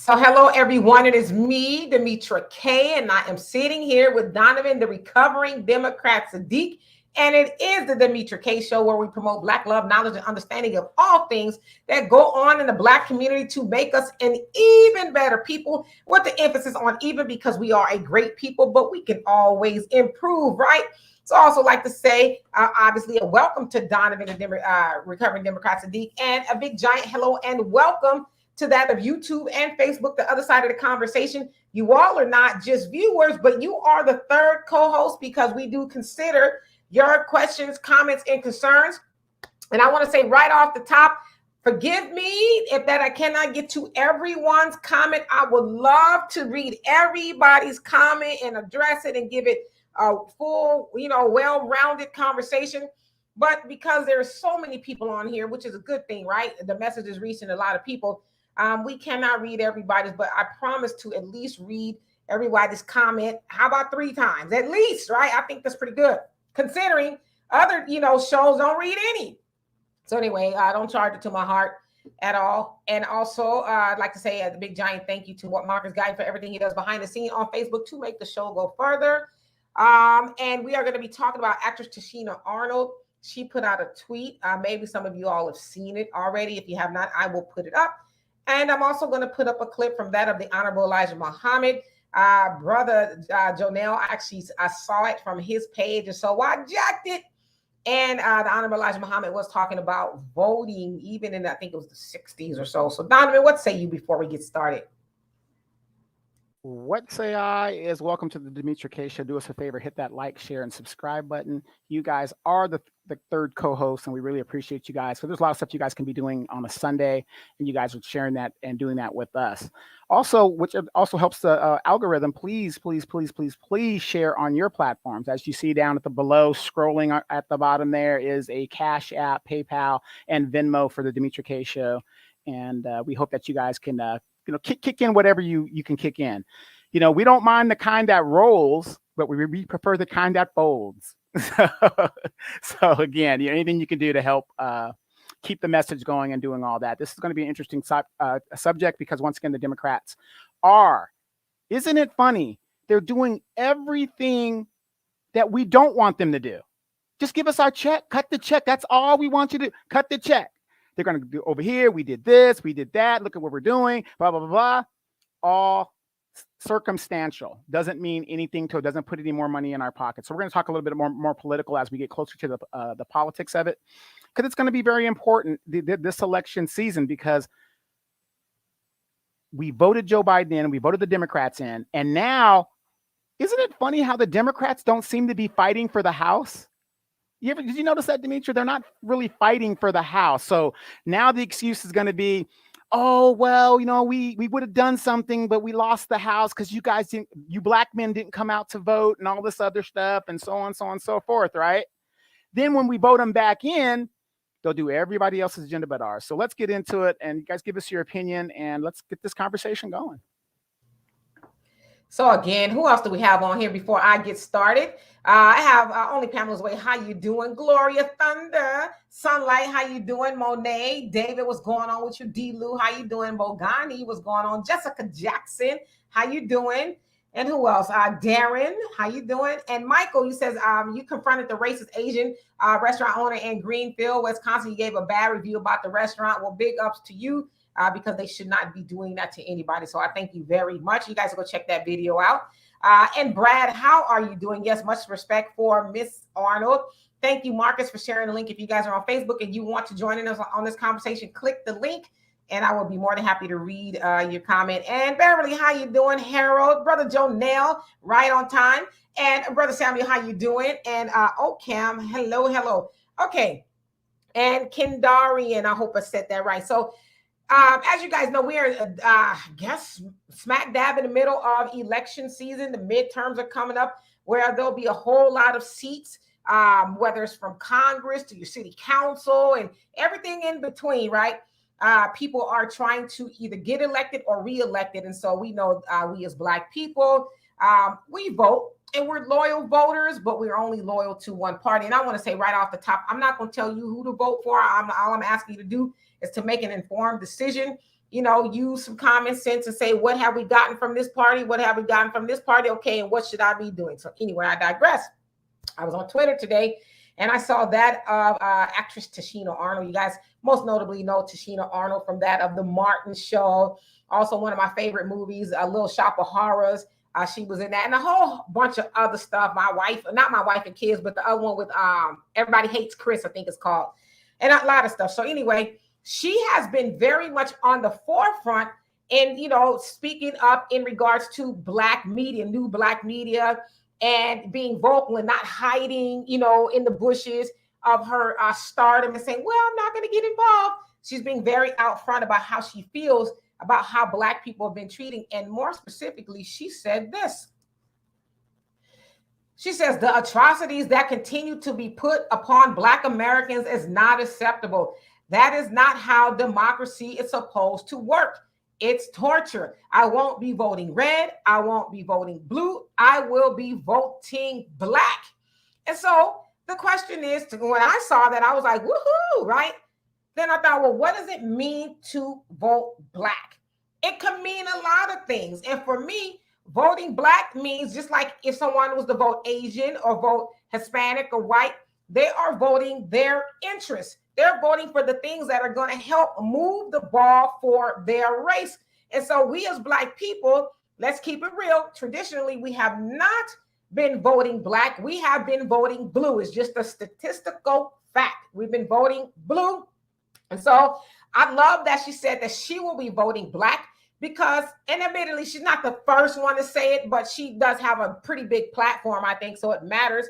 So hello everyone, it is me, Demetra K, and I am sitting here with Donovan, the recovering Democrat Saadiq, and it is the Demetra K Show where we promote Black love, knowledge, and understanding of all things that go on in the Black community to make us an even better people, with the emphasis on even, because we are a great people, but we can always improve, right? So I also like to say, obviously, a welcome to Donovan, the recovering Democrat Saadiq, and a big giant hello and welcome to that of YouTube and Facebook, the other side of the conversation. You all are not just viewers, but you are the third co-host, because we do consider your questions, comments, and concerns. And I want to say right off the top, forgive me if that I cannot get to everyone's comment. I would love to read everybody's comment and address it and give it a full, well-rounded conversation. But because there are so many people on here, which is a good thing, right? The message is reaching a lot of people. We cannot read everybody's, but I promise to at least read everybody's comment. How about 3 times at least, right? I think that's pretty good, considering other, shows don't read any. So anyway, I don't charge it to my heart at all. And also, I'd like to say a big giant thank you to Marcus Guy for everything he does behind the scene on Facebook to make the show go further. And we are going to be talking about actress Tichina Arnold. She put out a tweet. Maybe some of you all have seen it already. If you have not, I will put it up. And I'm also going to put up a clip from that of the Honorable Elijah Muhammad. Brother Jonell, actually, I saw it from his page, and so I jacked it. And the Honorable Elijah Muhammad was talking about voting even in, I think it was the 60s or so. So Donovan, what say you before we get started? What say I is welcome to the Demetra K Show. Do us a favor, hit that like, share, and subscribe button. You guys are the third co-host, and we really appreciate you guys. So there's a lot of stuff you guys can be doing on a Sunday, and you guys are sharing that and doing that with us. Also, which also helps the algorithm, please share on your platforms. As you see down at the below, scrolling at the bottom, there is a Cash App, PayPal, and Venmo for the Demetra K Show. And we hope that you guys can kick in whatever you can kick in. We don't mind the kind that rolls, but we prefer the kind that folds. So again, anything you can do to help keep the message going and doing all that. This is going to be an interesting subject, because once again, the Democrats isn't it funny? They're doing everything that we don't want them to do. Just give us our check, cut the check. That's all we want you to do. Cut the check. They're going to do over here. We did this. We did that. Look at what we're doing. Blah, blah, blah, blah. All circumstantial. Doesn't mean anything to it. Doesn't put any more money in our pocket. So we're going to talk a little bit more political as we get closer to the politics of it, because it's going to be very important this election season, because we voted Joe Biden in, we voted the Democrats in, and now, isn't it funny how the Democrats don't seem to be fighting for the House? Did you notice that, Demetra? They're not really fighting for the House. So now the excuse is going to be, oh, well, we would have done something, but we lost the House because you black men didn't come out to vote and all this other stuff and so on and so forth, right? Then when we vote them back in, they'll do everybody else's agenda but ours. So let's get into it, and you guys give us your opinion, and let's get this conversation going. So again, who else do we have on here before I get started? I have Only Pamela's Way. How you doing? Gloria Thunder. Sunlight, how you doing? Monet. David, what's going on with you? D-Lou, how you doing? Bogani, what's going on? Jessica Jackson, how you doing? And who else? Darren, how you doing? And Michael, you says you confronted the racist Asian restaurant owner in Greenfield, Wisconsin. You gave a bad review about the restaurant. Well, big ups to you. Because they should not be doing that to anybody. So I thank you very much. You guys go check that video out. And Brad, how are you doing? Yes, much respect for Miss Arnold. Thank you, Marcus, for sharing the link. If you guys are on Facebook and you want to join us on this conversation, click the link, and I will be more than happy to read your comment. And Beverly, how you doing? Harold, Brother Jonell, right on time. And Brother Samuel, how you doing? And Ocam, hello. Okay. And Kendarian, I hope I said that right. So as you guys know, we are, I guess, smack dab in the middle of election season. The midterms are coming up, where there'll be a whole lot of seats, whether it's from Congress to your city council and everything in between, right? People are trying to either get elected or reelected. And so we know we as Black people, we vote. And we're loyal voters, but we're only loyal to one party. And I want to say right off the top, I'm not going to tell you who to vote for. All I'm asking you to do is to make an informed decision use some common sense and say, what have we gotten from this party? What have we gotten from this party? Okay, and what should I be doing? So anyway, I digress. I was on Twitter today, and I saw that of actress Tichina Arnold. You guys most notably know Tichina Arnold from that of The Martin Show. Also, one of my favorite movies, A Little Shop of Horrors. She was in that, and a whole bunch of other stuff. Not my wife and kids, but the other one with Everybody Hates Chris, I think it's called, and a lot of stuff. So anyway, she has been very much on the forefront in, speaking up in regards to Black media, new Black media, and being vocal and not hiding, in the bushes of her stardom and saying, well, I'm not going to get involved. She's being very out front about how she feels about how Black people have been treating. And more specifically, she said this. She says, the atrocities that continue to be put upon Black Americans is not acceptable. That is not how democracy is supposed to work. It's torture. I won't be voting red. I won't be voting blue. I will be voting Black. And so the question is, when I saw that, I was like, woohoo, right? Then I thought, well, what does it mean to vote Black? It could mean a lot of things. And for me, voting Black means just like if someone was to vote Asian or vote Hispanic or white, they are voting their interests. They're voting for the things that are going to help move the ball for their race. And so we as Black people, let's keep it real. Traditionally, we have not been voting Black. We have been voting blue. It's just a statistical fact. We've been voting blue. And so I love that she said that she will be voting Black because, and admittedly, she's not the first one to say it, but she does have a pretty big platform, I think, so it matters.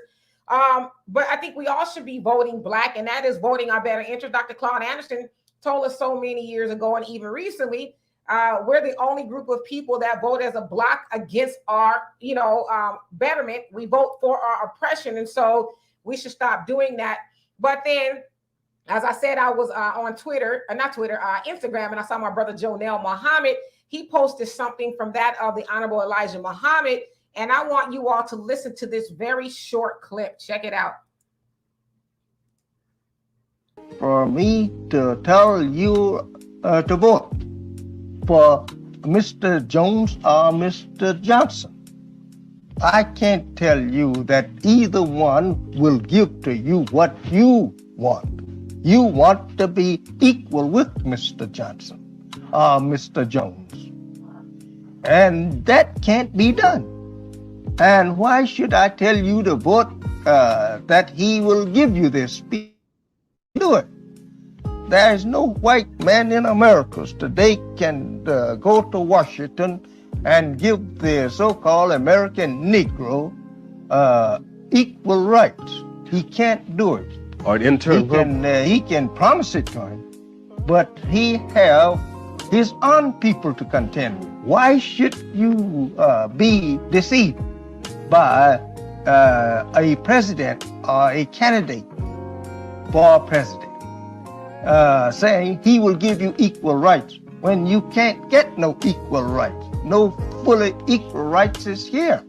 But I think we all should be voting Black, and that is voting our better interest. Dr. Claude Anderson told us so many years ago, and even recently, we're the only group of people that vote as a block against our, betterment. We vote for our oppression, and so we should stop doing that. But then, as I said, I was on Instagram, and I saw my brother Jonel Muhammad. He posted something from that of the Honorable Elijah Muhammad. And I want you all to listen to this very short clip. Check it out. For me to tell you to vote for Mr. Jones or Mr. Johnson, I can't tell you that either one will give to you what you want. You want to be equal with Mr. Johnson or Mr. Jones. And that can't be done. And why should I tell you to vote that he will give you this? Do it. There is no white man in America today can go to Washington and give the so-called American Negro equal rights. He can't do it. Or an intern. He can promise it to him, but he have his own people to contend with. Why should you be deceived by a president or a candidate for president saying he will give you equal rights when you can't get no equal rights? No fully equal rights is here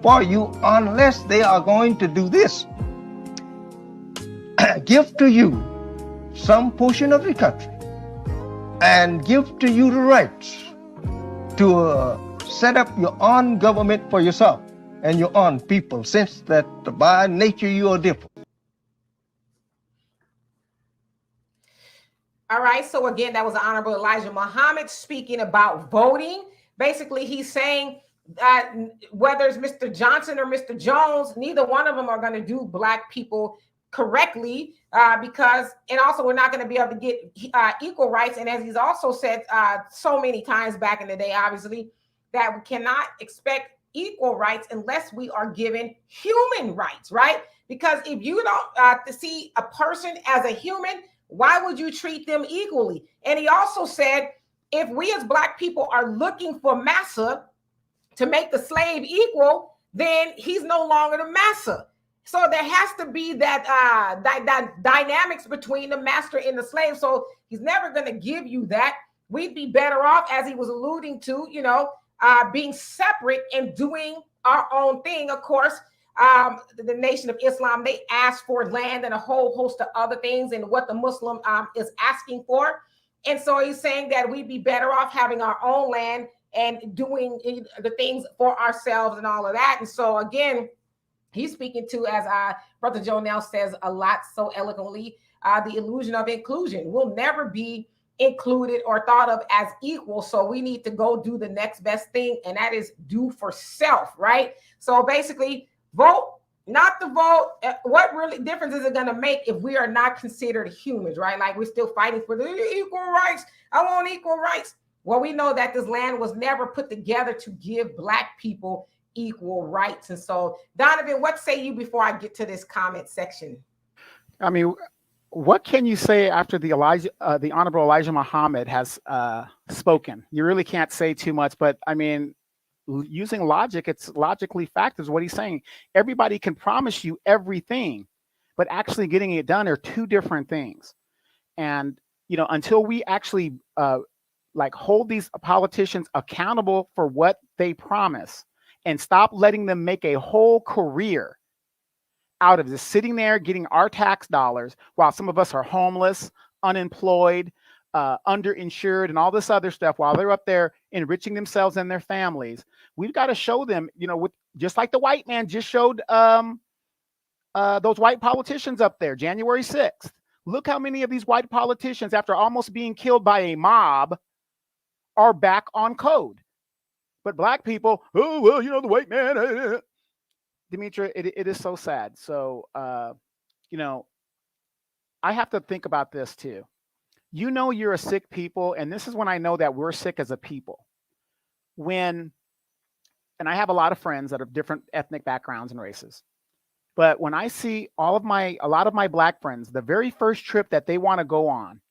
for you unless they are going to do this. Give to you some portion of the country and give to you the rights to set up your own government for yourself and your own people, since that by nature you are different. All right, so again, that was the Honorable Elijah Muhammad speaking about voting. Basically, he's saying that whether it's Mr. Johnson or Mr. Jones, neither one of them are going to do Black people correctly because, and also we're not going to be able to get equal rights. And as he's also said so many times back in the day, obviously, that we cannot expect equal rights unless we are given human rights, right? Because if you don't see a person as a human, why would you treat them equally? And he also said, if we as Black people are looking for massa to make the slave equal, then he's no longer the massa. So there has to be that dynamics between the master and the slave. So he's never going to give you that. We'd be better off, as he was alluding to, being separate and doing our own thing. Of course, the Nation of Islam, they ask for land and a whole host of other things and what the Muslim is asking for. And so he's saying that we'd be better off having our own land and doing the things for ourselves and all of that. And so again, he's speaking to, as Brother Jonell says a lot so eloquently, the illusion of inclusion. We'll never be included or thought of as equal. So we need to go do the next best thing, and that is do for self, right? So basically, vote, not to vote. What really difference is it going to make if we are not considered humans, right? Like we're still fighting for the equal rights. I want equal rights. Well, we know that this land was never put together to give Black people equal rights. And so, Donovan, what say you before I get to this comment section? I mean, what can you say after the Honorable Elijah Muhammad has spoken? You really can't say too much, but I mean, using logic, it's logically fact is what he's saying. Everybody can promise you everything, but actually getting it done are two different things. And, you know, until we actually like hold these politicians accountable for what they promise and stop letting them make a whole career out of just sitting there getting our tax dollars while some of us are homeless, unemployed, underinsured, and all this other stuff while they're up there enriching themselves and their families. We've got to show them, you know, with just like the white man just showed those white politicians up there, January 6th. Look how many of these white politicians, after almost being killed by a mob, are back on code. But Black people, oh, well, you know, the white man. Demetra, it is so sad. So, you know, I have to think about this too. You know, you're a sick people, and this is when I know that we're sick as a people. And I have a lot of friends that have different ethnic backgrounds and races. But when I see a lot of my Black friends, the very first trip that they want to go on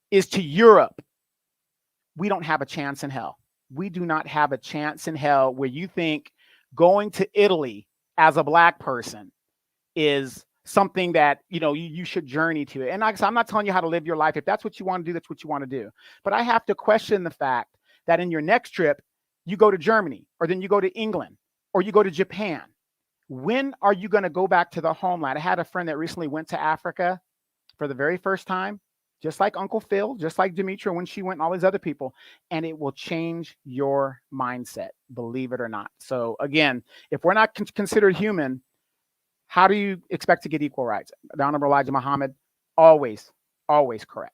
is to Europe. We don't have a chance in hell. We do not have a chance in hell where you think going to Italy as a Black person is something that, you know, you should journey to. And like I said, I'm not telling you how to live your life. If that's what you want to do, that's what you want to do. But I have to question the fact that in your next trip, you go to Germany, or then you go to England, or you go to Japan. When are you going to go back to the homeland? I had a friend that recently went to Africa for the very first time, just like Uncle Phil, just like Demetra when she went, and all these other people, and it will change your mindset, believe it or not. So again, if we're not considered human, how do you expect to get equal rights? The Honorable Elijah Muhammad, always, always correct.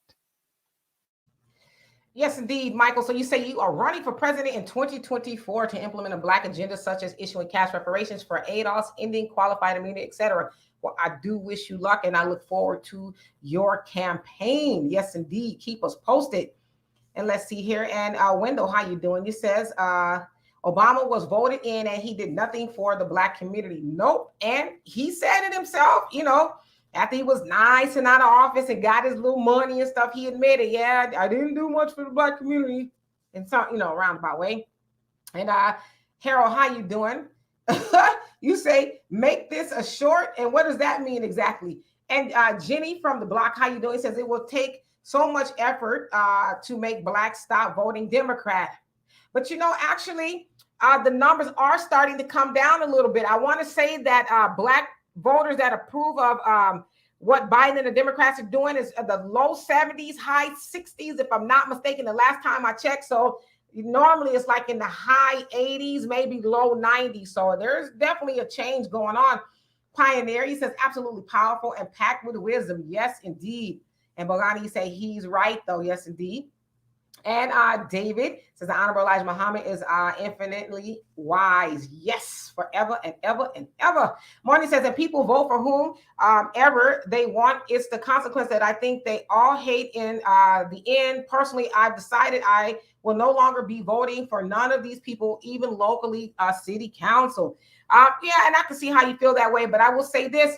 Yes, indeed, Michael. So you say you are running for president in 2024 to implement a Black agenda such as issuing cash reparations for ADOS, ending qualified immunity, etc. Well, I do wish you luck, and I look forward to your campaign. Yes, indeed. Keep us posted. And let's see here. And Wendell, how you doing? It says Obama was voted in and he did nothing for the Black community. Nope. And he said it himself, you know, after he was nice and out of office and got his little money and stuff, he admitted, yeah, I didn't do much for the Black community in some, you know, roundabout way. And Harold, how you doing? You say, make this a short. And what does that mean exactly? And Jenny from the block, how you doing? Says it will take so much effort to make Blacks stop voting Democrat. But, you know, actually, the numbers are starting to come down a little bit. I want to say that Black voters that approve of what Biden and the Democrats are doing is the low 70s, high 60s, if I'm not mistaken, the last time I checked. So normally it's like in the high 80s, maybe low 90s. So there's definitely a change going on. Pioneer, he says, absolutely powerful and packed with wisdom. Yes, indeed. And Bogani, you say he's right, though. Yes, indeed. And David says the Honorable Elijah Muhammad is infinitely wise. Yes, forever and ever and ever. Morning says that people vote for whom ever they want. It's the consequence that I think they all hate in the end. Personally, I've decided I will no longer be voting for none of these people, even locally, city council. Yeah, and I can see how you feel that way, but I will say this,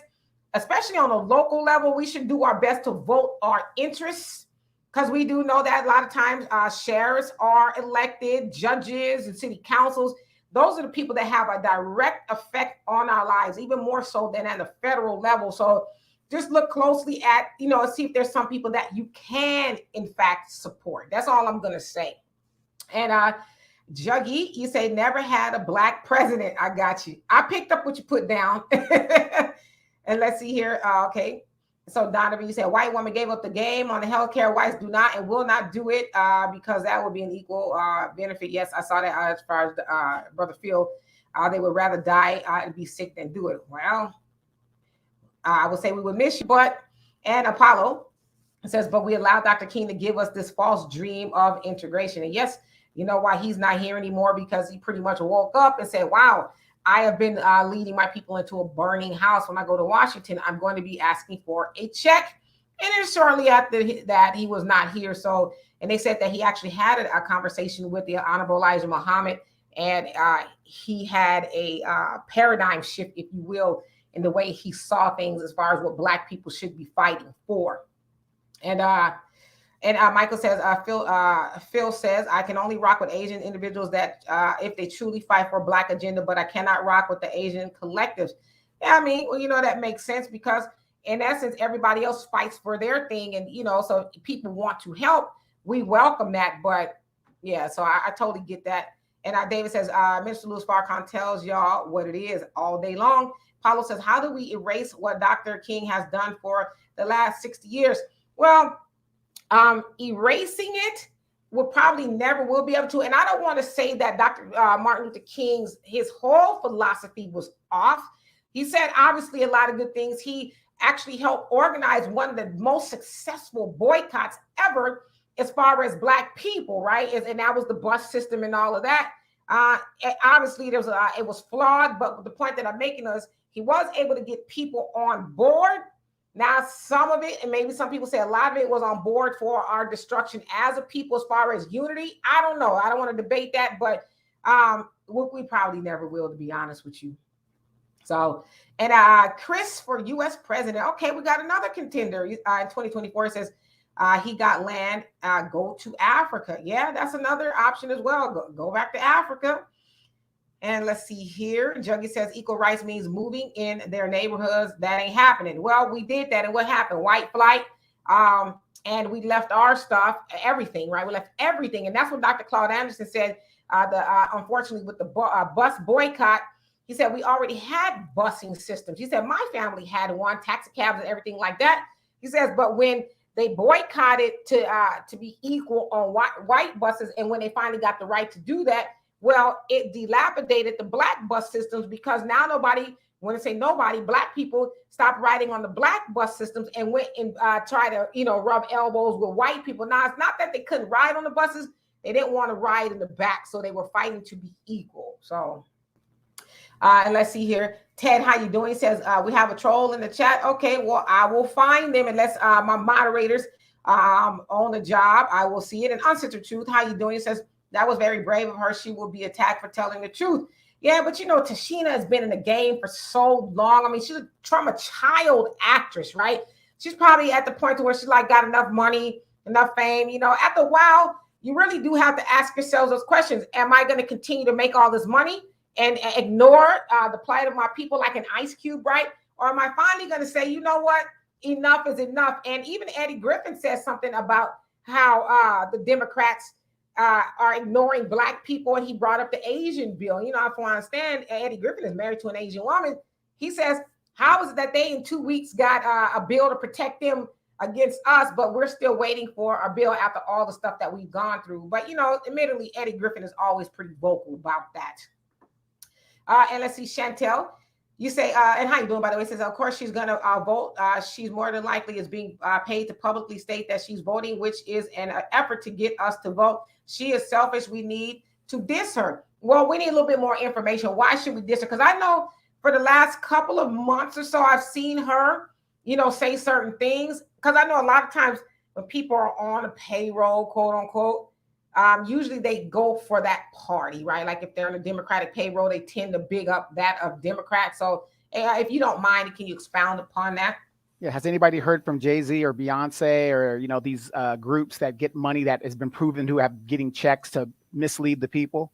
especially on a local level, we should do our best to vote our interests. Because we do know that a lot of times sheriffs are elected, judges and city councils. Those are the people that have a direct effect on our lives, even more so than at the federal level. So just look closely at, you know, see if there's some people that you can, in fact, support. That's all I'm going to say. And Juggy, you say never had a Black president. I got you. I picked up what you put down. And let's see here. Okay. So Donovan, you said white woman gave up the game on the healthcare. Whites do not and will not do it because that would be an equal benefit. Yes, I saw that as far as the, Brother Phil. They would rather die and be sick than do it. Well, I would say we would miss you, but and Apollo says, but we allowed Dr. King to give us this false dream of integration. And yes, you know why he's not here anymore? Because he pretty much woke up and said, wow, I have been leading my people into a burning house. When I go to Washington, I'm going to be asking for a check. And then shortly after that, he was not here. So, and they said that he actually had a conversation with the Honorable Elijah Muhammad, and he had a paradigm shift, if you will, in the way he saw things as far as what Black people should be fighting for. And Michael says, Phil says, I can only rock with Asian individuals that if they truly fight for Black agenda, but I cannot rock with the Asian collectives. Yeah, I mean, well, you know, that makes sense because in essence, everybody else fights for their thing. And, you know, so people want to help. We welcome that. But yeah, so I totally get that. And David says, Mr. Louis Farrakhan tells y'all what it is all day long. Paulo says, how do we erase what Dr. King has done for the last 60 years? Well, erasing it will probably never will be able to. And I don't want to say that Dr. Martin Luther King's his whole philosophy was off. He said obviously a lot of good things. He actually helped organize one of the most successful boycotts ever as far as Black people, right? And that was the bus system and all of that. Obviously, there was it was flawed, but the point that I'm making is he was able to get people on board. Now, some of it, and maybe some people say a lot of it was on board for our destruction as a people as far as unity. I don't know. I don't want to debate that, but we probably never will, to be honest with you. So, and Chris for U.S. president. Okay, we got another contender in 2024. It says he got land, go to Africa. Yeah, that's another option as well. Go back to Africa. And let's see here. Juggy says equal rights means moving in their neighborhoods. That ain't happening. Well, we did that. And what happened? White flight. And we left our stuff, everything, right? We left everything. And that's what Dr. Claude Anderson said. Unfortunately, with the bus boycott, he said we already had busing systems. He said my family had one, taxi cabs and everything like that. He says, but when they boycotted to be equal on white buses, and when they finally got the right to do that, well, it dilapidated the Black bus systems because now nobody, when I say nobody, Black people stopped riding on the Black bus systems and went and try to, you know, rub elbows with white people. Now, it's not that they couldn't ride on the buses. They didn't want to ride in the back, so they were fighting to be equal. So, and let's see here. Ted, how you doing? He says, we have a troll in the chat. Okay, well, I will find them unless my moderators on the job. I will see it. And Uncensored Truth, how you doing? He says, that was very brave of her. She will be attacked for telling the truth. Yeah, but you know, Tichina has been in the game for so long. I mean, she's from a child actress, right? She's probably at the point to where she like got enough money, enough fame. You know, after a while, you really do have to ask yourselves those questions. Am I going to continue to make all this money and ignore the plight of my people like an Ice Cube, right? Or am I finally going to say, you know what? Enough is enough. And even Eddie Griffin says something about how the Democrats are ignoring Black people, and he brought up the Asian bill. You know, if I understand, Eddie Griffin is married to an Asian woman. He says, how is it that they in 2 weeks got a bill to protect them against us, but we're still waiting for a bill after all the stuff that we've gone through? But, you know, admittedly, Eddie Griffin is always pretty vocal about that. And let's see, Chantel, you say, and how you doing, by the way? It says, of course, she's going to vote. She's more than likely is being paid to publicly state that she's voting, which is an effort to get us to vote. She is selfish. We need to diss her. Well, we need a little bit more information. Why should we diss her? Because I know for the last couple of months or so, I've seen her, you know, say certain things. Because I know a lot of times when people are on a payroll, quote unquote, usually they go for that party, right? Like if they're on a Democratic payroll, they tend to big up that of Democrats. So if you don't mind, can you expound upon that? Yeah, has anybody heard from Jay-Z or Beyonce or, you know, these groups that get money that has been proven to have getting checks to mislead the people?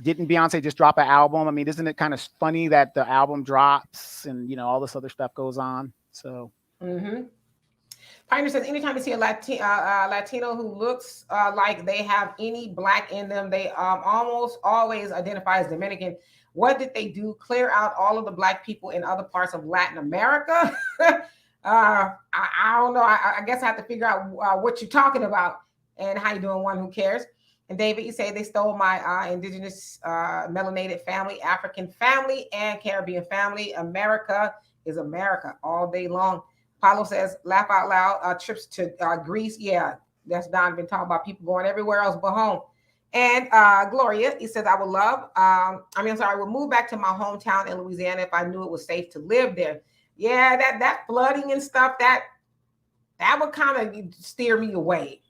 Didn't Beyonce just drop an album? I mean, isn't it kind of funny that the album drops and, you know, all this other stuff goes on? So. Pioneer says, anytime you see a Latino who looks like they have any Black in them, they almost always identify as Dominican. What did they do? Clear out all of the Black people in other parts of Latin America? I don't know. I guess I have to figure out what you're talking about and how you doing. One who cares. And David, you say they stole my indigenous melanated family, African family, and Caribbean family. America is America all day long. Paulo says, laugh out loud. Trips to Greece. Yeah, that's Don been talking about people going everywhere else but home. And Gloria, he says, I would love, I would move back to my hometown in Louisiana if I knew it was safe to live there. Yeah, that flooding and stuff, that would kind of steer me away.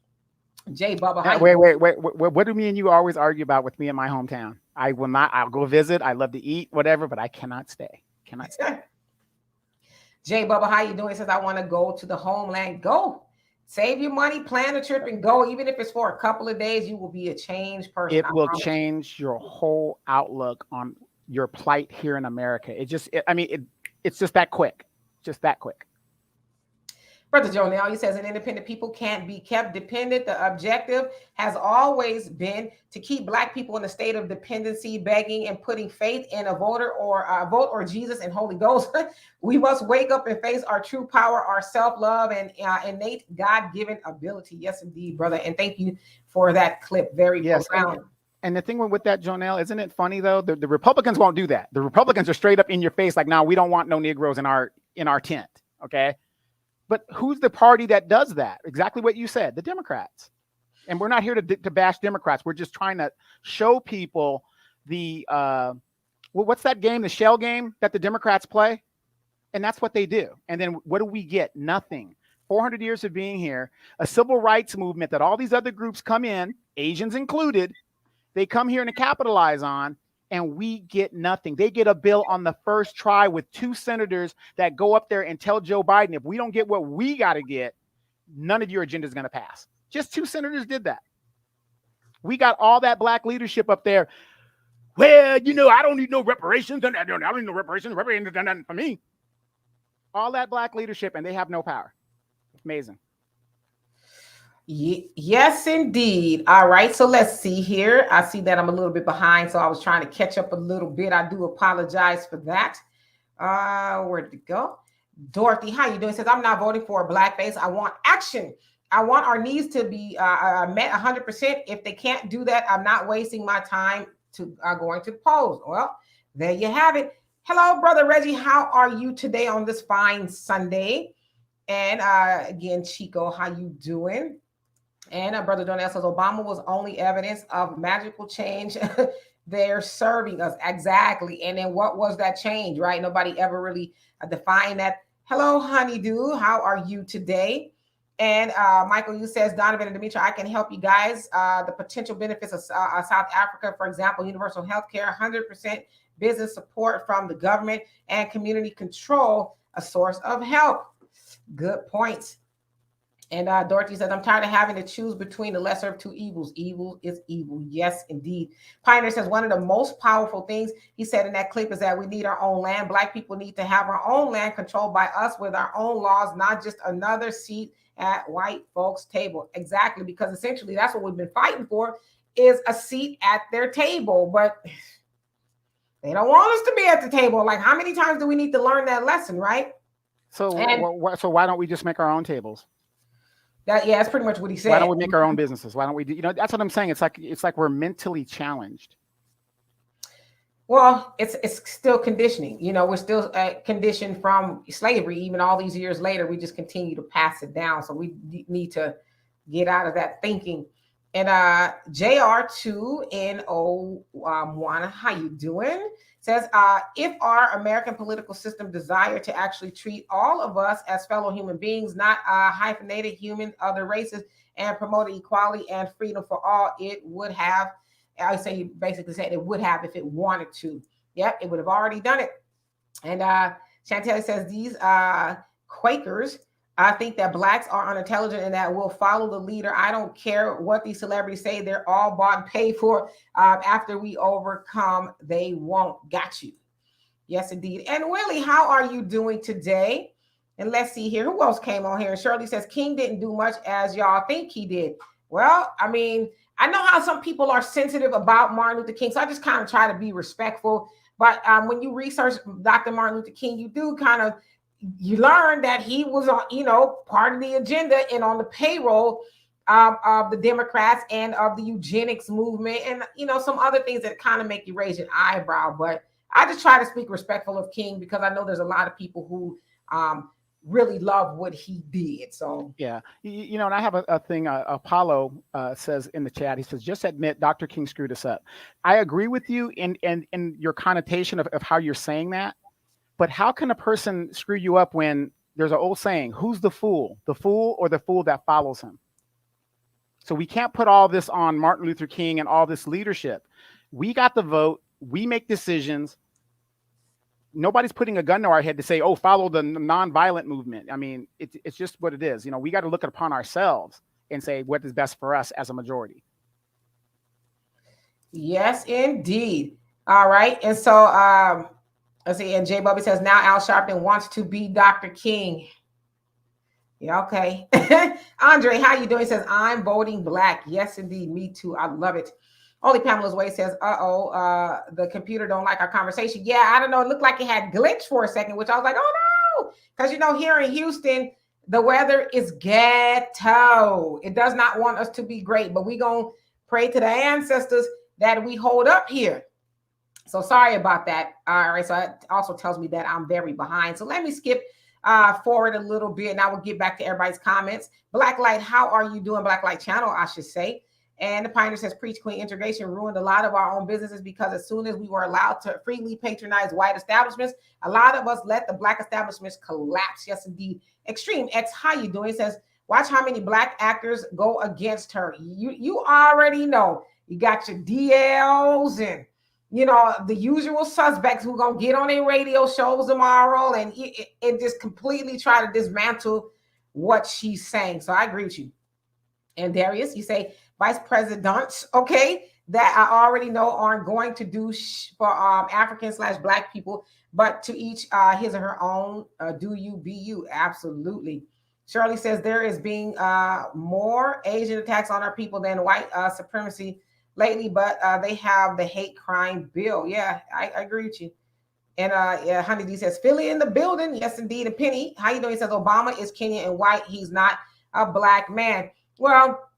Jay Bubba, wait. What do me and you always argue about with me in my hometown? I will not. I'll go visit. I love to eat, whatever, but I cannot stay. Cannot stay. Jay Bubba, how you doing? He says, I want to go to the homeland. Go. Save your money, plan a trip, and go. Even if it's for a couple of days, you will be a changed person. It will change your whole outlook on your plight here in America. It's just that quick. Just that quick. Brother Joe now, he says, an independent people can't be kept dependent. The objective has always been to keep Black people in a state of dependency, begging and putting faith in a vote or Jesus and Holy Ghost. We must wake up and face our true power, our self-love, and innate God-given ability. Yes, indeed, brother. And thank you for that clip. Very profound. And the thing with that, Jonelle, isn't it funny though? The Republicans won't do that. The Republicans are straight up in your face, like, no, we don't want no Negroes in our tent. Okay. But who's the party that does that? Exactly what you said, the Democrats. And we're not here to bash Democrats. We're just trying to show people the, what's that game, the shell game that the Democrats play? And that's what they do. And then what do we get? Nothing. 400 years of being here, a civil rights movement that all these other groups come in, Asians included, they come here and capitalize on, and we get nothing. They get a bill on the first try with 2 senators that go up there and tell Joe Biden, if we don't get what we got to get, none of your agenda is going to pass. Just 2 senators did that. We got all that Black leadership up there. Well, I don't need no reparations. I don't need no reparations. Reparations done nothing for me. All that Black leadership, and they have no power. Amazing. Yes, indeed. All right. So let's see here. I see that I'm a little bit behind, so I was trying to catch up a little bit. I do apologize for that. Where'd it go? Dorothy, how you doing? Says, I'm not voting for a blackface. I want action. I want our needs to be met 100%. If they can't do that, I'm not wasting my time to going to the polls. Well, there you have it. Hello, Brother Reggie. How are you today on this fine Sunday? And again, Chico, how you doing? And Brother Donnell says, Obama was only evidence of magical change. They're serving us. Exactly. And then what was that change, right? Nobody ever really defined that. Hello, Honeydew. How are you today? And Michael, you says, Donovan and Demetri, I can help you guys. The potential benefits of South Africa, for example, universal health care, 100% business support from the government, and community control, a source of help. Good points. And Dorothy says, I'm tired of having to choose between the lesser of 2 evils. Evil is evil. Yes, indeed. Pioneer says, one of the most powerful things he said in that clip is that we need our own land. Black people need to have our own land controlled by us with our own laws, not just another seat at white folks' table. Exactly, because essentially that's what we've been fighting for, is a seat at their table. But they don't want us to be at the table. Like, how many times do we need to learn that lesson, right? So why don't we just make our own tables? That's pretty much what he said. Why don't we make our own businesses? Why don't we do? That's what I'm saying. It's like we're mentally challenged. Well, it's still conditioning. We're still conditioned from slavery. Even all these years later, we just continue to pass it down. So we need to get out of that thinking. And JR2NO1, how you doing? Says, if our American political system desire to actually treat all of us as fellow human beings, not hyphenated human, other races, and promote equality and freedom for all, it would have, I say, you basically said it would have if it wanted to. Yep, it would have already done it. And Chantel says, these Quakers, I think that Blacks are unintelligent and that will follow the leader. I don't care what these celebrities say. They're all bought and paid for. After we overcome, they won't. Got you. Yes, indeed. And Willie, how are you doing today? And let's see here. Who else came on here? Shirley says, King didn't do much as y'all think he did. Well, I mean, I know how some people are sensitive about Martin Luther King, so I just kind of try to be respectful. But when you research Dr. Martin Luther King, you do kind of you learn that he was, part of the agenda and on the payroll of the Democrats and of the eugenics movement, and some other things that kind of make you raise your eyebrow. But I just try to speak respectful of King because I know there's a lot of people who really love what he did. So yeah, and I have a thing. Apollo says in the chat. He says, "Just admit Dr. King screwed us up." I agree with you in your connotation of how you're saying that. But how can a person screw you up when there's an old saying, "Who's the fool or the fool that follows him?" So we can't put all this on Martin Luther King and all this leadership. We got the vote. We make decisions. Nobody's putting a gun to our head to say, "Oh, follow the nonviolent movement." I mean, it's just what it is. We got to look upon ourselves and say what is best for us as a majority. Yes, indeed. All right. And so let's see. And Jay Bubby says, now Al Sharpton wants to be Dr. King. Yeah, okay. Andre, how you doing? He says, I'm voting black. Yes, indeed. Me too. I love it. Only Pamela's Way says, the computer don't like our conversation. Yeah, I don't know. It looked like it had glitched for a second, which I was like, oh no. Because, here in Houston, the weather is ghetto. It does not want us to be great, but we're going to pray to the ancestors that we hold up here. So sorry about that. All right. So it also tells me that I'm very behind. So let me skip forward a little bit and I will get back to everybody's comments. Blacklight, how are you doing? Blacklight channel, I should say. And the Pioneer says, preach queen integration ruined a lot of our own businesses because as soon as we were allowed to freely patronize white establishments, a lot of us let the black establishments collapse. Yes, indeed. Extreme X, how you doing? It says, watch how many black actors go against her. You already know. You got your DLs and the usual suspects who gonna get on their radio shows tomorrow and it just completely try to dismantle what she's saying. So I agree with you. And Darius, you say vice presidents, okay, that I already know aren't going to do for African/black people, but to each his or her own. Do you be you? Absolutely. Shirley says there is being more Asian attacks on our people than white supremacy lately, but they have the hate crime bill. Yeah, I agree with you. And yeah, Honey D says Philly in the building. Yes, indeed. And Penny, how you doing? He says Obama is Kenyan and white. He's not a black man. Well,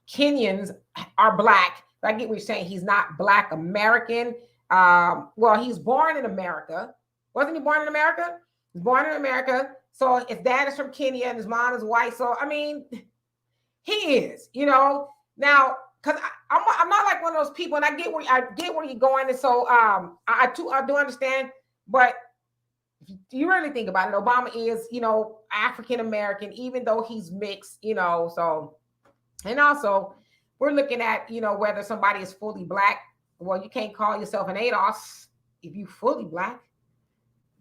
Kenyans are black. I get what you're saying. He's not black American. Well, he's born in America. Wasn't he born in America? He's born in America. So his dad is from Kenya and his mom is white. So I mean, he is. Now. Because I'm not like one of those people, and I get where you're going, and so I do understand. But if you really think about it, Obama is African American, even though he's mixed, So, and also we're looking at whether somebody is fully black. Well, you can't call yourself an ADOS if you fully black,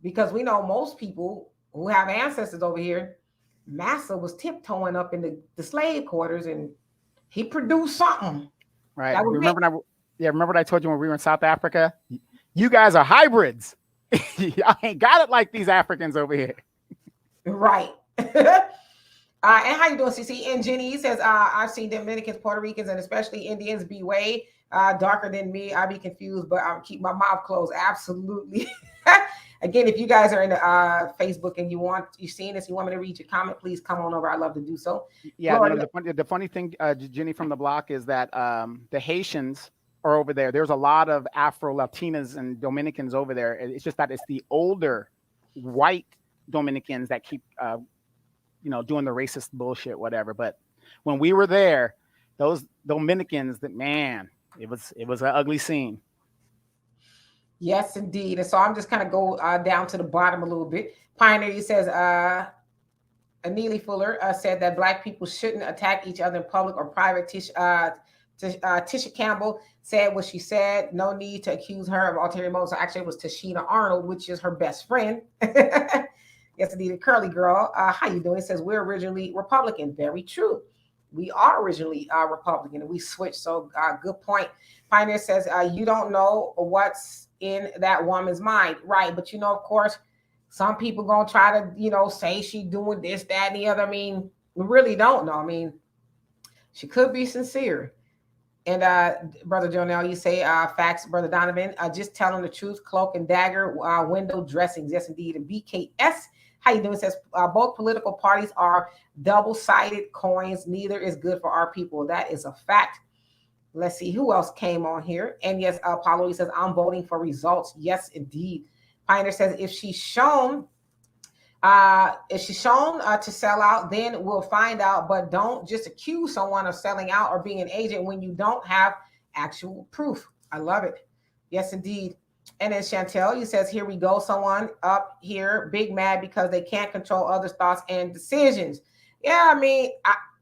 because we know most people who have ancestors over here. Massa was tiptoeing up in the slave quarters and he produced something. Right. Remember what I told you when we were in South Africa? You guys are hybrids. Y'all ain't got it like these Africans over here. Right. And how you doing, CC? And Jenny says, I've seen Dominicans, Puerto Ricans, and especially Indians be way darker than me. I'd be confused, but I'll keep my mouth closed. Absolutely. Again, if you guys are in Facebook and you're seeing this, you want me to read your comment, please come on over. I'd love to do so. Yeah, the funny thing, Jenny from the block, is that the Haitians are over there. There's a lot of Afro-Latinas and Dominicans over there. It's just that it's the older white Dominicans that keep, doing the racist bullshit, whatever. But when we were there, those Dominicans, it was an ugly scene. Yes, indeed. And so I'm just kind of go down to the bottom a little bit. Pioneer says, Neely Fuller said that black people shouldn't attack each other in public or private. Tisha Campbell said what she said. No need to accuse her of ulterior motives. So actually, it was Tichina Arnold, which is her best friend. Yes, indeed. A curly girl. How you doing? It says we're originally Republican. Very true. We are originally Republican and we switched. So good point. Pioneer says you don't know what's in that woman's mind, right? But of course, some people gonna try to say she doing this, that, and the other. I mean, we really don't know. I mean, she could be sincere. And Brother Jonell, you say facts, Brother Donovan, just telling the truth. Cloak and dagger, window dressings, yes indeed. And BKS How you doing? It says both political parties are double-sided coins. Neither is good for our people. That is a fact. Let's see who else came on here. And yes, Paulo, he says, I'm voting for results. Yes, indeed. Pioneer says, if she's shown to sell out, then we'll find out. But don't just accuse someone of selling out or being an agent when you don't have actual proof. I love it. Yes, indeed. And then Chantel, he says, here we go. Someone up here, big mad because they can't control others' thoughts and decisions. Yeah, I mean,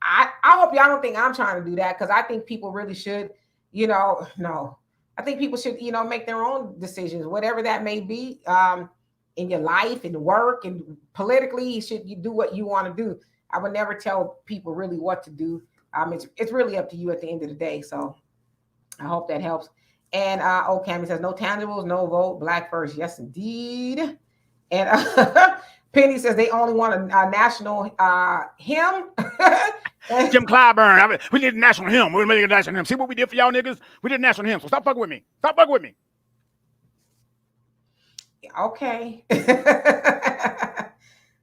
I hope y'all don't think I'm trying to do that, because I think people really should, no. I think people should, make their own decisions, whatever that may be, in your life and work and politically. You do what you want to do. I would never tell people really what to do. It's really up to you at the end of the day. So I hope that helps. And Cammy says, no tangibles, no vote, black first. Yes, indeed. And Penny says they only want a national hymn. Jim Clyburn, we need a national hymn. We're making a national hymn. See what we did for y'all niggas? We did a national hymn. So stop fucking with me. Stop fucking with me. Okay.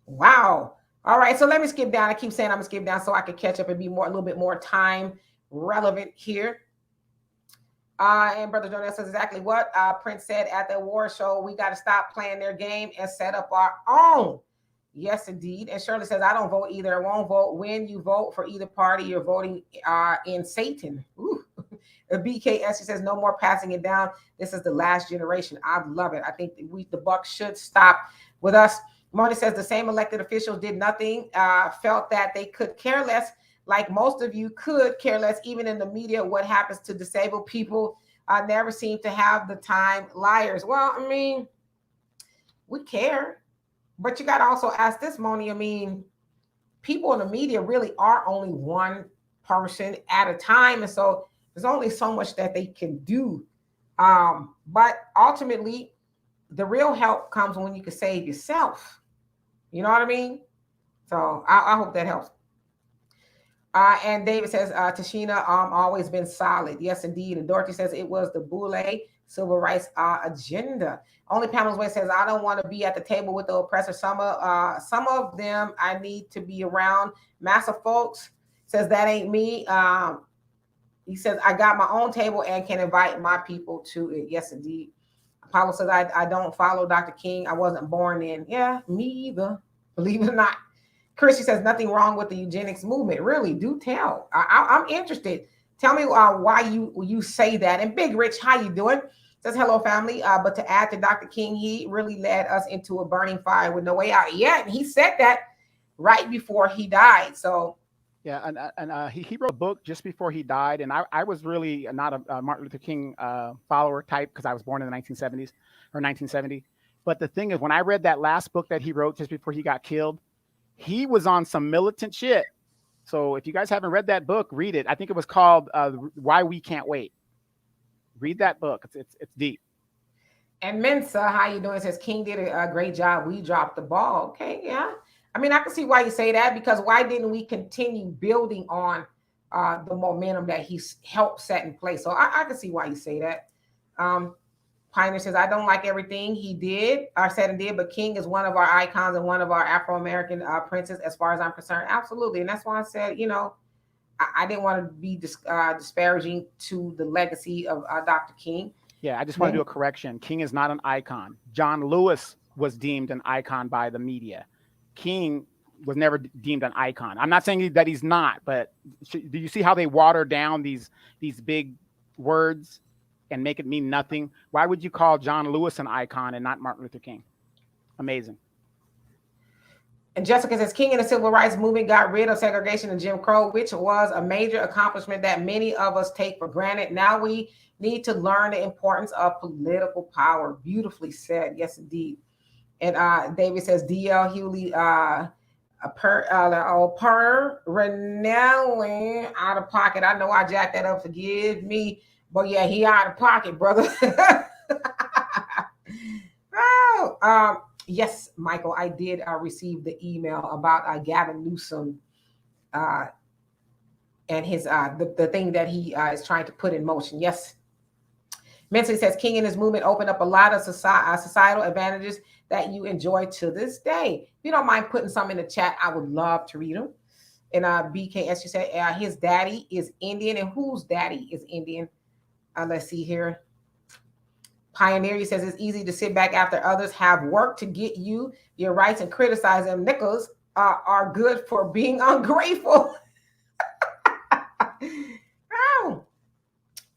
Wow. All right. So let me skip down. I keep saying I'm gonna skip down so I can catch up and be a little bit more time relevant here. And Brother Jonah says exactly what Prince said at the award show. We got to stop playing their game and set up our own. Yes, indeed. And Shirley says, I don't vote either. I won't vote. When you vote for either party, you're voting in Satan. Ooh. BKS, she says, no more passing it down. This is the last generation. I love it. I think the buck should stop with us. Mona says the same elected officials did nothing, felt that they could care less, like most of you could care less, even in the media. What happens to disabled people never seem to have the time. Liars. Well, I mean, we care, but you got to also ask this, Moni. I mean, people in the media really are only one person at a time. And so there's only so much that they can do. But ultimately, the real help comes when you can save yourself. You know what I mean? So I hope that helps. And David says, Tichina always been solid. Yes, indeed. And Dorothy says it was the Boule civil rights agenda. Only Pamela's Way says, I don't want to be at the table with the oppressor. Some of them I need to be around. Massa folks says that ain't me. He says, I got my own table and can invite my people to it. Yes, indeed. Apollo says, I don't follow Dr. King. I wasn't born in. Yeah, me either. Believe it or not. Chrissy says, nothing wrong with the eugenics movement. Really, do tell. I'm interested. Tell me why you say that. And Big Rich, how you doing? Says, hello, family. But to add to Dr. King, he really led us into a burning fire with no way out. Yeah, and he said that right before he died. So yeah, and he wrote a book just before he died, and I was really not a Martin Luther King follower type because I was born in the 1970s or 1970. But the thing is, when I read that last book that he wrote just before he got killed, he was on some militant shit. So if you guys haven't read that book, read it. I think it was called Why We Can't Wait. Read that book. It's deep. And Mensa, how you doing? Says King did a great job. We dropped the ball. Okay, yeah. I mean, I can see why you say that, because why didn't we continue building on the momentum that he's helped set in place? So I can see why you say that. Pioneer says, I don't like everything he did or said and did, but King is one of our icons and one of our Afro-American princes, as far as I'm concerned. Absolutely. And that's why I said, I didn't want to be disparaging to the legacy of Dr. King. Yeah, I just want to do a correction. King is not an icon. John Lewis was deemed an icon by the media. King was never deemed an icon. I'm not saying that he's not, but do you see how they water down these big words and make it mean nothing? Why would you call John Lewis an icon and not Martin Luther King? Amazing. And Jessica says, King and the civil rights movement got rid of segregation and Jim Crow, which was a major accomplishment that many of us take for granted. Now we need to learn the importance of political power. Beautifully said. Yes, indeed. And David says, D.L. Hewley, per Renelli out of pocket. I know I jacked that up. Forgive me. But yeah, he out of pocket, brother. Oh, yes, Michael, I did receive the email about Gavin Newsom and his the thing that he is trying to put in motion. Yes. Mentally says King and his movement opened up a lot of societal advantages that you enjoy to this day. If you don't mind putting some in the chat, I would love to read them. And BKS, you said his daddy is Indian. And whose daddy is Indian? Let's see here. Pioneer, he says it's easy to sit back after others have worked to get you your rights and criticize them. Nickels are good for being ungrateful. Oh.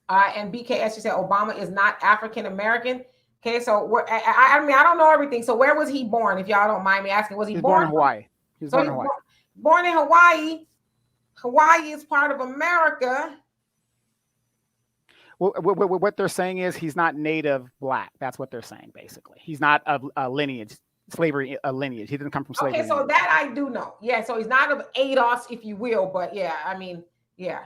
And BKS, you said Obama is not African American. Okay, so I mean, I don't know everything. So where was he born? If y'all don't mind me asking, was he born in Hawaii? He was born in Hawaii. Born in Hawaii. Hawaii is part of America. Well, what they're saying is he's not native black. That's what they're saying, basically. He's not of lineage, slavery lineage. He didn't come from slavery. Okay, so lineage. that I do know. Yeah, so he's not of ADOS, if you will. But yeah, I mean, yeah,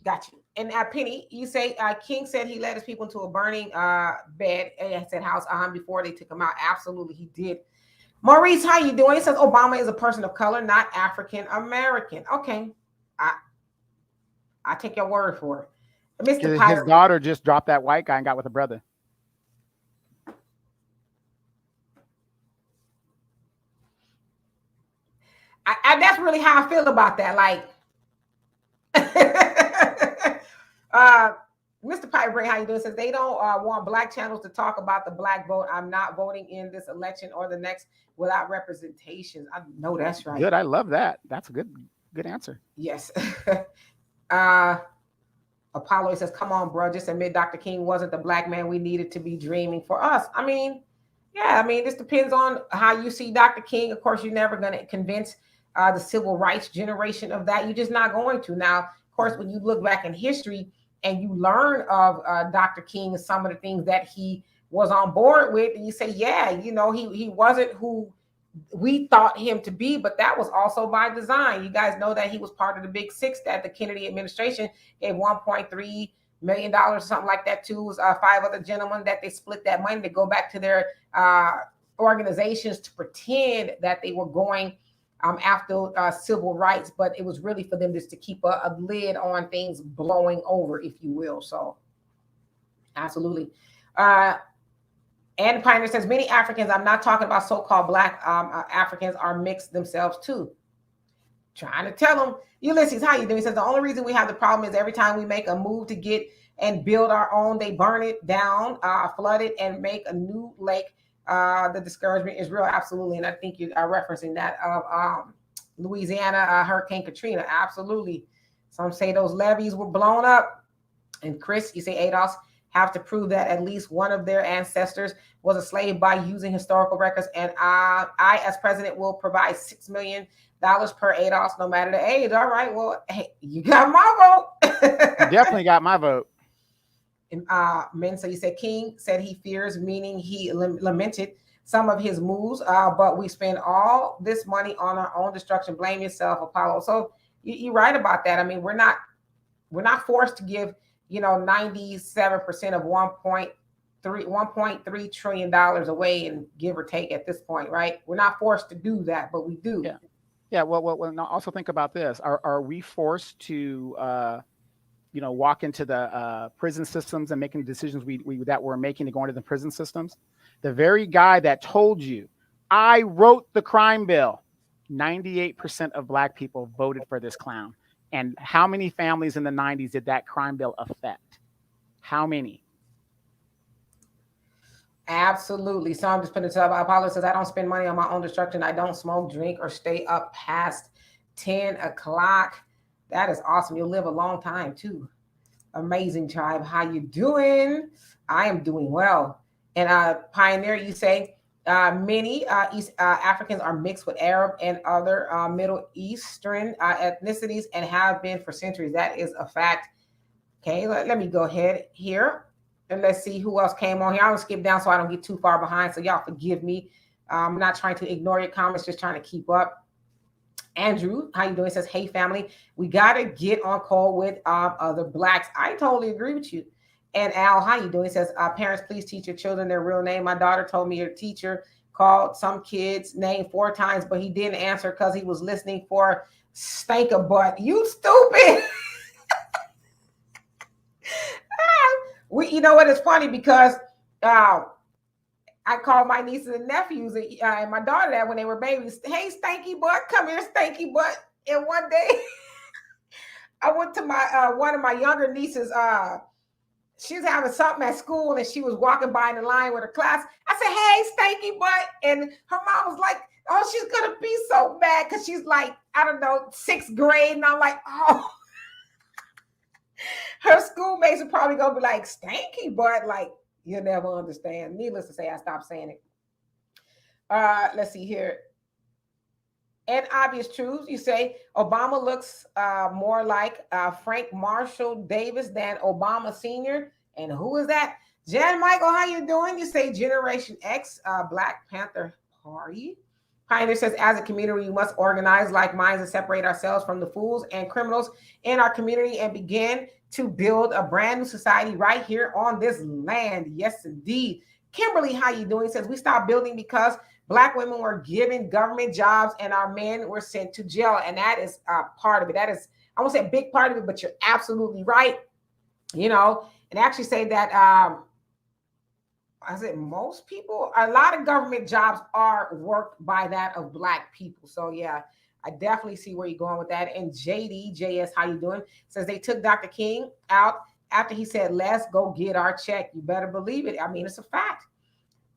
got you. And Penny, you say King said he led his people into a burning bed at said house before they took him out. Absolutely, he did. Maurice, how you doing? He says Obama is a person of color, not African American. Okay, I take your word for it. Mr. His daughter just dropped that white guy and got with a brother. That's really how I feel about that. Like, Mr. Piper, how you doing? Says they don't want black channels to talk about the black vote. I'm not voting in this election or the next without representation. I know that's right. Good. I love that. That's a good answer. Yes. Apollo says, come on, bro. Just admit Dr. King wasn't the black man we needed to be dreaming for us. I mean, yeah, I mean, this depends on how you see Dr. King. Of course, you're never going to convince the civil rights generation of that. You're just not going to. Now, of course, when you look back in history and you learn of Dr. King and some of the things that he was on board with, and you say, yeah, you know, he wasn't who we thought him to be, but that was also by design. You guys know that he was part of the Big Six that the Kennedy administration gave $1.3 million, something like that, to 5 other gentlemen that they split that money to go back to their organizations to pretend that they were going after civil rights, but it was really for them just to keep a lid on things blowing over, if you will. So, absolutely. And Pioneer says, many Africans, I'm not talking about so-called black Africans, are mixed themselves too. Trying to tell them, Ulysses, how you doing? He says, the only reason we have the problem is every time we make a move to get and build our own, they burn it down, flood it, and make a new lake. The discouragement is real, absolutely. And I think you are referencing that of Louisiana, Hurricane Katrina. Absolutely. Some say those levees were blown up. And Chris, you say ADOS have to prove that at least one of their ancestors was a slave by using historical records. And I, as president, will provide $6 million per ADOS, no matter the age. All right, well, hey, you got my vote. You definitely got my vote. And so you said King said he fears, meaning he lamented some of his moves, but we spend all this money on our own destruction. Blame yourself, Apollo. So you're right about that. I mean, we're not forced to give 97% of $1.3 trillion away, and give or take at this point, right? We're not forced to do that, but we do. Yeah. Well, now also think about this. Are we forced to walk into the prison systems and making decisions that we're making to go into the prison systems? The very guy that told you, I wrote the crime bill, 98% of black people voted for this clown. And how many families in the 90s did that crime bill affect? How many? Absolutely. So I'm just putting it up. Apollo says, I don't spend money on my own destruction. I don't smoke, drink, or stay up past 10 o'clock. That is awesome. You'll live a long time too. Amazing, tribe. How you doing? I am doing well. And Pioneer, you say, many East Africans are mixed with Arab and other Middle Eastern ethnicities and have been for centuries. That is a fact. Okay, let me go ahead here and let's see who else came on here. I'm gonna skip down so I don't get too far behind. So y'all forgive me. I'm not trying to ignore your comments, just trying to keep up. Andrew, how you doing? He says, hey family, we gotta get on call with other blacks. I totally agree with you. And Al, how you doing? He says, parents, please teach your children their real name. My daughter told me your teacher called some kid's name 4 times, but he didn't answer because he was listening for Stanker Butt. You stupid. You know what? It's funny because I called my nieces and nephews and my daughter that when they were babies. Hey, stanky butt, come here, stanky butt. And one day, I went to my one of my younger nieces. She was having something at school, and she was walking by in the line with her class. I said, "Hey, stanky butt," and her mom was like, "Oh, she's gonna be so mad because she's like, I don't know, 6th grade," and I'm like, "Oh." Her schoolmates are probably gonna be like, "Stanky butt," like you'll never understand. Needless to say, I stopped saying it. Let's see here. And obvious truths, you say Obama looks more like Frank Marshall Davis than Obama Sr. And who is that? Jan Michael, how you doing? You say Generation X, Black Panther Party. Pioneer says, as a community, we must organize like minds and separate ourselves from the fools and criminals in our community and begin to build a brand new society right here on this land. Yes, indeed. Kimberly, how you doing? Says, we stopped building because Black women were given government jobs and our men were sent to jail. And that is part of it. That is, I won't say a big part of it, but you're absolutely right. You know, and actually say that, I said most people, a lot of government jobs are worked by that of Black people. So yeah, I definitely see where you're going with that. And JS, how you doing? Says they took Dr. King out after he said, let's go get our check. You better believe it. I mean, it's a fact.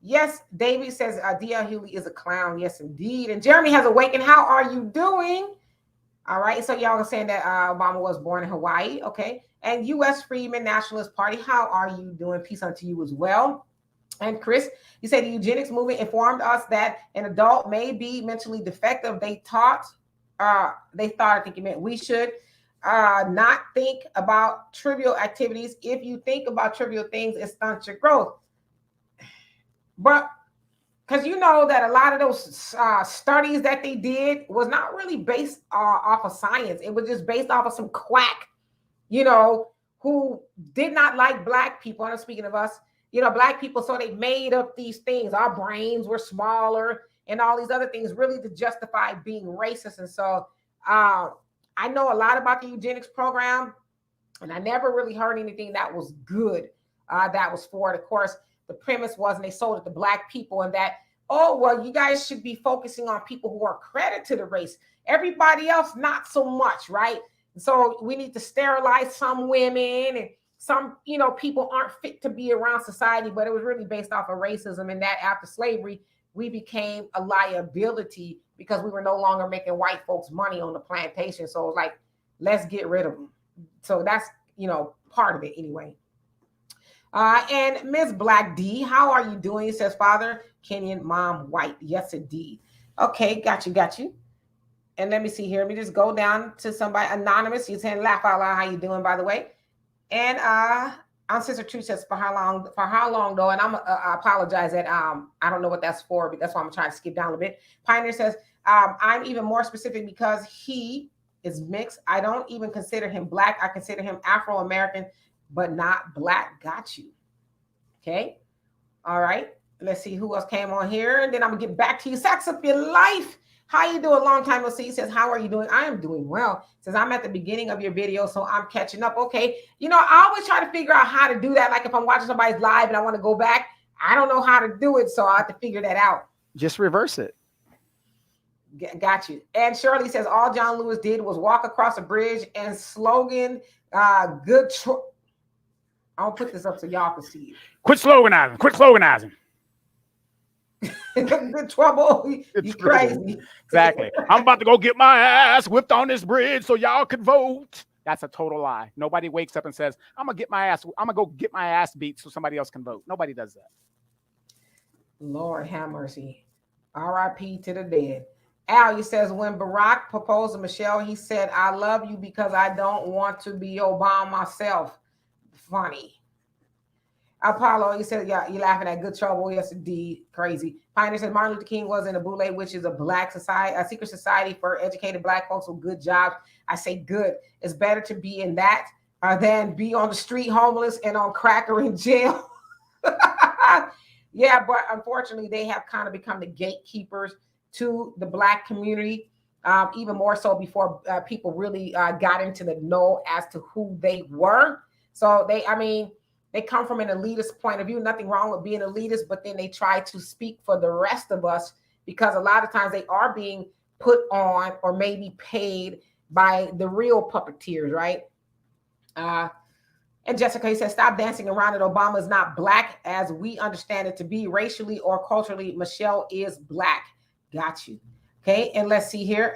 Yes, Davey says D.L. Hughley is a clown. Yes, indeed. And Jeremy has awakened. How are you doing? All right. So y'all are saying that Obama was born in Hawaii. Okay. And U.S. Freedmen Nationalist Party. How are you doing? Peace unto you as well. And Chris, you said the eugenics movement informed us that an adult may be mentally defective. They thought, I think you meant we should not think about trivial activities. If you think about trivial things, it stunts your growth. But because you know that a lot of those studies that they did was not really based off of science. It was just based off of some quack, you know, who did not like Black people. I'm speaking of us, you know, Black people. So they made up these things. Our brains were smaller and all these other things really to justify being racist. And so I know a lot about the eugenics program, and I never really heard anything that was good that was for it. Of course, the premise was, and they sold it to Black people, and that, oh, well, you guys should be focusing on people who are credit to the race. Everybody else, not so much, right? So we need to sterilize some women, and some, you know, people aren't fit to be around society. But it was really based off of racism, and that after slavery, we became a liability because we were no longer making white folks money on the plantation. So it was like, let's get rid of them. So that's, you know, part of it anyway. And Miss Black D, how are you doing? It says father Kenyan, mom white. Yes, indeed. Okay, got you. And let me see here. Let me just go down to somebody anonymous. You're saying laugh out loud. How you doing, by the way? And Sister Truth says for how long though? And I apologize that I don't know what that's for, but that's why I'm trying to skip down a little bit. Pioneer says I'm even more specific because he is mixed. I don't even consider him Black. I consider him Afro-American, but not Black. Got you. Okay. All right. Let's see who else came on here. And then I'm gonna get back to you. Sacks up your life. How you doing? Long time no see. He says, how are you doing? I am doing well. Says, I'm at the beginning of your video, so I'm catching up. Okay. You know, I always try to figure out how to do that. Like if I'm watching somebody's live and I want to go back, I don't know how to do it. So I have to figure that out. Just reverse it. Got you. And Shirley says, all John Lewis did was walk across a bridge and slogan, good. I'll put this up so y'all can see it. Quit sloganizing. Good trouble. You crazy. Exactly. I'm about to go get my ass whipped on this bridge so y'all can vote. That's a total lie. Nobody wakes up and says, I'm gonna go get my ass beat so somebody else can vote. Nobody does that. Lord have mercy. R.I.P. to the dead. Al, he says, when Barack proposed to Michelle, he said, I love you because I don't want to be Obama myself. Funny. Apollo, he said, yeah, you're laughing at good trouble. Yes, indeed. Crazy. Pioneer says Martin Luther King was in a Boule, which is a Black society, a secret society for educated Black folks with good jobs. I say good. It's better to be in that than be on the street homeless and on crack or in jail. Yeah, but unfortunately, they have kind of become the gatekeepers to the Black community, even more so before people really got into the know as to who they were. So they come from an elitist point of view. Nothing wrong with being elitist, but then they try to speak for the rest of us because a lot of times they are being put on or maybe paid by the real puppeteers, right? And Jessica, he says, stop dancing around it. Obama is not black as we understand it to be racially or culturally. Michelle is black. Got you. Okay, and let's see here.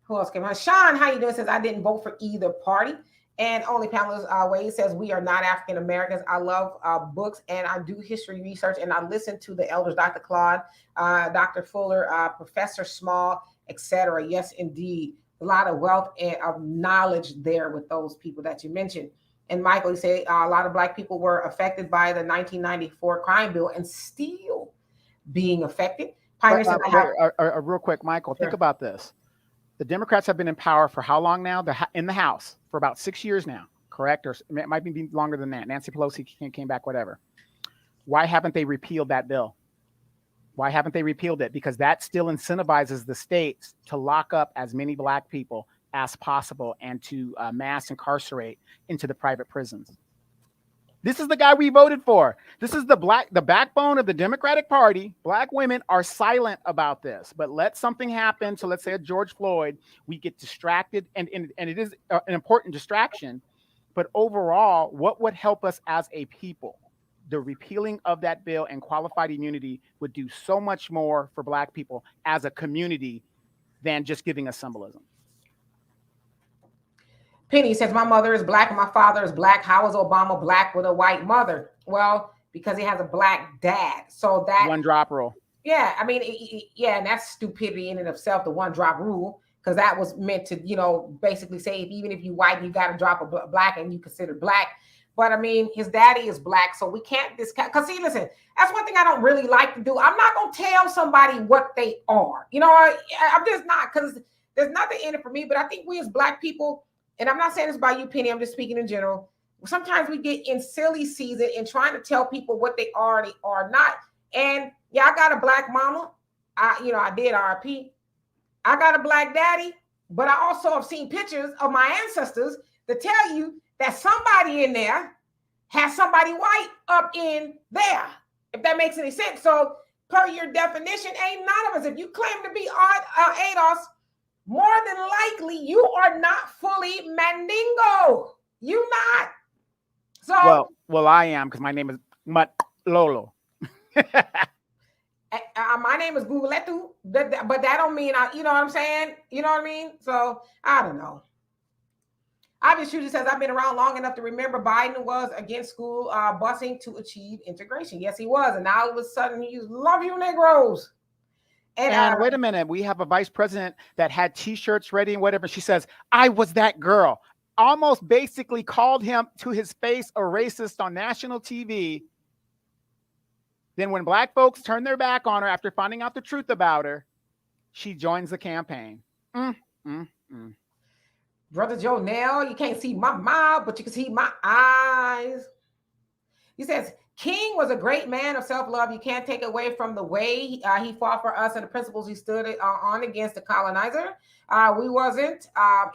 Who else came on? Sean, how you doing? Says, I didn't vote for either party. And only Pamela Wade says, we are not African Americans. I love books and I do history research and I listen to the elders, Dr. Claude, Dr. Fuller, Professor Small, etc. Yes, indeed. A lot of wealth and of knowledge there with those people that you mentioned. And Michael, you say a lot of Black people were affected by the 1994 crime bill and still being affected. Real quick, Michael, Sure. Think about this. The Democrats have been in power for how long now? In the House for about 6 years now, correct? Or it might be longer than that. Nancy Pelosi came back, whatever. Why haven't they repealed that bill? Why haven't they repealed it? Because that still incentivizes the states to lock up as many Black people as possible and to mass incarcerate into the private prisons. This is the guy we voted for. This is the backbone of the Democratic Party. Black women are silent about this, but let something happen to, let's say, a George Floyd, we get distracted, and it is an important distraction. But overall, what would help us as a people? The repealing of that bill and qualified immunity would do so much more for Black people as a community than just giving us symbolism. Penny says, my mother is Black and my father is Black. How is Obama Black with a white mother? Well, because he has a Black dad. So that one drop rule. Yeah, I mean, yeah, and that's stupidity in and of itself, the one drop rule, because that was meant to, basically say even if you white, you got to drop a Black and you consider Black. But I mean, his daddy is Black, so we can't discount. Because see, listen, that's one thing I don't really like to do. I'm not going to tell somebody what they are. I'm just not, because there's nothing in it for me. But I think we as Black people, and I'm not saying this about you, Penny, I'm just speaking in general. Sometimes we get in silly season and trying to tell people what they already are not. And yeah, I got a Black mama. I did RP. I got a Black daddy, but I also have seen pictures of my ancestors that tell you that somebody in there has somebody white up in there, if that makes any sense. So per your definition, ain't none of us. If you claim to be ADOS, more than likely you are not fully Mandingo. You not. So well, I am, because my name is Mutt Lolo. My name is Googletu, but that don't mean you know what I'm saying? You know what I mean? So I don't know. Obviously, Judy says, I've been around long enough to remember Biden was against school busing to achieve integration. Yes, he was. And now all of a sudden he's love you Negroes. And wait a minute, we have a vice president that had T-shirts ready and whatever. She says, I was that girl. Almost basically called him to his face a racist on national TV. Then when Black folks turn their back on her after finding out the truth about her, she joins the campaign. Brother Joe Nell, you can't see my mouth, but you can see my eyes. He says, King was a great man of self-love. You can't take away from the way he fought for us and the principles he stood on against the colonizer. We wasn't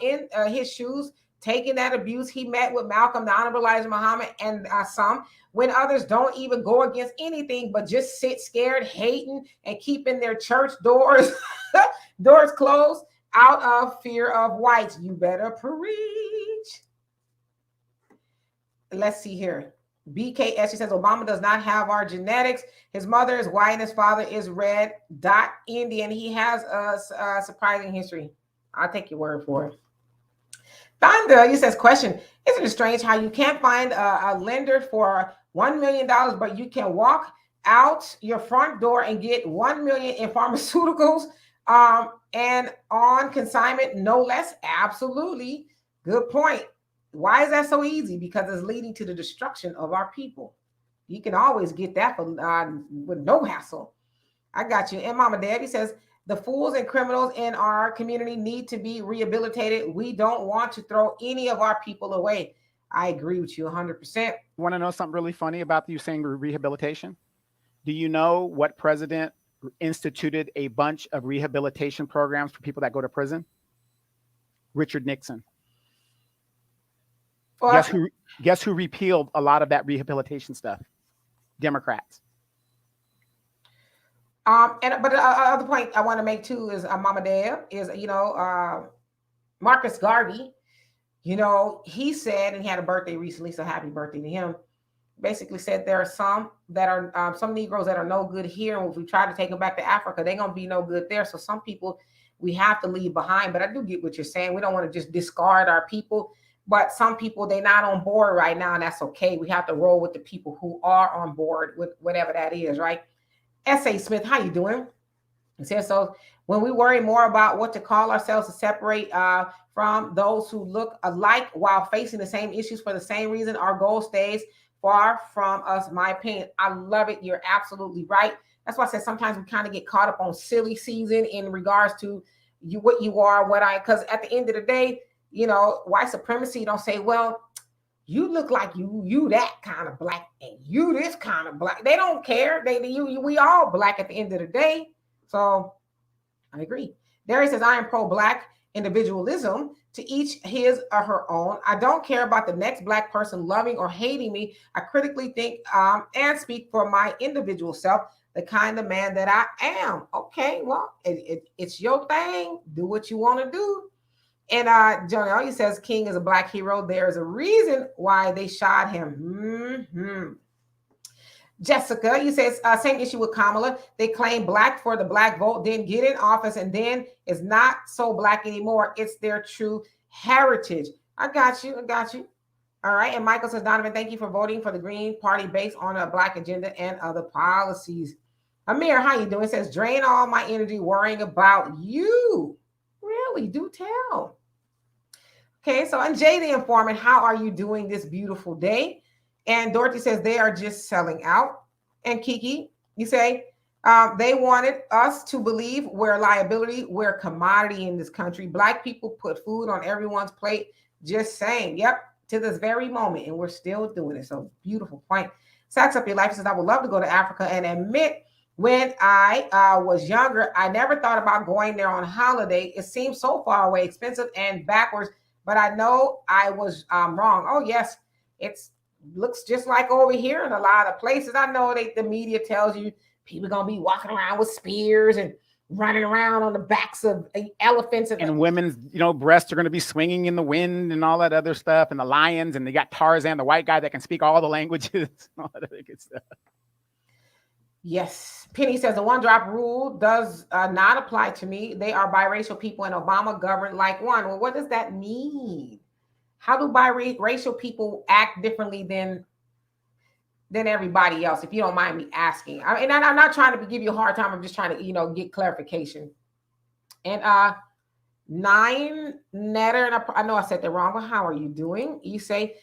in his shoes taking that abuse. He met with Malcolm, the Honorable Elijah Muhammad, and some, when others don't even go against anything, but just sit scared, hating, and keeping their church doors closed out of fear of whites. You better preach. Let's see here. BKS, she says, Obama does not have our genetics. His mother is white and his father is red dot Indian. He has a surprising history. I'll take your word for it. Thunder, he says, question, isn't it strange how you can't find a lender for $1 million, but you can walk out your front door and get $1 million in pharmaceuticals and on consignment, no less? Absolutely. Good point. Why is that so easy? Because it's leading to the destruction of our people. You can always get that with no hassle. I got you. And Mama Debbie says, the fools and criminals in our community need to be rehabilitated. We don't want to throw any of our people away. I agree with you 100%. Want to know something really funny about you saying rehabilitation? Do you know what president instituted a bunch of rehabilitation programs for people that go to prison? Richard Nixon. Guess who repealed a lot of that rehabilitation stuff? Democrats. But the other point I want to make too is Mama Deb is Marcus Garvey. He said, and he had a birthday recently, so happy birthday to him. Basically said there are some that are some Negroes that are no good here, and if we try to take them back to Africa, they're gonna be no good there. So some people we have to leave behind. But I do get what you're saying. We don't want to just discard our people. But some people, they're not on board right now, and that's okay. We have to roll with the people who are on board with whatever that is, right? S.A. Smith, how you doing? He says, so when we worry more about what to call ourselves to separate from those who look alike while facing the same issues for the same reason, our goal stays far from us, my opinion. I love it. You're absolutely right. That's why I said sometimes we kind of get caught up on silly season in regards to what you are, because at the end of the day, white supremacy don't say, well, you look like you that kind of black and you this kind of black. They don't care. We all black at the end of the day. So I agree. Derry says, I am pro-black individualism, to each his or her own. I don't care about the next black person loving or hating me. I critically think and speak for my individual self, the kind of man that I am. Okay, well, it's your thing. Do what you want to do. And Johnny Elliott says King is a black hero. There's a reason why they shot him. Mm-hmm. Jessica, you said same issue with Kamala. They claim black for the black vote, then get in office, and then it's not so black anymore. It's their true heritage. I got you. All right. And Michael says, Donovan, thank you for voting for the Green Party based on a black agenda and other policies. Amir, how you doing? It says, drain all my energy worrying about you. Really? Do tell. Okay. So, and Jay the Informant, how are you doing this beautiful day? And Dorothy says they are just selling out. And Kiki, you say they wanted us to believe we're liability, we're commodity in this country. Black people put food on everyone's plate. Just saying. Yep. To this very moment. And we're still doing it. So beautiful point. Sacks Up Your Life says, I would love to go to Africa and admit when I was younger, I never thought about going there on holiday. It seems so far away, expensive and backwards, but I know I was wrong. Oh, yes. It's looks just like over here in a lot of places. I know the media tells you people are going to be walking around with spears and running around on the backs of elephants. And women's, breasts are going to be swinging in the wind and all that other stuff. And the lions, and they got Tarzan, the white guy that can speak all the languages. All that other good stuff. Yes. Penny says the one drop rule does not apply to me. They are biracial people and Obama governed like one. Well, what does that mean? How do biracial people act differently than everybody else? If you don't mind me asking, and I'm not trying to give you a hard time. I'm just trying to, get clarification. And Nine Netter, and I know I said that wrong, but how are you doing? You say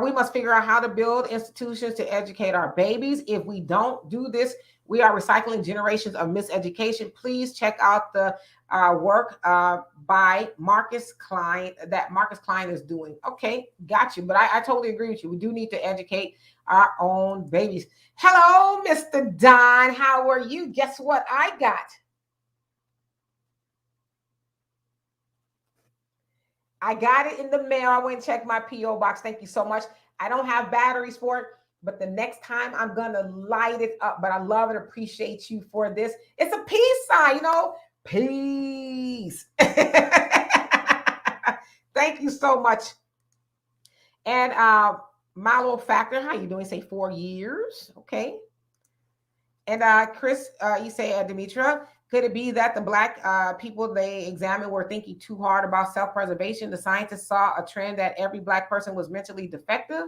we must figure out how to build institutions to educate our babies. If we don't do this, we are recycling generations of miseducation. Please check out the work by Marcus Klein that Marcus Klein is doing. Okay, got you. But I totally agree with you. We do need to educate our own babies. Hello, Mr. Don. How are you? Guess what I got? I got it in the mail. I went and checked my P.O. box. Thank you so much. I don't have batteries for it, but the next time I'm going to light it up. But I love and appreciate you for this. It's a peace sign, Peace. Thank you so much. And my little factor, how you doing? Say 4 years. Okay. And Chris, you say, Demetra, could it be that the black people they examined were thinking too hard about self-preservation? The scientists saw a trend that every black person was mentally defective?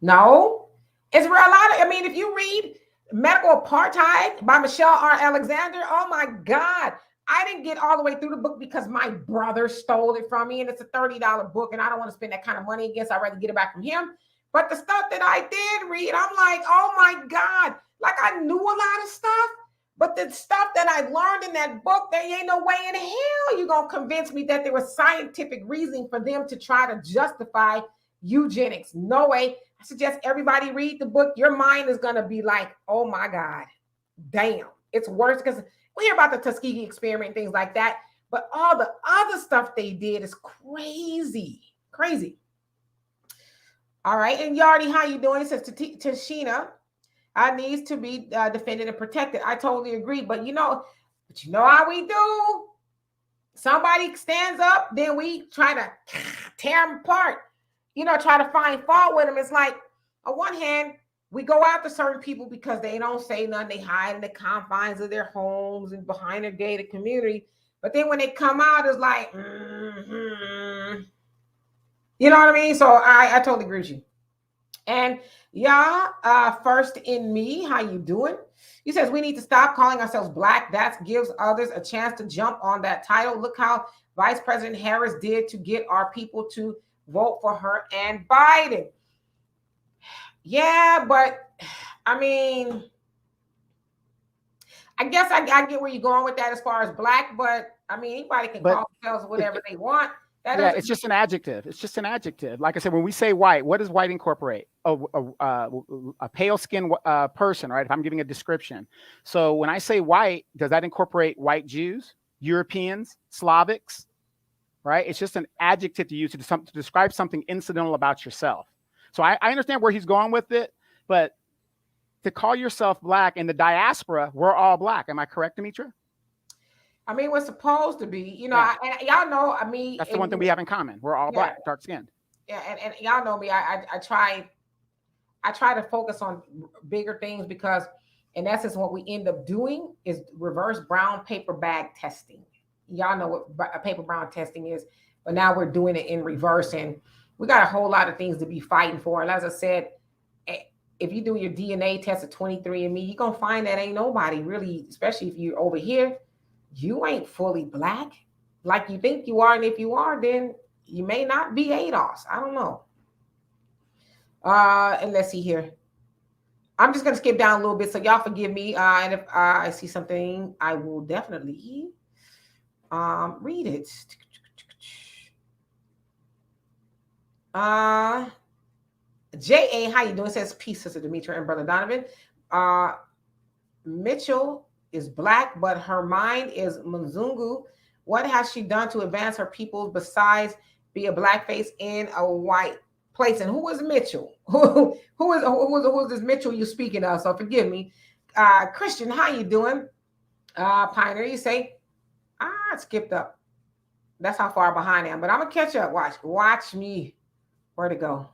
No. It's real lot of, if you read Medical Apartheid by Michelle R. Alexander, oh my God. I didn't get all the way through the book because my brother stole it from me, and it's a $30 book, and I don't want to spend that kind of money again, so I'd rather get it back from him. But the stuff that I did read, I'm like, oh my God. Like I knew a lot of stuff, but the stuff that I learned in that book, there ain't no way in hell you're going to convince me that there was scientific reasoning for them to try to justify eugenics. No way. I suggest everybody read the book. Your mind is going to be like, oh my God, damn. It's worse because we hear about the Tuskegee experiment and things like that, but all the other stuff they did is crazy. All right. And Yardi, how you doing? It says Tichina needs to be defended and protected. I totally agree. But you know how we do? Somebody stands up, then we try to tear them apart. Try to find fault with them. It's like, on one hand, we go after certain people because they don't say nothing. They hide in the confines of their homes and behind their gated community. But then when they come out, it's like, you know what I mean? So I totally agree with you. And first in me, how you doing? He says we need to stop calling ourselves black. That gives others a chance to jump on that title. Look how Vice President Harris did to get our people to vote for her and Biden. Yeah, but I mean, I guess I get where you're going with that as far as black, but I mean, anybody can call themselves whatever they want. It's just an adjective. It's just an adjective. Like I said, when we say white, what does white incorporate? A pale skinned person, right? If I'm giving a description. So when I say white, does that incorporate white Jews, Europeans, Slavics, right? It's just an adjective to use to describe something incidental about yourself. So I understand where he's going with it, but to call yourself black in the diaspora, we're all black. Am I correct, Dimitra? I mean, we're supposed to be, and y'all know, I mean, that's the one thing we have in common. We're all black, dark skinned. Yeah. And y'all know me. I try to focus on bigger things because in essence, what we end up doing is reverse brown paper bag testing. Y'all know what paper brown testing is, but now we're doing it in reverse, and we got a whole lot of things to be fighting for. And as I said, if you do your DNA test at 23andMe, you're going to find that ain't nobody really, especially if you're over here, you ain't fully black like you think you are. And if you are, then you may not be ADOS. I don't know. And let's see here. I'm just going to skip down a little bit, so y'all forgive me. And if I see something, I will definitely read it. J.A., how you doing? It says, peace, Sister Dimitra and Brother Donovan. Mitchell is black, but her mind is Mzungu. What has she done to advance her people besides be a black face in a white place? And who is Mitchell? who is this Mitchell you speaking of? So forgive me. Christian, how you doing? Pioneer, you say, it skipped up. That's how far behind I am, but I'm gonna catch up. Watch me. Where to go?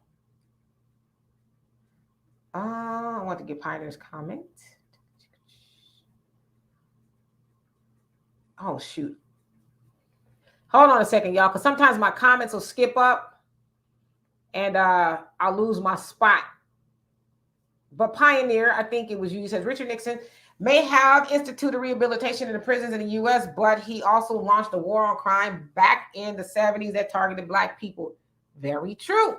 I want to get Pioneer's comment. Oh, shoot. Hold on a second, y'all, because sometimes my comments will skip up and I'll lose my spot. But Pioneer, I think it was you, says Richard Nixon may have instituted rehabilitation in the prisons in the U.S., but he also launched a war on crime back in the 70s that targeted black people. Very true.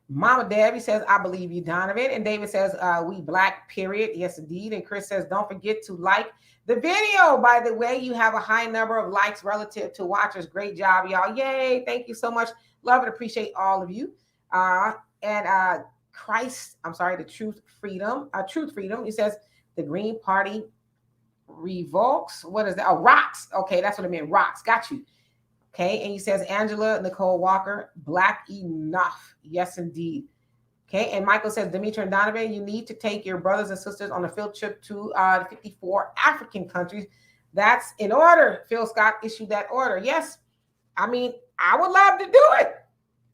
Mama Debbie says, I believe you, Donovan. And David says, we black, period. Yes, indeed. And Chris says, don't forget to like the video. By the way, you have a high number of likes relative to watchers. Great job, y'all. Yay. Thank you so much. Love and appreciate all of you. The Truth Freedom. He says, the Green Party revokes. What is that? Oh, rocks. Okay, that's what I meant. Rocks. Got you. Okay, and he says, Angela Nicole Walker, black enough. Yes, indeed. Okay, and Michael says, Dimitra and Donovan, you need to take your brothers and sisters on a field trip to 54 African countries. That's in order. Phil Scott issued that order. Yes, I mean, I would love to do it.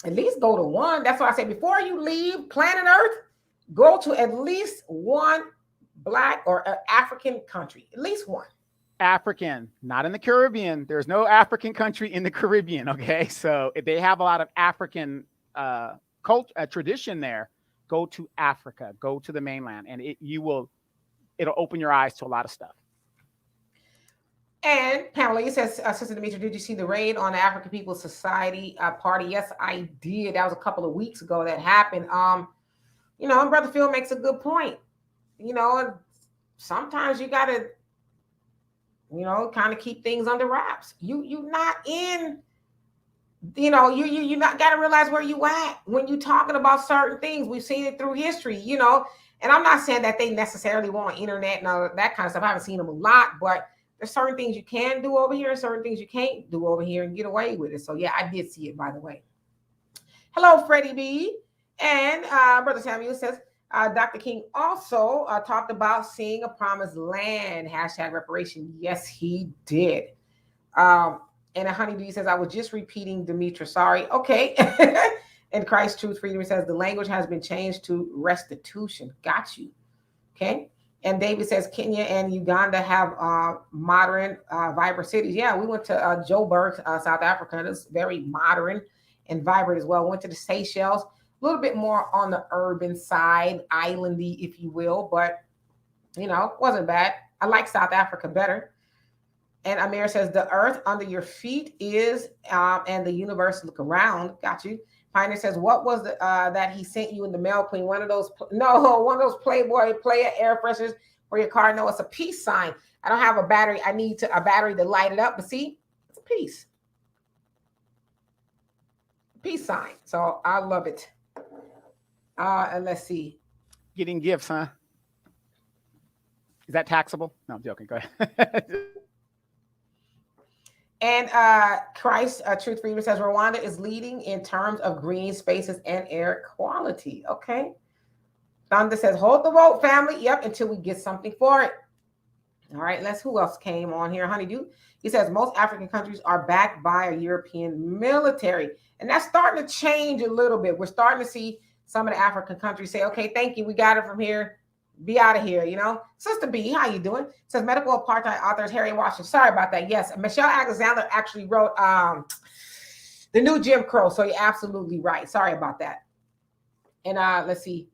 At least go to one. That's what I say. Before you leave planet Earth, go to at least one black or African country. At least one. African, not in the Caribbean. There's no African country in the Caribbean. Okay, so if they have a lot of African tradition there, go to Africa, go to the mainland, and it'll open your eyes to a lot of stuff. And Pamela, says, Sister Dimitra, did you see the raid on the African People's Society party? Yes, I did. That was a couple of weeks ago that happened. And Brother Phil makes a good point. Sometimes you gotta kind of keep things under wraps. You're not in, you not got to realize where you at when you're talking about certain things. We've seen it through history, and I'm not saying that they necessarily want internet and all that kind of stuff. I haven't seen them a lot, but there's certain things you can do over here and certain things you can't do over here and get away with it. So yeah, I did see it, by the way. Hello, Freddie B. And Brother Samuel says, Dr. King also talked about seeing a promised land, hashtag reparation. Yes, he did. Um, and a honeybee says, I was just repeating Demetra. Sorry. Okay. And Christ Truth Freedom says, the language has been changed to restitution. Got you. Okay. And David says, Kenya and Uganda have modern, vibrant cities. Yeah, we went to Joburg, South Africa. It's very modern and vibrant as well. Went to the Seychelles, a little bit more on the urban side, islandy, if you will, but wasn't bad. I like South Africa better. And Amir says, the earth under your feet is, and the universe look around. Got you. Pioneer says, what was the that he sent you in the mail, Queen? One of those Playboy player air fresheners for your car. No, it's a peace sign. I don't have a battery. I need a battery to light it up. But see, it's a peace. Peace sign. So I love it. And let's see. Getting gifts, huh? Is that taxable? No, I'm joking. Go ahead. And Christ Truth Freedom says Rwanda is leading in terms of green spaces and air quality. Okay. Thunder says, hold the vote, family. Yep, until we get something for it. All right, who else came on here? Honeydew. He says most African countries are backed by a European military. And that's starting to change a little bit. We're starting to see some of the African countries say, okay, thank you. We got it from here. Be out of here, Sister B, how you doing? Says medical apartheid authors Harry Washington. Sorry about that. Yes, Michelle Alexander actually wrote The New Jim Crow. So you're absolutely right. Sorry about that. And let's see.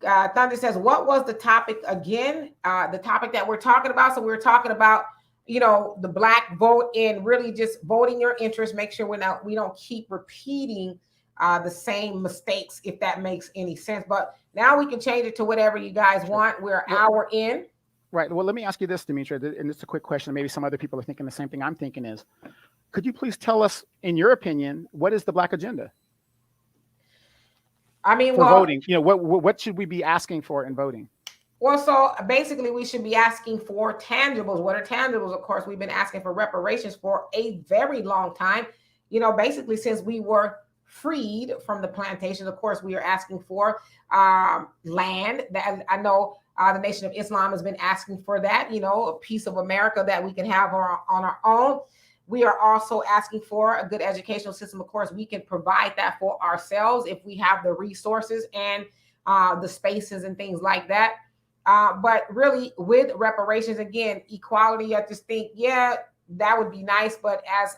Thunder says, what was the topic again? The topic that we're talking about. So we were talking about, the black vote and really just voting your interest. Make sure we don't keep repeating the same mistakes, if that makes any sense. But now we can change it to whatever you guys want. We're an hour in. Right. Well, let me ask you this, Demetra, and it's a quick question. Maybe some other people are thinking the same thing I'm thinking is, could you please tell us, in your opinion, what is the Black agenda? I mean, for voting, what should we be asking for in voting? Well, so basically we should be asking for tangibles. What are tangibles? Of course, we've been asking for reparations for a very long time. Basically since we were freed from the plantations. Of course, we are asking for land. That I know the Nation of Islam has been asking for that, a piece of America that we can have on our own. We are also asking for a good educational system. Of course, we can provide that for ourselves if we have the resources and the spaces and things like that. But really, with reparations, again, equality, I just think, yeah, that would be nice. But as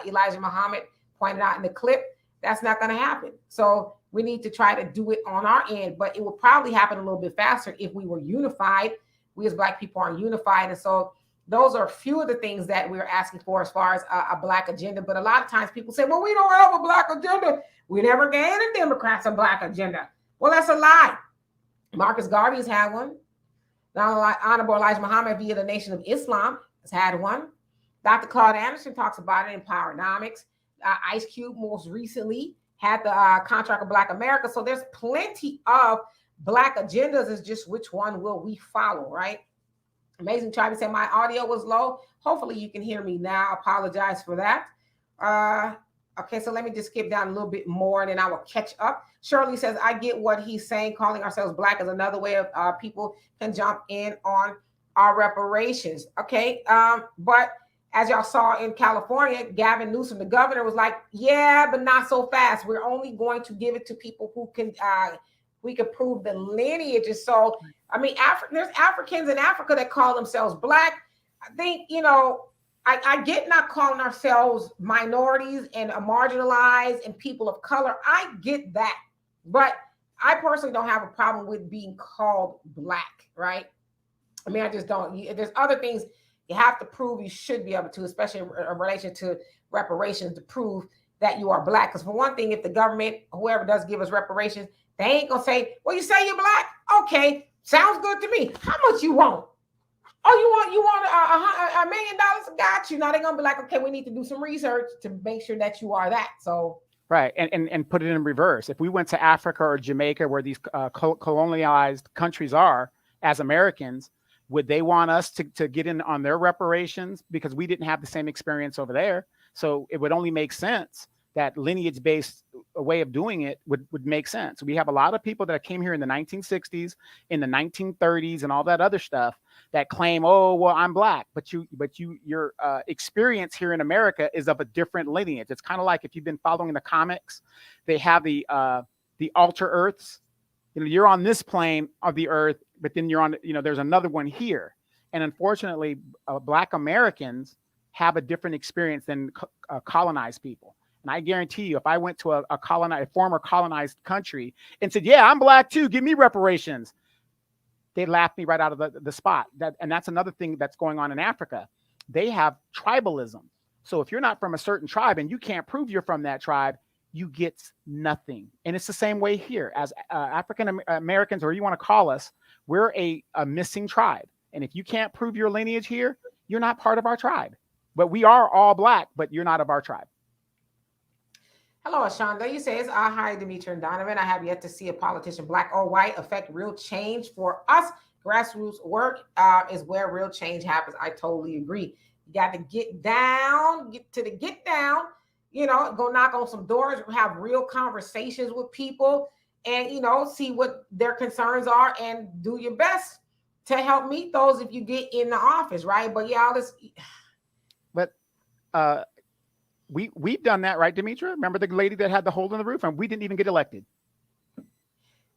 Elijah Muhammad pointed out in the clip, that's not going to happen. So we need to try to do it on our end. But it will probably happen a little bit faster if we were unified. We as Black people aren't unified. And so those are a few of the things that we're asking for as far as a Black agenda. But a lot of times people say, well, we don't have a Black agenda. We never gave the Democrats a Black agenda. Well, that's a lie. Marcus Garvey's had one. Honorable Elijah Muhammad via the Nation of Islam has had one. Dr. Claude Anderson talks about it in Powernomics. Ice Cube most recently had the Contract of Black America. So there's plenty of Black agendas. It's just which one will we follow, right? Amazing Tribe said my audio was low. Hopefully you can hear me now. I apologize for that. Okay, so let me just skip down a little bit more and then I will catch up. Shirley says, I get what he's saying. Calling ourselves Black is another way of people can jump in on our reparations. Okay, but as y'all saw in California, Gavin Newsom, the governor, was like, yeah, but not so fast. We're only going to give it to people who can, we can prove the lineages. So, I mean, there's Africans in Africa that call themselves Black. I think, I get not calling ourselves minorities and marginalized and people of color. I get that. But I personally don't have a problem with being called Black, right? I mean, I just don't. There's other things you have to prove you should be able to, especially in relation to reparations, to prove that you are Black. Because for one thing, if the government, whoever does give us reparations, they ain't going to say, well, you say you're Black? Okay, sounds good to me. How much you want? Oh, you want $1 million? Got you. Now they're gonna be like, okay, we need to do some research to make sure that you are that. So right, and put it in reverse. If we went to Africa or Jamaica, where these colonialized countries are, as Americans, would they want us to get in on their reparations because we didn't have the same experience over there? So it would only make sense that lineage-based way of doing it would make sense. We have a lot of people that came here in the 1960s, in the 1930s, and all that other stuff that claim, oh, well, I'm black, but your experience here in America is of a different lineage. It's kind of like if you've been following the comics, they have the alter Earths. You know, you're on this plane of the Earth, but then you're on, you know, there's another one here. And unfortunately, Black Americans have a different experience than colonized people. And I guarantee you, if I went to a former colonized country and said, yeah, I'm black too, give me reparations, they'd laugh me right out of the spot. And that's another thing that's going on in Africa. They have tribalism. So if you're not from a certain tribe and you can't prove you're from that tribe, you get nothing. And it's the same way here. As African Americans, or you want to call us, we're a missing tribe. And if you can't prove your lineage here, you're not part of our tribe. But we are all black, but you're not of our tribe. Hello, Ashonda. You say, hi, Demetri and Donovan. I have yet to see a politician, black or white, affect real change for us. Grassroots work is where real change happens. I totally agree. You got to get down, you know, go knock on some doors, have real conversations with people, and, you know, see what their concerns are and do your best to help meet those if you get in the office, right? But yeah, But we've done that, right, Demetri? Remember the lady that had the hole in the roof, and we didn't even get elected.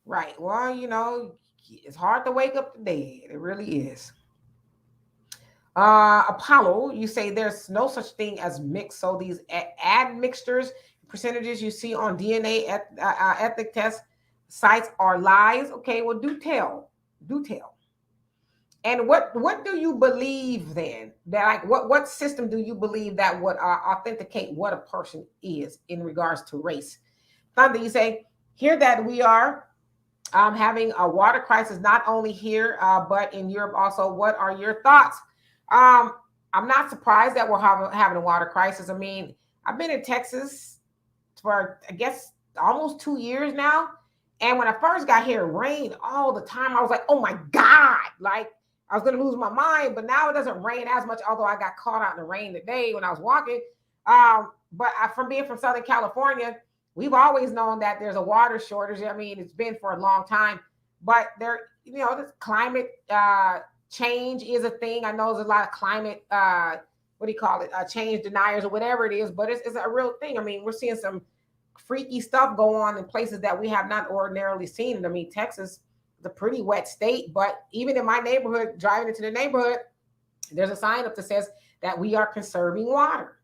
Right. Well, you know, it's hard to wake up the dead. It really is. Apollo, you say there's no such thing as mix. So these admixtures percentages you see on DNA ethic test sites are lies. Okay, well, do tell. And what do you believe then? That, like, what system do you believe that would authenticate what a person is in regards to race? Thunder, you say here that we are having a water crisis not only here but in Europe also. What are your thoughts? I'm not surprised that we're having a water crisis. I mean, I've been in Texas for, I guess, almost 2 years now. And when I first got here, it rained all the time. I was like, oh my God, like I was going to lose my mind. But now it doesn't rain as much, although I got caught out in the rain today when I was walking. From being from Southern California, we've always known that there's a water shortage. I mean, it's been for a long time. But this climate change is a thing. I know there's a lot of climate, change deniers or whatever it is, but it's a real thing. I mean, we're seeing some freaky stuff go on in places that we have not ordinarily seen. And I mean, Texas is a pretty wet state, but even in my neighborhood, driving into the neighborhood, there's a sign up that says that we are conserving water.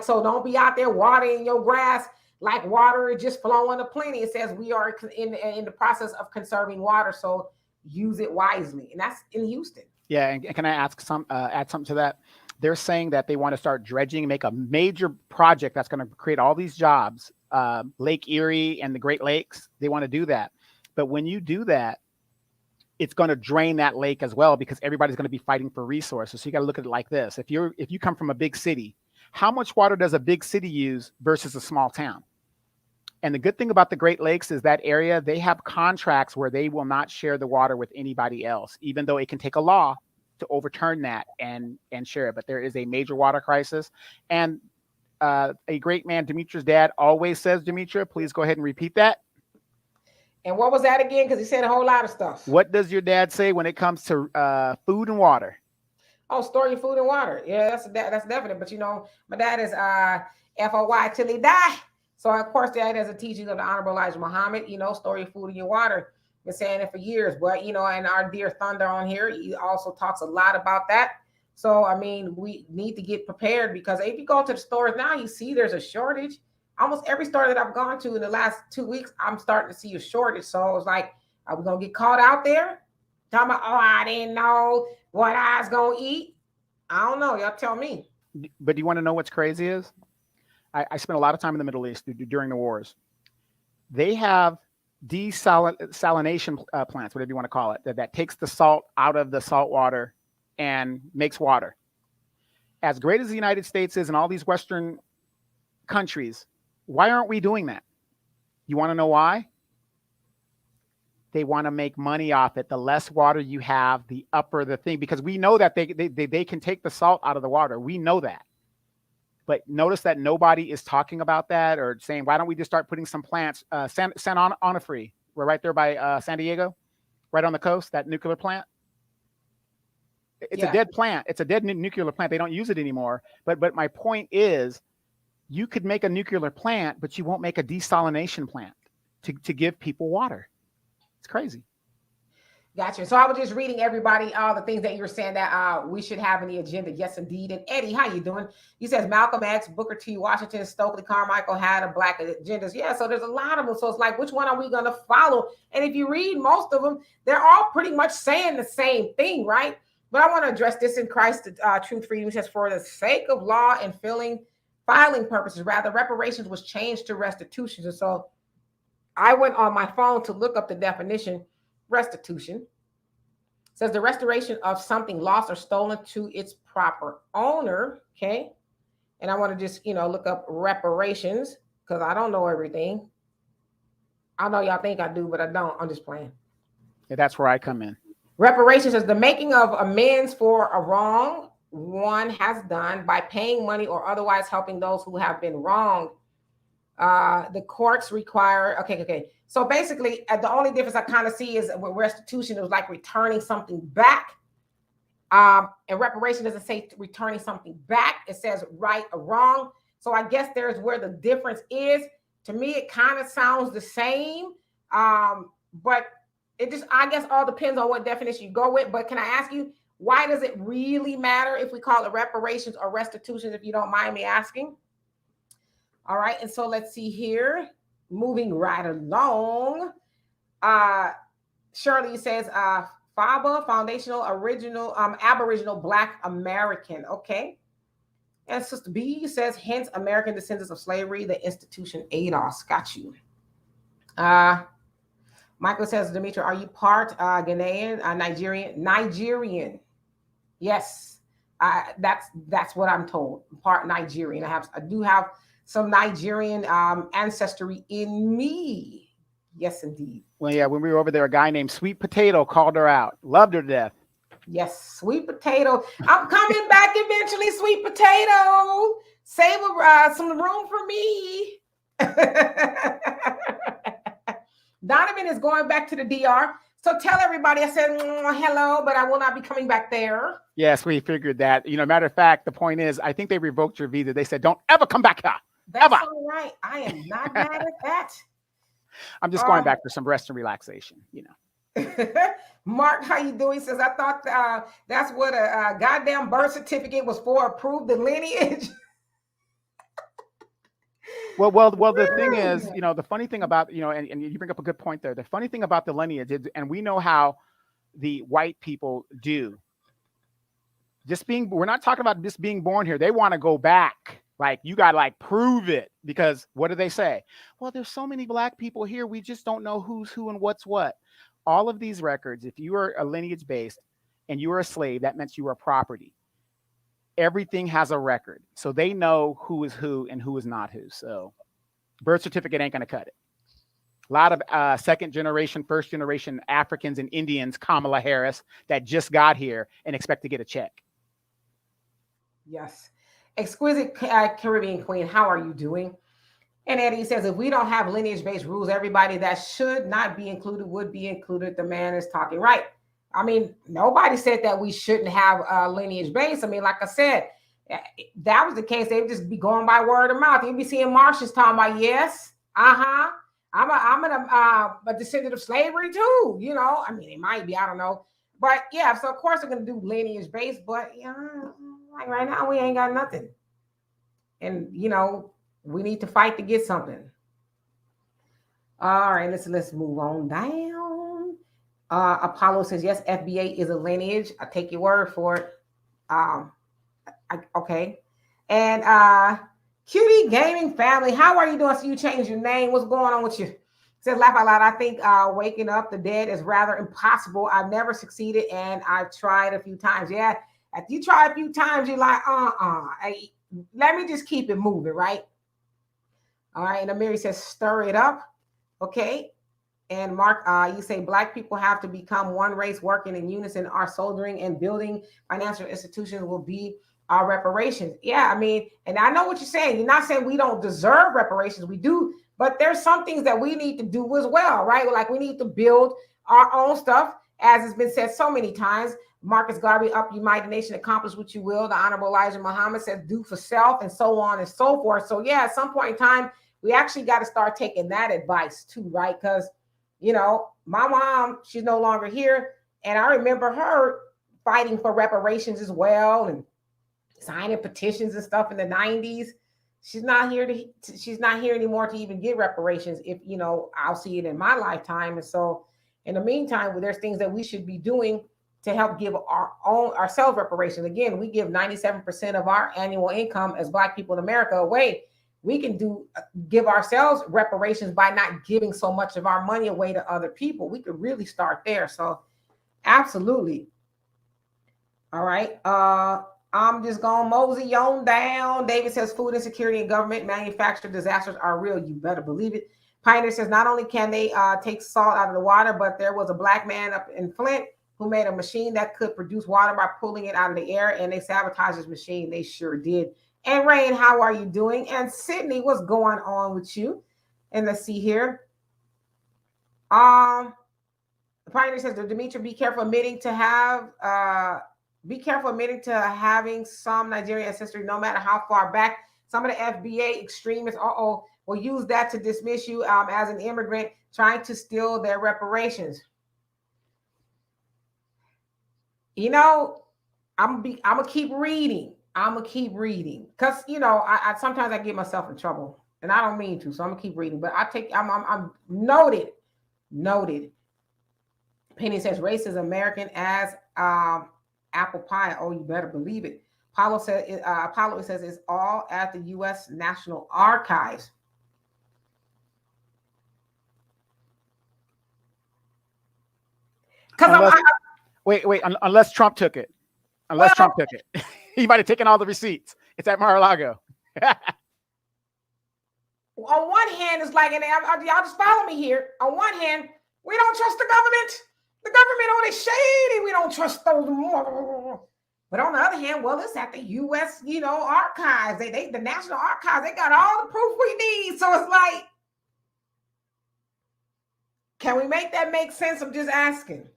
So don't be out there watering your grass like water is just flowing aplenty. It says we are in the process of conserving water. So use it wisely. And that's in Houston. Yeah. And can I add something to that? They're saying that they want to start dredging, make a major project that's going to create all these jobs, Lake Erie and the Great Lakes. They want to do that. But when you do that, it's going to drain that lake as well, because everybody's going to be fighting for resources. So you got to look at it like this. If you come from a big city, how much water does a big city use versus a small town? And the good thing about the Great Lakes is that area, they have contracts where they will not share the water with anybody else, even though it can take a law to overturn that and share it. But there is a major water crisis. And a great man, Demetri's dad, always says, Demetri, please go ahead and repeat that. And what was that again? Because he said a whole lot of stuff. What does your dad say when it comes to food and water? Oh, store your food and water. Yeah, that's definite. But, my dad is FOY till he die. So, of course, that is a teaching of the Honorable Elijah Muhammad, store your food and your water. Been saying it for years, but, and our dear Thunder on here, he also talks a lot about that. So, I mean, we need to get prepared, because if you go to the stores now, you see there's a shortage. Almost every store that I've gone to in the last 2 weeks, I'm starting to see a shortage. So it's like, are we going to get caught out there? Talking about, I didn't know what I was going to eat. I don't know. Y'all tell me. But do you want to know what's crazy is? I spent a lot of time in the Middle East during the wars. They have desalination plants, whatever you want to call it, that takes the salt out of the salt water and makes water. As great as the United States is and all these Western countries, why aren't we doing that? You want to know why? They want to make money off it. The less water you have, the upper the thing, because we know that they can take the salt out of the water. We know that. But notice that nobody is talking about that or saying, why don't we just start putting some plants? San Onofre, we're right there by San Diego, right on the coast, that nuclear plant. It's a dead plant. It's a dead nuclear plant. They don't use it anymore. But my point is, you could make a nuclear plant, but you won't make a desalination plant to give people water. It's crazy. Gotcha. So I was just reading everybody, all the things that you're saying that we should have in the agenda. Yes, indeed. And Eddie, how you doing? He says Malcolm X, Booker T, Washington, Stokely Carmichael had a black agendas. Yeah, so there's a lot of them. So it's like, which one are we going to follow? And if you read most of them, they're all pretty much saying the same thing, right? But I want to address this in Christ, Truth Freedom. He says, for the sake of law and filing purposes, rather, reparations was changed to restitution. And so I went on my phone to look up the definition. Restitution says the restoration of something lost or stolen to its proper owner. Okay. And I want to just, look up reparations because I don't know everything. I know y'all think I do, but I don't. I'm just playing. Yeah, that's where I come in. Reparations is the making of amends for a wrong one has done by paying money or otherwise helping those who have been wronged. The courts require, okay. So basically, the only difference I kind of see is with restitution, it was like returning something back. And reparation doesn't say returning something back. It says right or wrong. So I guess there's where the difference is. To me, it kind of sounds the same. But it just, I guess, all depends on what definition you go with. But can I ask you, why does it really matter if we call it reparations or restitution, if you don't mind me asking? All right. And so let's see here. Moving right along. Shirley says, FABA, Foundational Original Aboriginal Black American. Okay. And Sister B says, hence American descendants of slavery, the institution ADOS. Got you. Michael says, Demetra, are you part Ghanaian, Nigerian? Yes. That's what I'm told. Part Nigerian. I do have some Nigerian ancestry in me. Yes, indeed. Well, yeah, when we were over there, a guy named Sweet Potato called her out. Loved her to death. Yes, Sweet Potato. I'm coming back eventually, Sweet Potato. Save some room for me. Donovan is going back to the DR. So tell everybody I said hello, but I will not be coming back there. Yes, we figured that. Matter of fact, the point is, I think they revoked your visa. They said, don't ever come back here. That's all right. I am not mad at that. I'm just going back for some rest and relaxation, Mark, how you doing? He says, I thought that's what a goddamn birth certificate was for. Approve the lineage. Well, the thing is, the funny thing about, and you bring up a good point there. The funny thing about the lineage is, and we know how the white people do. We're not talking about just being born here. They want to go back. Like, you got to prove it, because what do they say? Well, there's so many black people here. We just don't know who's who and what's what. All of these records, if you were a lineage based and you were a slave, that meant you were property. Everything has a record. So they know who is who and who is not who. So birth certificate ain't going to cut it. A lot of second generation, first generation Africans and Indians, Kamala Harris, that just got here and expect to get a check. Yes. Exquisite Caribbean Queen, how are you doing? And Eddie says, if we don't have lineage-based rules, everybody that should not be included would be included. The man is talking right. I mean, nobody said that we shouldn't have lineage-based. I mean, like I said, if that was the case, they'd just be going by word of mouth. You'd be seeing Martians talking about, yes, I'm a descendant of slavery too. I mean, it might be, I don't know. But yeah, so of course they're going to do lineage-based, but like right now, we ain't got nothing. And, we need to fight to get something. All right, let's move on down. Apollo says, yes, FBA is a lineage. I take your word for it. Okay. And Cutie Gaming Family, how are you doing? So you changed your name. What's going on with you? Says, laugh out loud. I think waking up the dead is rather impossible. I've never succeeded, and I've tried a few times. Yeah. If you try a few times, you're like, let me just keep it moving, right? All right. And Amiri says, stir it up. Okay. And Mark, you say black people have to become one race working in unison. Our soldering and building financial institutions will be our reparations. Yeah, I mean, and I know what you're saying. You're not saying we don't deserve reparations. We do, but there's some things that we need to do as well, right? Like we need to build our own stuff, as has been said so many times. Marcus Garvey, up you mighty nation, accomplish what you will. The Honorable Elijah Muhammad says, do for self, and so on and so forth. So yeah, at some point in time, we actually got to start taking that advice too, right? Because, you know, my mom, she's no longer here. And I remember her fighting for reparations as well and signing petitions and stuff in the 90s. She's not here anymore to even get reparations. If, you know, I'll see it in my lifetime. And so in the meantime, there's things that we should be doing to help give ourselves reparations. Again, we give 97% of our annual income as Black people in America away. We can give ourselves reparations by not giving so much of our money away to other people. We could really start there. So absolutely. All right. I'm just going mosey on down. David says food insecurity and government manufactured disasters are real. You better believe it. Pioneer says not only can they take salt out of the water, but there was a Black man up in Flint who made a machine that could produce water by pulling it out of the air, and they sabotaged his machine. They sure did. And Rain, how are you doing? And Sydney, what's going on with you? And let's see here. Pioneer says, Demetra, be careful admitting to having some Nigerian ancestry, no matter how far back. Some of the FBA extremists, will use that to dismiss you as an immigrant trying to steal their reparations. You know, I'm gonna keep reading. Because, you know, I sometimes I get myself in trouble, and I don't mean to, so I'm gonna keep reading. But I'm noted. Penny says race is American as apple pie. Oh, you better believe it. Apollo says it's all at the U.S. National Archives. Because wait, unless Trump took it. Trump took it. He might have taken all the receipts. It's at Mar-a-Lago. On one hand, it's like, and y'all just follow me here. On one hand, we don't trust the government. The government, oh, they shady. We don't trust those. But on the other hand, well, it's at the U.S., you know, archives. The National Archives, they got all the proof we need. So it's like, can we make that make sense? I'm just asking.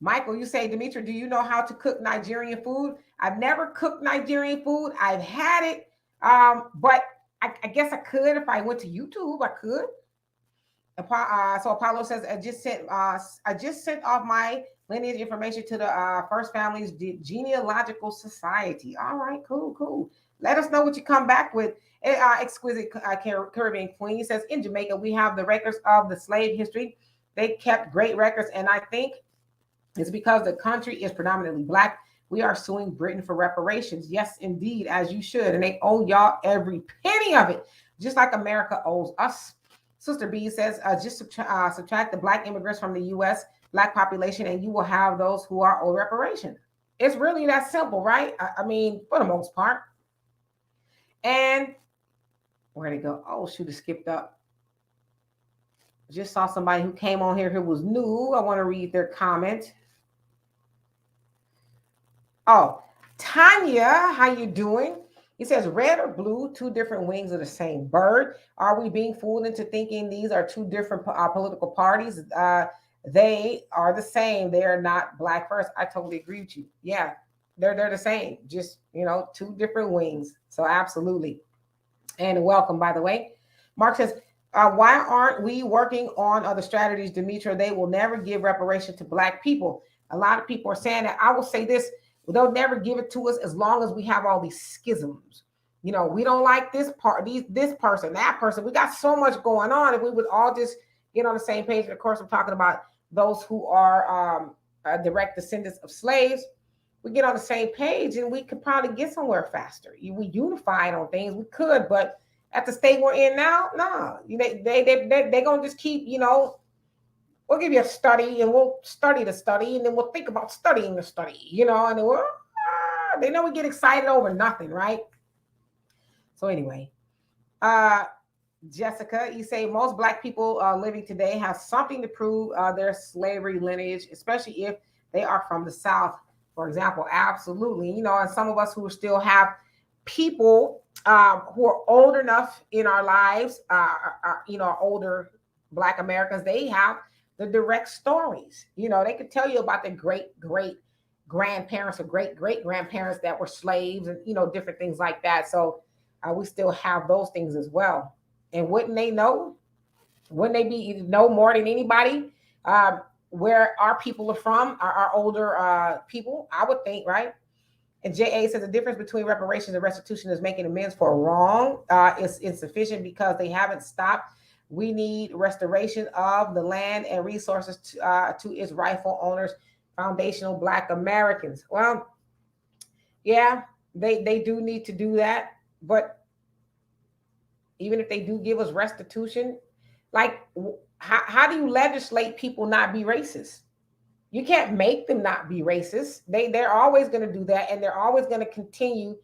Michael, you say, Demetra, do you know how to cook Nigerian food? I've never cooked Nigerian food. I've had it, but I guess I could if I went to YouTube. I could. So Apollo says, I just sent off my lineage information to the First Family's Genealogical Society. All right, cool. Let us know what you come back with. Exquisite Caribbean Queen, he says, in Jamaica, we have the records of the slave history. They kept great records, and I think it's because the country is predominantly Black. We are suing Britain for reparations. Yes, indeed, as you should. And they owe y'all every penny of it, just like America owes us. Sister B says, just subtract the Black immigrants from the U.S. Black population, and you will have those who are owed reparations. It's really that simple, right? I mean, for the most part. And where'd it go? Oh, shoot, it skipped up. Just saw somebody who came on here who was new. I want to read their comment. Oh, Tanya, how you doing? He says, red or blue, two different wings of the same bird. Are we being fooled into thinking these are two different political parties? They are the same. They are not Black first. I totally agree with you. Yeah, they're the same. Just, you know, two different wings. So absolutely. And welcome, by the way. Mark says, why aren't we working on other strategies, Demetra? They will never give reparation to Black people. A lot of people are saying that. I will say this. They'll never give it to us as long as we have all these schisms. You know, we don't like this part, this person, that person. We got so much going on. If we would all just get on the same page, and of course, I'm talking about those who are direct descendants of slaves. We get on the same page, and we could probably get somewhere faster. We unified on things. We could, but at the state we're in now, no. They're gonna just keep, you know. We'll give you a study, and we'll study the study, and then we'll think about studying the study, you know, and they know we get excited over nothing, right? So anyway, Jessica, you say most Black people living today have something to prove their slavery lineage, especially if they are from the South. For example, absolutely. And some of us who still have people who are old enough in our lives, older Black Americans, they have the direct stories. They could tell you about the great grandparents or great grandparents that were slaves and, different things like that. So we still have those things as well. And wouldn't they know? Wouldn't they know more than anybody where our people are from, our older people? I would think, right? And JA says the difference between reparations and restitution is making amends for a wrong is insufficient because they haven't stopped. We need restoration of the land and resources to its rightful owners, foundational Black Americans. Well, yeah, they do need to do that. But even if they do give us restitution, like how do you legislate people not be racist? You can't make them not be racist. They're always going to do that, and they're always going to continue,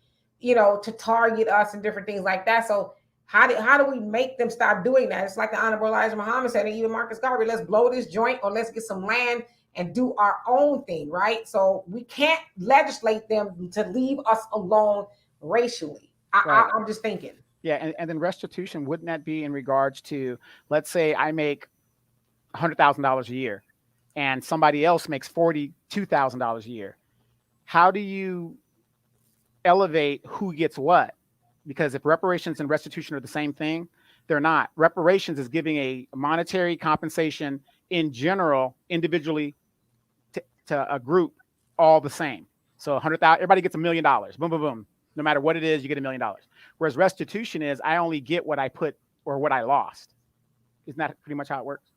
to target us and different things like that. So how do we make them stop doing that? It's like the Honorable Elijah Muhammad said, and even Marcus Garvey, let's blow this joint or let's get some land and do our own thing, right? So we can't legislate them to leave us alone racially. Right. I'm just thinking. Yeah, and then restitution, wouldn't that be in regards to, let's say I make $100,000 a year and somebody else makes $42,000 a year? How do you elevate who gets what? Because if reparations and restitution are the same thing, they're not. Reparations is giving a monetary compensation in general, individually, to a group, all the same. So 100,000, everybody gets $1 million. Boom, boom, boom. No matter what it is, you get $1 million. Whereas restitution is, I only get what I put or what I lost. Isn't that pretty much how it works?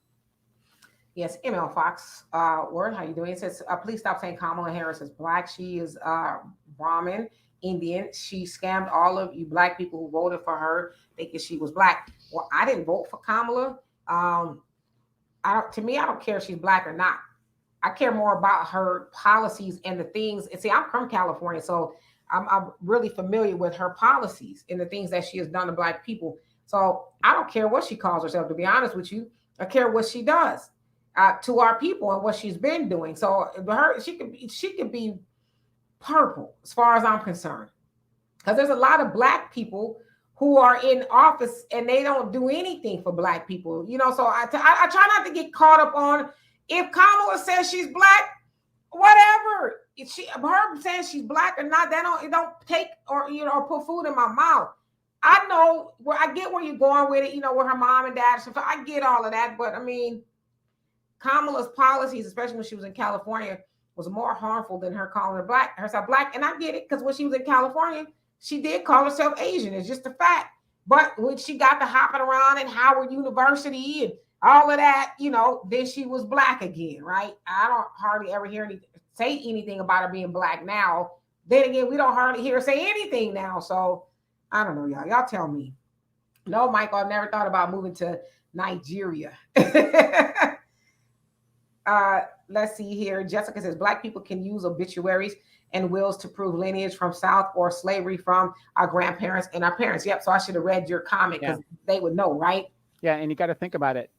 Yes, ML Fox, word, how you doing? It says, please stop saying Kamala Harris is Black. She is Brahmin, Indian. She scammed all of you Black people who voted for her thinking she was Black. Well, I didn't vote for Kamala. To me, I don't care if she's Black or not. I care more about her policies and the things. And see, I'm from California, so I'm really familiar with her policies and the things that she has done to Black people. So I don't care what she calls herself, to be honest with you. I care what she does to our people and what she's been doing. So she could be purple as far as I'm concerned. Because there's a lot of Black people who are in office and they don't do anything for Black people. So I try not to get caught up on if Kamala says she's Black, whatever. Her saying she's Black or not, it don't take or put food in my mouth. I know I get where you're going with it, with her mom and dad. So I get all of that, but I mean, Kamala's policies, especially when she was in California, was more harmful than her calling herself Black. And I get it, because when she was in California, she did call herself Asian. It's just a fact. But when she got to hopping around in Howard University and all of that, then she was Black again, right? I don't hardly ever hear say anything about her being Black now. Then again, we don't hardly hear her say anything now. So I don't know, y'all. Y'all tell me. No, Michael, I've never thought about moving to Nigeria. Let's see here. Jessica says Black people can use obituaries and wills to prove lineage from South or slavery from our grandparents and our parents. Yep. So I should have read your comment because they would know, right? Yeah. And you got to think about it.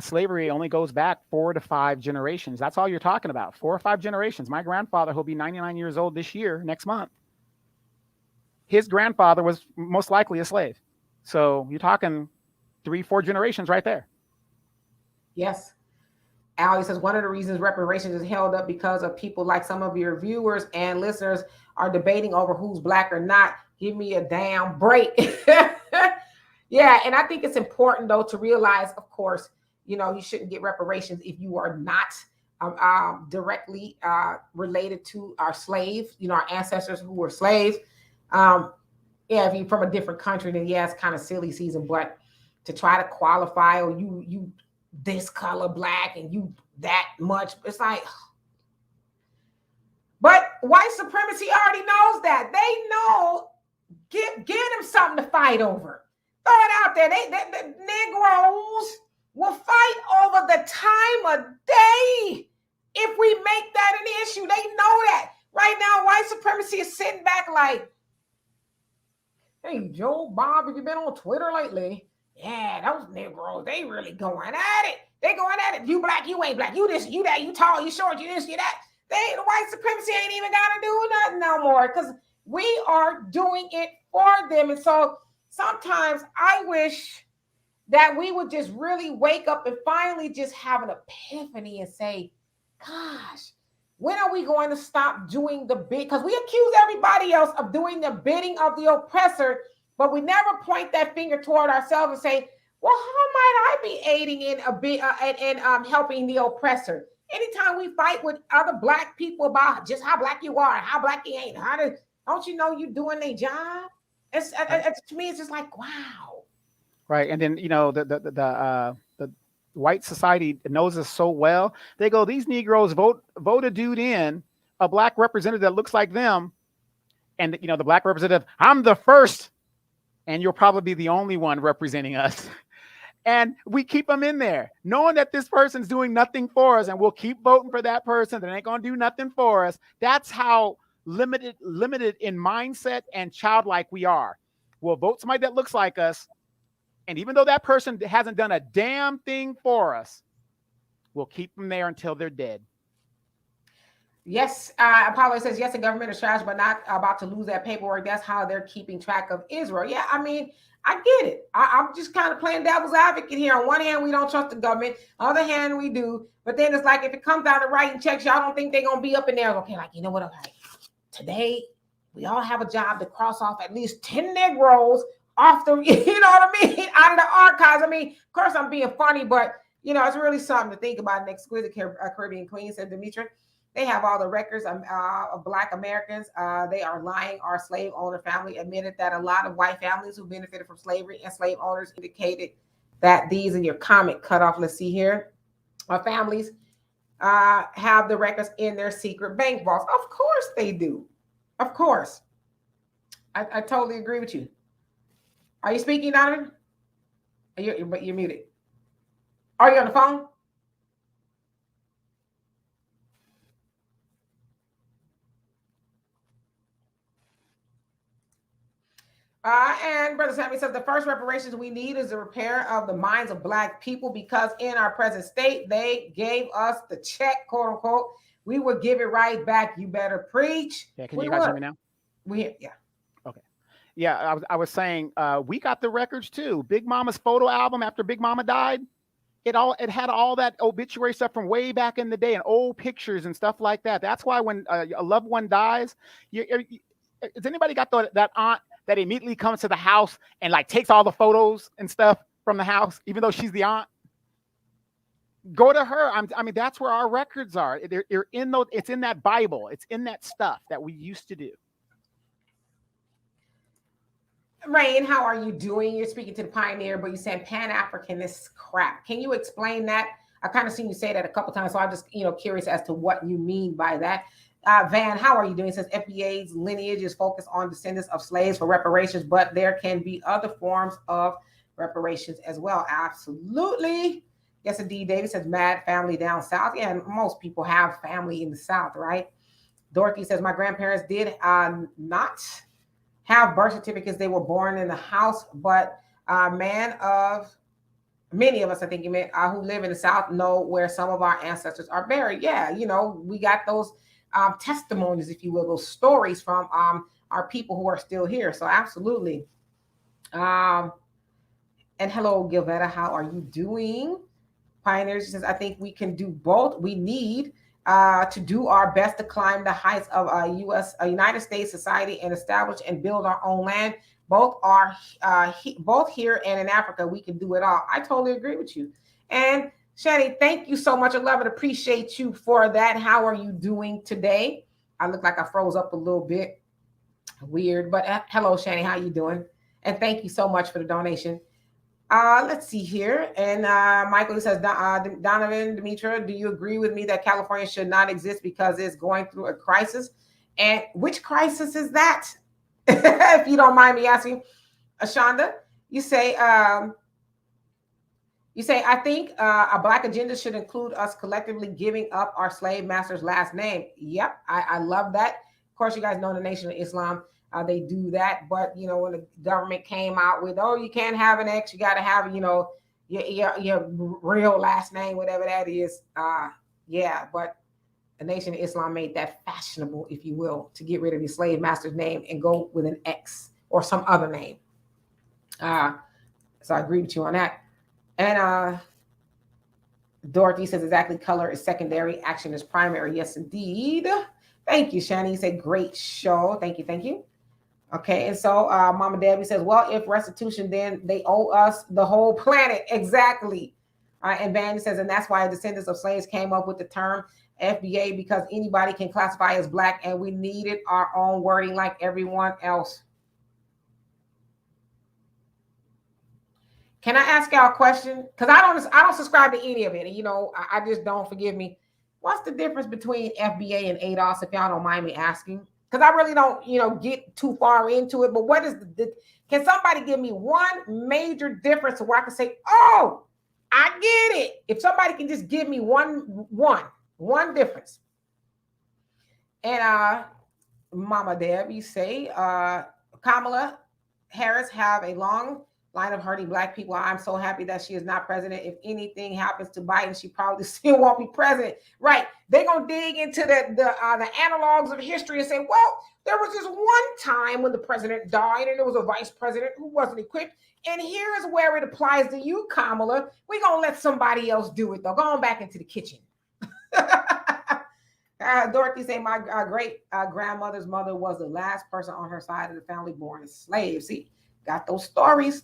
Slavery only goes back 4 to 5 generations. That's all you're talking about. 4 or 5 generations. My grandfather, who'll be 99 years old this year, next month, his grandfather was most likely a slave. So you're talking 3-4 generations right there. Yes. Ali says one of the reasons reparations is held up because of people like some of your viewers and listeners are debating over who's Black or not. Give me a damn break. Yeah. And I think it's important, though, to realize, of course, you shouldn't get reparations if you are not directly related to our slaves, our ancestors who were slaves. If you're from a different country, then it's kind of silly season, but to try to qualify or you this color Black and you that much, it's like, but white supremacy already knows that. They know, give them something to fight over. Throw it out there. The Negroes will fight over the time of day if we make that an issue. They know that. Right now, white supremacy is sitting back like, hey, Joe, Bob, have you been on Twitter lately? Yeah, those Negroes, they really going at it. They going at it. You Black, you ain't Black. You this, you that, you tall, you short, you this, you that. The white supremacy ain't even got to do nothing no more because we are doing it for them. And so sometimes I wish that we would just really wake up and finally just have an epiphany and say, gosh, when are we going to stop doing the bid? Because we accuse everybody else of doing the bidding of the oppressor, but we never point that finger toward ourselves and say, well, how might I be aiding in a bit and helping the oppressor? Anytime we fight with other black people about just how black you are, how black you ain't, don't you know you doing their job? It's to me, it's just like, wow. Right, and then the white society knows us so well. They go, these Negroes vote a dude in, a black representative that looks like them, and the black representative, I'm the first, and you'll probably be the only one representing us. And we keep them in there, knowing that this person's doing nothing for us, and we'll keep voting for that person that ain't gonna do nothing for us. That's how limited in mindset and childlike we are. We'll vote somebody that looks like us, and even though that person hasn't done a damn thing for us, we'll keep them there until they're dead. Yes, Apollo says, yes, the government is trash, but not about to lose that paperwork. That's how they're keeping track of Israel. Yeah, I mean, I get it. I'm just kind of playing devil's advocate here. On one hand, we don't trust the government. On the other hand, we do. But then it's like, if it comes down to writing checks, y'all don't think they're going to be up in there. Okay, like, you know what? Okay, today, we all have a job to cross off at least 10 Negroes off the, you know what I mean, out of the archives. I mean, of course, I'm being funny, but, it's really something to think about. An exquisite Caribbean queen, said Demetra. They have all the records of Black Americans. They are lying. Our slave owner family admitted that a lot of white families who benefited from slavery and slave owners indicated that these, in your comment cutoff, let's see here, families have the records in their secret bank vaults. Of course they do. Of course. I totally agree with you. Are you speaking, Donovan? You're muted. Are you on the phone? And Brother Sammy says the first reparations we need is the repair of the minds of Black people, because in our present state, they gave us the check, quote unquote. We would give it right back. You better preach. Yeah, can you guys hear me now? Yeah. Okay. Yeah, I was saying we got the records too. Big Mama's photo album after Big Mama died, it had all that obituary stuff from way back in the day and old pictures and stuff like that. That's why when a loved one dies, has anybody got that aunt that immediately comes to the house and like takes all the photos and stuff from the house, even though she's the aunt? Go to her. I mean, that's where our records are. They're in those. It's in that Bible. It's in that stuff that we used to do. Rain, how are you doing? You're speaking to the pioneer, but you said Pan-Africanist crap. Can you explain that? I kind of seen you say that a couple times, so I'm just curious as to what you mean by that. Van, how are you doing? It says FBA's lineage is focused on descendants of slaves for reparations, but there can be other forms of reparations as well. Absolutely. Yes, indeed. David says mad family down south. Yeah, and most people have family in the south, right? Dorothy says my grandparents did not have birth certificates. They were born in the house, but many of us, I think you meant, who live in the south know where some of our ancestors are buried. Yeah, we got those testimonies, if you will, those stories from our people who are still here. So absolutely. And hello, Gilvetta, how are you doing? Pioneers says, I think we can do both. We need to do our best to climb the heights of United States society and establish and build our own land. Both are both here and in Africa. We can do it all. I totally agree with you. And Shani, thank you so much. I love it. Appreciate you for that. How are you doing today? I look like I froze up a little bit. Weird, but hello, Shani. How you doing? And thank you so much for the donation. Let's see here. And Michael says, Donovan, Demetra, do you agree with me that California should not exist because it's going through a crisis? And which crisis is that? If you don't mind me asking, Ashonda, you say, I think a Black agenda should include us collectively giving up our slave master's last name. Yep, I love that. Of course, you guys know the Nation of Islam, they do that. But, when the government came out with, you can't have an X, you got to have, your real last name, whatever that is. Yeah, but The Nation of Islam made that fashionable, if you will, to get rid of the slave master's name and go with an X or some other name. So I agree with you on that. And Dorothy says exactly, color is secondary, action is primary. Yes, indeed. Thank you, Shani. You said great show. Thank you, thank you. Okay, and so Mama Debbie says, well, if restitution, then they owe us the whole planet. Exactly. And Vandy says, and that's why descendants of slaves came up with the term FBA, because anybody can classify as black, and we needed our own wording like everyone else. Can I ask y'all a question? Because I don't subscribe to any of it. And, you know, I just don't, forgive me. What's the difference between FBA and ADOS, if y'all don't mind me asking? Because I really don't, you know, get too far into it. But what is can somebody give me one major difference where I can say, oh, I get it? If somebody can just give me one difference. And Mama Debbie say, Kamala Harris have a long line of hurting black people. I'm so happy that she is not president. If anything happens to Biden, she probably still won't be president. Right? They're gonna dig into the analogs of history and say, well, there was this one time when the president died and there was a vice president who wasn't equipped. And here is where it applies to you, Kamala. We're gonna let somebody else do it though. Go on back into the kitchen. Dorothy say, my great grandmother's mother was the last person on her side of the family born as slaves. See, got those stories.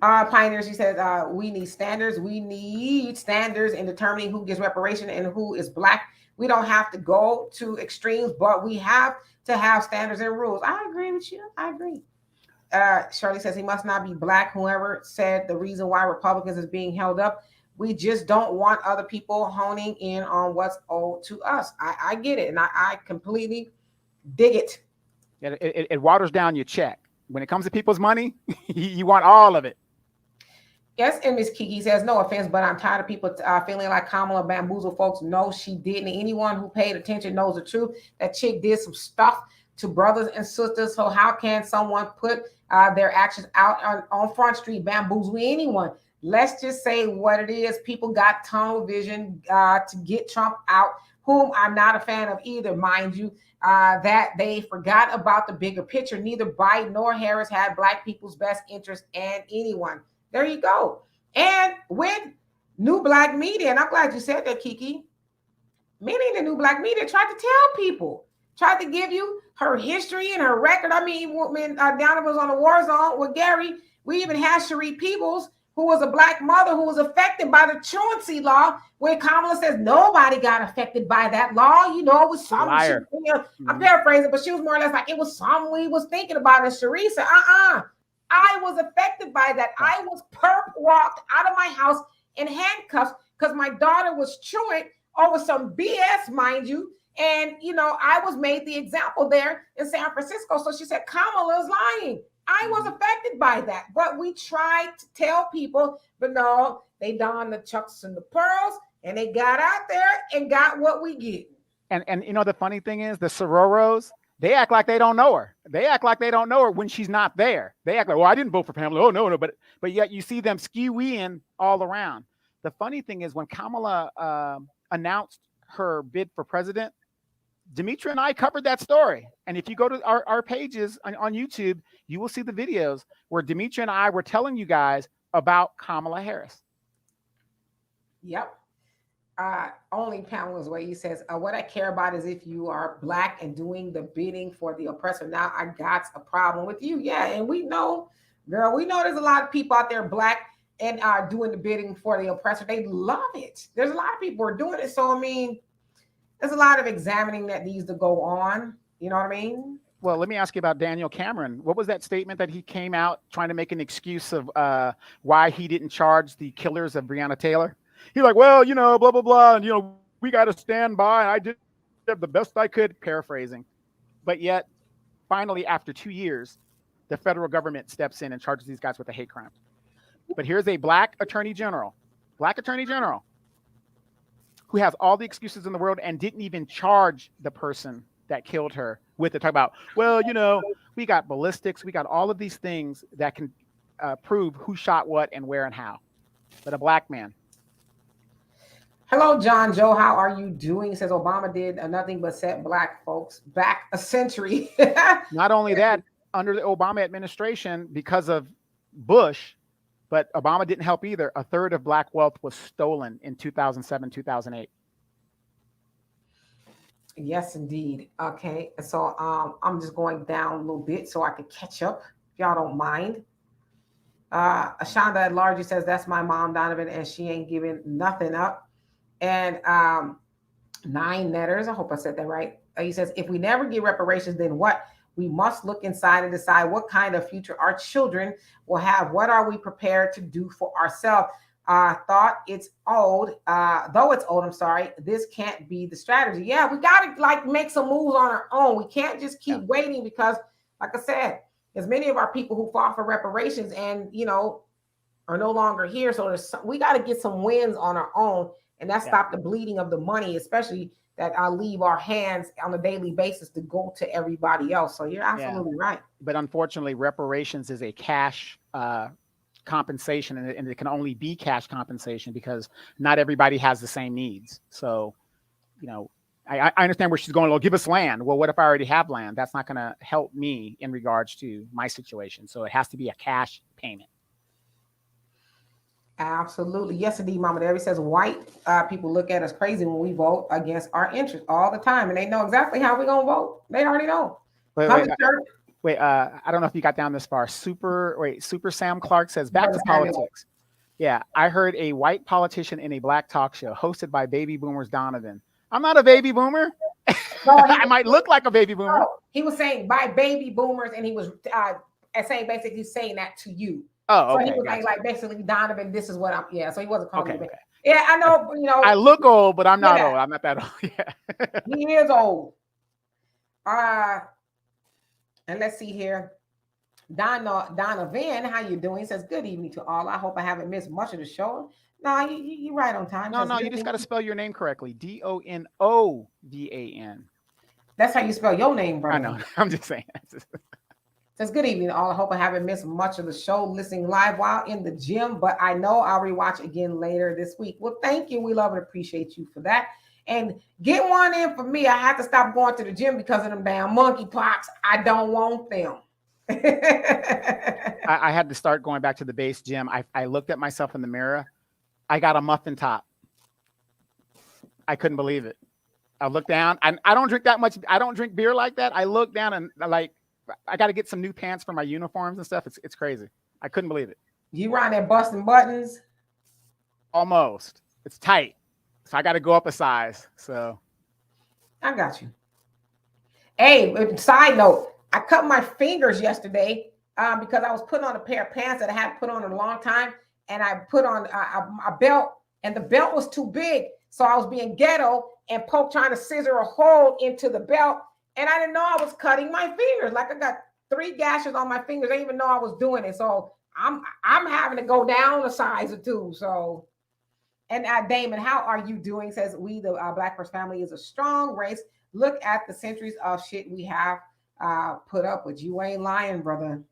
Pioneer, she says, we need standards. We need standards in determining who gets reparation and who is black. We don't have to go to extremes, but we have to have standards and rules. I agree with you. I agree. Shirley says, he must not be black. Whoever said the reason why Republicans is being held up, we just don't want other people honing in on what's owed to us. I get it. And I completely dig it. Yeah, it waters down your check. When it comes to people's money, you want all of it. Yes, and Miss Kiki says, no offense, but I'm tired of people feeling like Kamala bamboozled folks. No, she didn't. Anyone who paid attention knows the truth. That chick did some stuff to brothers and sisters. So how can someone put their actions out on Front Street, bamboozle anyone? Let's just say what it is. People got tunnel vision to get Trump out, whom I'm not a fan of either, mind you. That they forgot about the bigger picture. Neither Biden nor Harris had black people's best interest in anyone. There you go. And with new black media, and I'm glad you said that, Kiki, many of the new black media tried to tell people, tried to give you her history and her record. I mean, when Donovan was on the war zone with Gary, we even had Cherie Peebles, who was a black mother who was affected by the truancy law, when Kamala says nobody got affected by that law. You know, it was something. I'm paraphrasing, but she was more or less like, it was something we was thinking about. And Cherie said, I was affected by that. I was perp walked out of my house in handcuffs because my daughter was truant over some BS, mind you. And, you know, I was made the example there in San Francisco. So she said, Kamala's lying. I was affected by that. But we tried to tell people, but no, they donned the chucks and the pearls and they got out there and got what we get. And you know, the funny thing is the Sororos, they act like they don't know her. They act like they don't know her when she's not there. They act like, well, I didn't vote for Pamela. Oh, no. But yet you see them skew-in all around. The funny thing is when Kamala announced her bid for president, Demetra and I covered that story. And if you go to our pages on YouTube, you will see the videos where Demetra and I were telling you guys about Kamala Harris. Yep. Only Pamela's way. He says, what I care about is if you are black and doing the bidding for the oppressor. Now I got a problem with you. Yeah. And we know, girl, we know there's a lot of people out there black and are doing the bidding for the oppressor. They love it. There's a lot of people who are doing it. So, I mean, there's a lot of examining that needs to go on. You know what I mean? Well, let me ask you about Daniel Cameron. What was that statement that he came out trying to make an excuse of why he didn't charge the killers of Breonna Taylor? He's like, well, you know, blah, blah, blah. And, you know, we got to stand by. I did the best I could, paraphrasing. But yet, finally, after 2 years, the federal government steps in and charges these guys with a hate crime. But here's a black attorney general, who has all the excuses in the world and didn't even charge the person that killed her with it. Talk about, well, you know, we got ballistics. We got all of these things that can prove who shot what and where and how. But a black man. Hello, Hello, John Joe. How are you doing? He says Obama did nothing but set black folks back a century. Not only that, under the Obama administration, because of Bush, but Obama didn't help either. A third of black wealth was stolen in 2007, 2008. Yes, indeed. Okay. So I'm just going down a little bit so I can catch up, if y'all don't mind. Ashonda at Large says, that's my mom, Donovan, and she ain't giving nothing up. And Nine Netters, I hope I said that right. He says, if we never get reparations, then what? We must look inside and decide what kind of future our children will have. What are we prepared to do for ourselves? Thought it's old, though it's old, I'm sorry, this can't be the strategy. Yeah, we got to like make some moves on our own. We can't just keep waiting because, like I said, there's many of our people who fought for reparations and, you know, are no longer here. So we got to get some wins on our own, and that stop the bleeding of the money, especially that leave our hands on a daily basis to go to everybody else. So you're absolutely right. But unfortunately, reparations is a cash compensation, and it can only be cash compensation because not everybody has the same needs. So, you know, I understand where she's going. Well, give us land. Well, what if I already have land? That's not going to help me in regards to my situation. So it has to be a cash payment. Absolutely. Yes, indeed, Mama Debbie says white people look at us crazy when we vote against our interests all the time. And they know exactly how we're going to vote. They already know. Wait, I don't know if you got down this far. Super Sam Clark says, back to politics. Yeah, I heard a white politician in a black talk show hosted by baby boomers Donovan. I'm not a baby boomer. No, I might look like a baby boomer. No, he was saying by baby boomers, and he was saying basically saying that to you. Oh, okay. So he was like basically Donovan, this is what I'm. Yeah, so he wasn't calling me. Okay. Yeah, I know. You know, I look old, but I'm not old. I'm not that old. Yeah, he is old. And let's see here. Donovan, how you doing? He says, good evening to all. I hope I haven't missed much of the show. No, you're right on time. No, you just got to spell your name correctly. Donovan. That's how you spell your name, brother. I know. I'm just saying. Says, good evening to all. I hope I haven't missed much of the show listening live while in the gym, but I know I'll rewatch again later this week. Well, thank you. We love and appreciate you for that. And get one in for me. I have to stop going to the gym because of them damn monkeypox. I don't want them. I had to start going back to the base gym. I looked at myself in the mirror. I got a muffin top. I couldn't believe it. I looked down. I don't drink that much. I don't drink beer like that. I look down and like, I got to get some new pants for my uniforms and stuff. It's crazy. I couldn't believe it. You around there busting buttons? Almost. It's tight. So I got to go up a size. So I got you. Hey, side note, I cut my fingers yesterday because I was putting on a pair of pants that I hadn't put on in a long time. And I put on a belt, and the belt was too big. So I was being ghetto and trying to scissor a hole into the belt. And I didn't know I was cutting my fingers. Like I got 3 gashes on my fingers. I didn't even know I was doing it. So I'm having to go down a size or 2. So, and Damon, how are you doing? Says, we, the Black First family, is a strong race. Look at the centuries of shit we have put up with. You ain't lying, brother.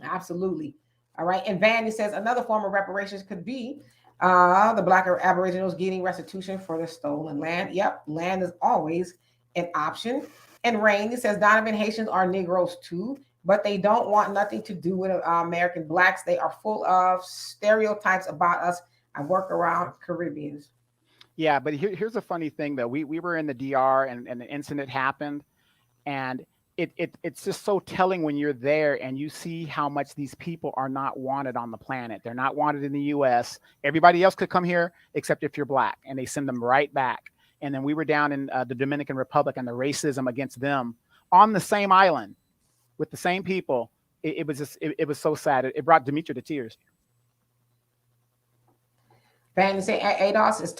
Absolutely. All right. And Vanny says, another form of reparations could be the Black Aboriginals getting restitution for their stolen land. Yep. Land is always an option. And Rainey says, Donovan, Haitians are Negroes too, but they don't want nothing to do with American Blacks. They are full of stereotypes about us. I work around Caribbeans. Yeah, but here's a funny thing, though. We were in the DR and the incident happened, and it's just so telling when you're there and you see how much these people are not wanted on the planet. They're not wanted in the U.S. Everybody else could come here except if you're Black, and they send them right back. And then we were down in the Dominican Republic, and the racism against them on the same island with the same people. It was just it was so sad. It brought Demetria to tears. Fanny say ADOS is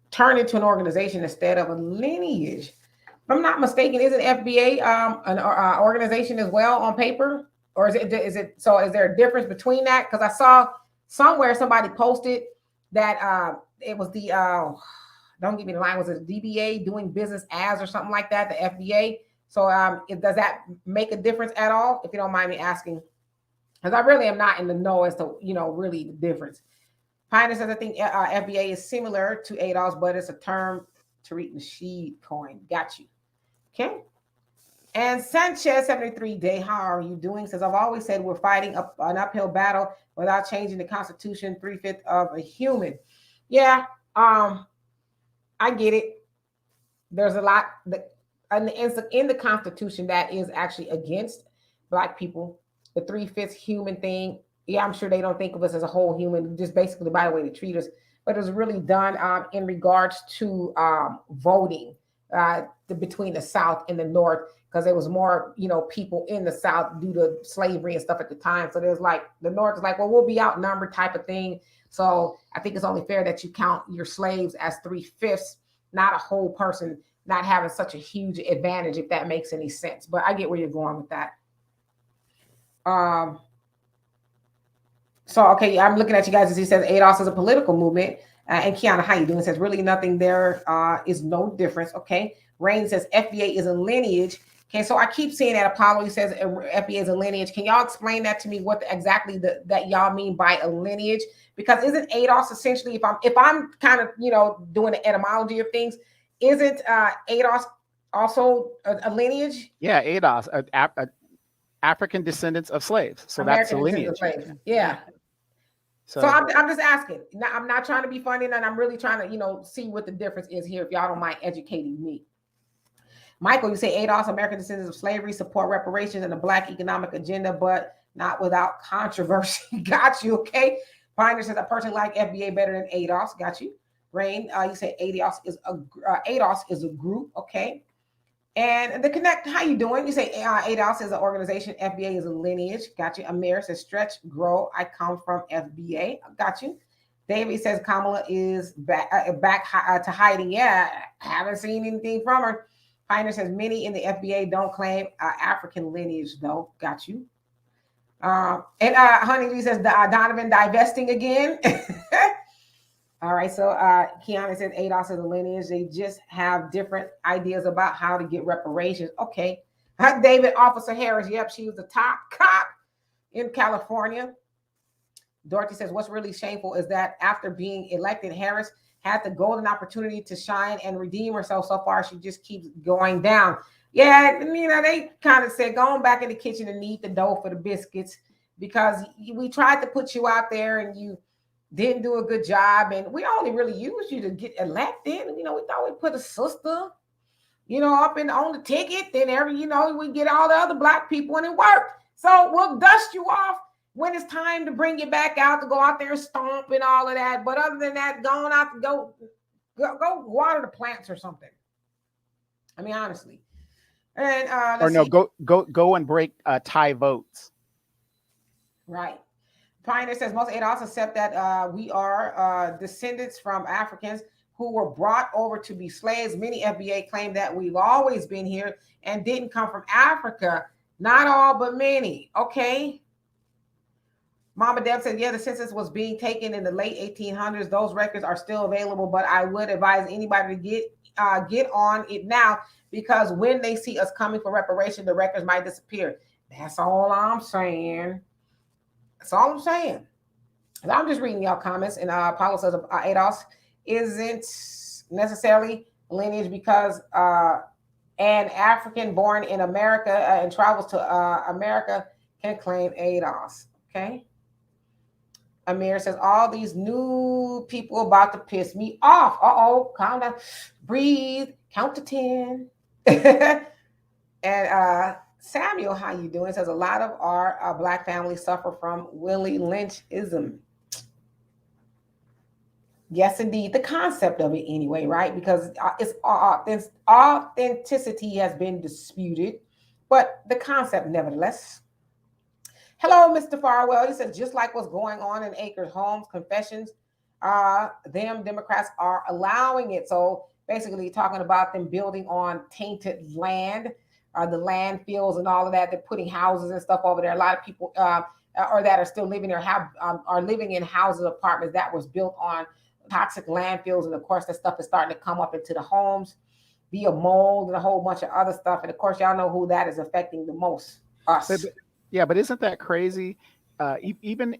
turned into an organization instead of a lineage. If I'm not mistaken, isn't FBA an organization as well on paper, or is it? So is there a difference between that? Because I saw somewhere somebody posted that it was the don't give me the line. Was it the DBA doing business as or something like that? The FBA. So does that make a difference at all? If you don't mind me asking, because I really am not in the know as to really the difference. Pioneer says, I think FBA is similar to ADOS, but it's a term Tariq Nasheed coin. Got you. Okay. And Sanchez 73 Day, how are you doing? Says, I've always said we're fighting an uphill battle without changing the Constitution, 3/5 of a human. Yeah, I get it. There's a lot that in the Constitution that is actually against Black people. The 3/5 human thing. Yeah, I'm sure they don't think of us as a whole human, just basically by the way they treat us. But it was really done in regards to voting between the South and the North, because there was more, people in the South due to slavery and stuff at the time. So there's like the North is like, well, we'll be outnumbered type of thing. So I think it's only fair that you count your slaves as 3/5, not a whole person not having such a huge advantage, if that makes any sense. But I get where you're going with that. So, okay, I'm looking at you guys as he says ADOS is a political movement. And Kiana, how you doing? Says really nothing there is no difference. Okay. Rain says FBA is a lineage. Okay, so I keep seeing that. Apollo, he says FBA is a lineage. Can y'all explain that to me? What exactly that y'all mean by a lineage? Because isn't ADOS essentially, if I'm kind of doing the etymology of things, isn't ADOS also a lineage? Yeah, ADOS, African descendants of slaves. So American that's a lineage. Yeah. So I'm just asking. Now, I'm not trying to be funny, and I'm really trying to, see what the difference is here, if y'all don't mind educating me. Michael, you say ADOS, American descendants of slavery, support reparations and the Black economic agenda, but not without controversy. Got you, okay? Pioneer says, I personally like FBA better than ADOS. Got you. Rain, you say ADOS is a group, okay? And the Connect, how you doing? You say ADOS is an organization, FBA is a lineage. Got you. Amir says, stretch, grow. I come from FBA. Got you. David says Kamala is back to hiding. Yeah, haven't seen anything from her. Pioneer says many in the FBA don't claim African lineage, though. Got you. And Honey says Donovan divesting again. All right, so Kiana says ADOS is a lineage. They just have different ideas about how to get reparations. Okay. David Officer Harris, yep, she was the top cop in California. Dorothy says, what's really shameful is that after being elected, Harris had the golden opportunity to shine and redeem herself. So far, she just keeps going down. Yeah, they kind of said, go on back in the kitchen and knead the dough for the biscuits, because we tried to put you out there and you didn't do a good job, and we only really used you to get elected. We thought we'd put a sister, up on the ticket. Then we get all the other Black people, and it worked. So we'll dust you off when it's time to bring you back out to go out there and stomp and all of that. But other than that, going out to go water the plants or something. I mean, honestly. And go and break tie votes. Right. Pioneer says most ADOS accept that we are descendants from Africans who were brought over to be slaves. Many FBA claim that we've always been here and didn't come from Africa. Not all, but many. Okay. Mama Deb said, yeah, the census was being taken in the late 1800s. Those records are still available, but I would advise anybody to get on it now, because when they see us coming for reparation, the records might disappear. That's all I'm saying. That's all I'm saying. I'm just reading y'all comments. And Paulo says ADOS isn't necessarily lineage because an African born in America and travels to America can claim ADOS. Okay. Amir says all these new people about to piss me off. Uh-oh, calm down. Breathe. Count to 10. And Samuel, how you doing? Says a lot of our Black families suffer from Willie Lynchism. Yes, indeed. The concept of it anyway, right? Because authenticity has been disputed, but the concept nevertheless. Hello, Mr. Farwell. He says, just like what's going on in Acres Homes, confessions, them Democrats are allowing it. So basically talking about them building on tainted land, the landfills and all of that. They're putting houses and stuff over there. A lot of people or that are still living there are living in houses, apartments that was built on toxic landfills. And of course, that stuff is starting to come up into the homes via mold and a whole bunch of other stuff. And of course, y'all know who that is affecting the most, us. Yeah, but isn't that crazy? Even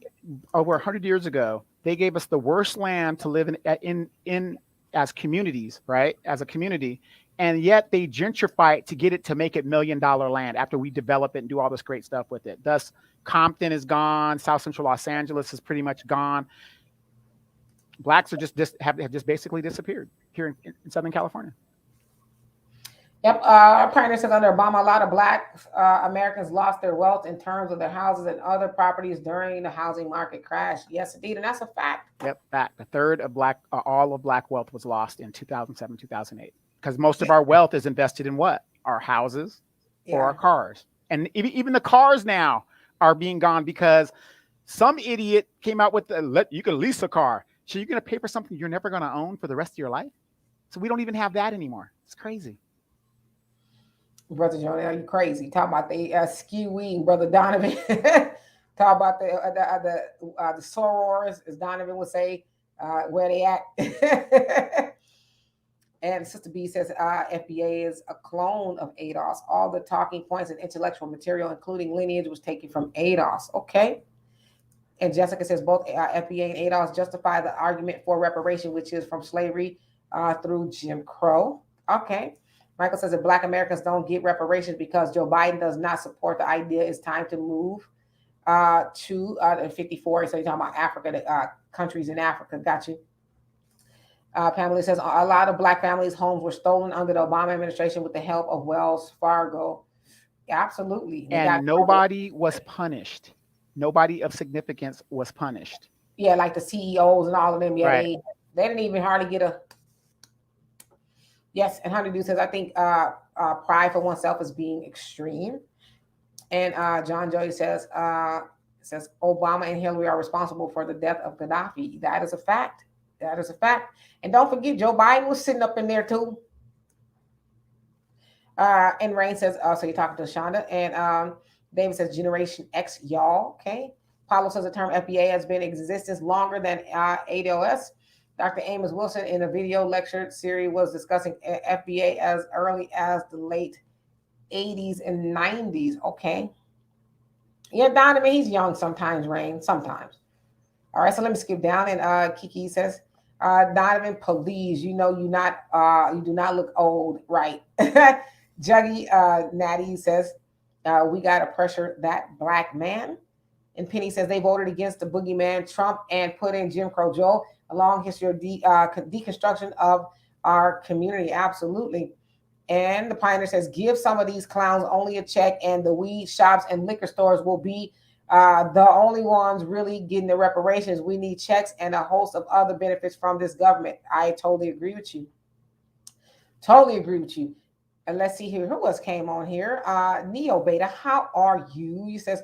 over 100 years ago, They gave us the worst land to live in as communities, right? As a community. And yet they gentrify it to get it to make it $1 million land after we develop it and do all this great stuff with it. Thus, Compton is gone. South Central Los Angeles is pretty much gone. Blacks are have just basically disappeared here in Southern California. Yep. Pioneer says under Obama, a lot of Black Americans lost their wealth in terms of their houses and other properties during the housing market crash. Yes, indeed. And that's a fact. Yep. Fact. A third of all of Black wealth was lost in 2007, 2008. Because most of our wealth is invested in what? Our houses or our cars. And even the cars now are being gone because some idiot came out with you can lease a car. So you're going to pay for something you're never going to own for the rest of your life? So we don't even have that anymore. It's crazy. Brother Jonah, are you crazy? Talk about the ski-weeing, Brother Donovan. Talk about the sorors, as Donovan would say, where they at. And Sister B says FBA is a clone of ADOS. All the talking points and intellectual material, including lineage, was taken from ADOS. Okay. And Jessica says both FBA and ADOS justify the argument for reparation, which is from slavery through Jim Crow. Okay. Michael says that Black Americans don't get reparations because Joe Biden does not support the idea. It's time to move to 54. So you're talking about Africa, the countries in Africa. Got you. Pamela says a lot of Black families' homes were stolen under the Obama administration with the help of Wells Fargo. Yeah, absolutely. And nobody was punished. Nobody of significance was punished. Yeah, like the CEOs and all of them. Yeah, right. They didn't even hardly get a. Yes, and Honeydew says, I think pride for oneself is being extreme. And John Joey says Obama and Hillary are responsible for the death of Gaddafi. That is a fact. That is a fact. And don't forget, Joe Biden was sitting up in there too. And Rain says, so you're talking to Shonda. And David says, Generation X, y'all. Okay. Paulo says the term FBA has been in existence longer than ADOS. Dr. Amos Wilson in a video lecture series was discussing FBA as early as the late 80s and 90s. Okay. Yeah, Donovan, he's young sometimes, Rain, sometimes. All right, so let me skip down. And Kiki says, Donovan, please, you do not look old, right? Juggy Natty says, we got to pressure that Black man. And Penny says they voted against the boogeyman Trump and put in Jim Crow. Joe, a long history of deconstruction of our community. Absolutely. And the Pioneer says, give some of these clowns only a check and the weed shops and liquor stores will be the only ones really getting the reparations. We need checks and a host of other benefits from this government. I totally agree with you. Totally agree with you. And let's see here. Who else came on here? Neo Beta, how are you? He says,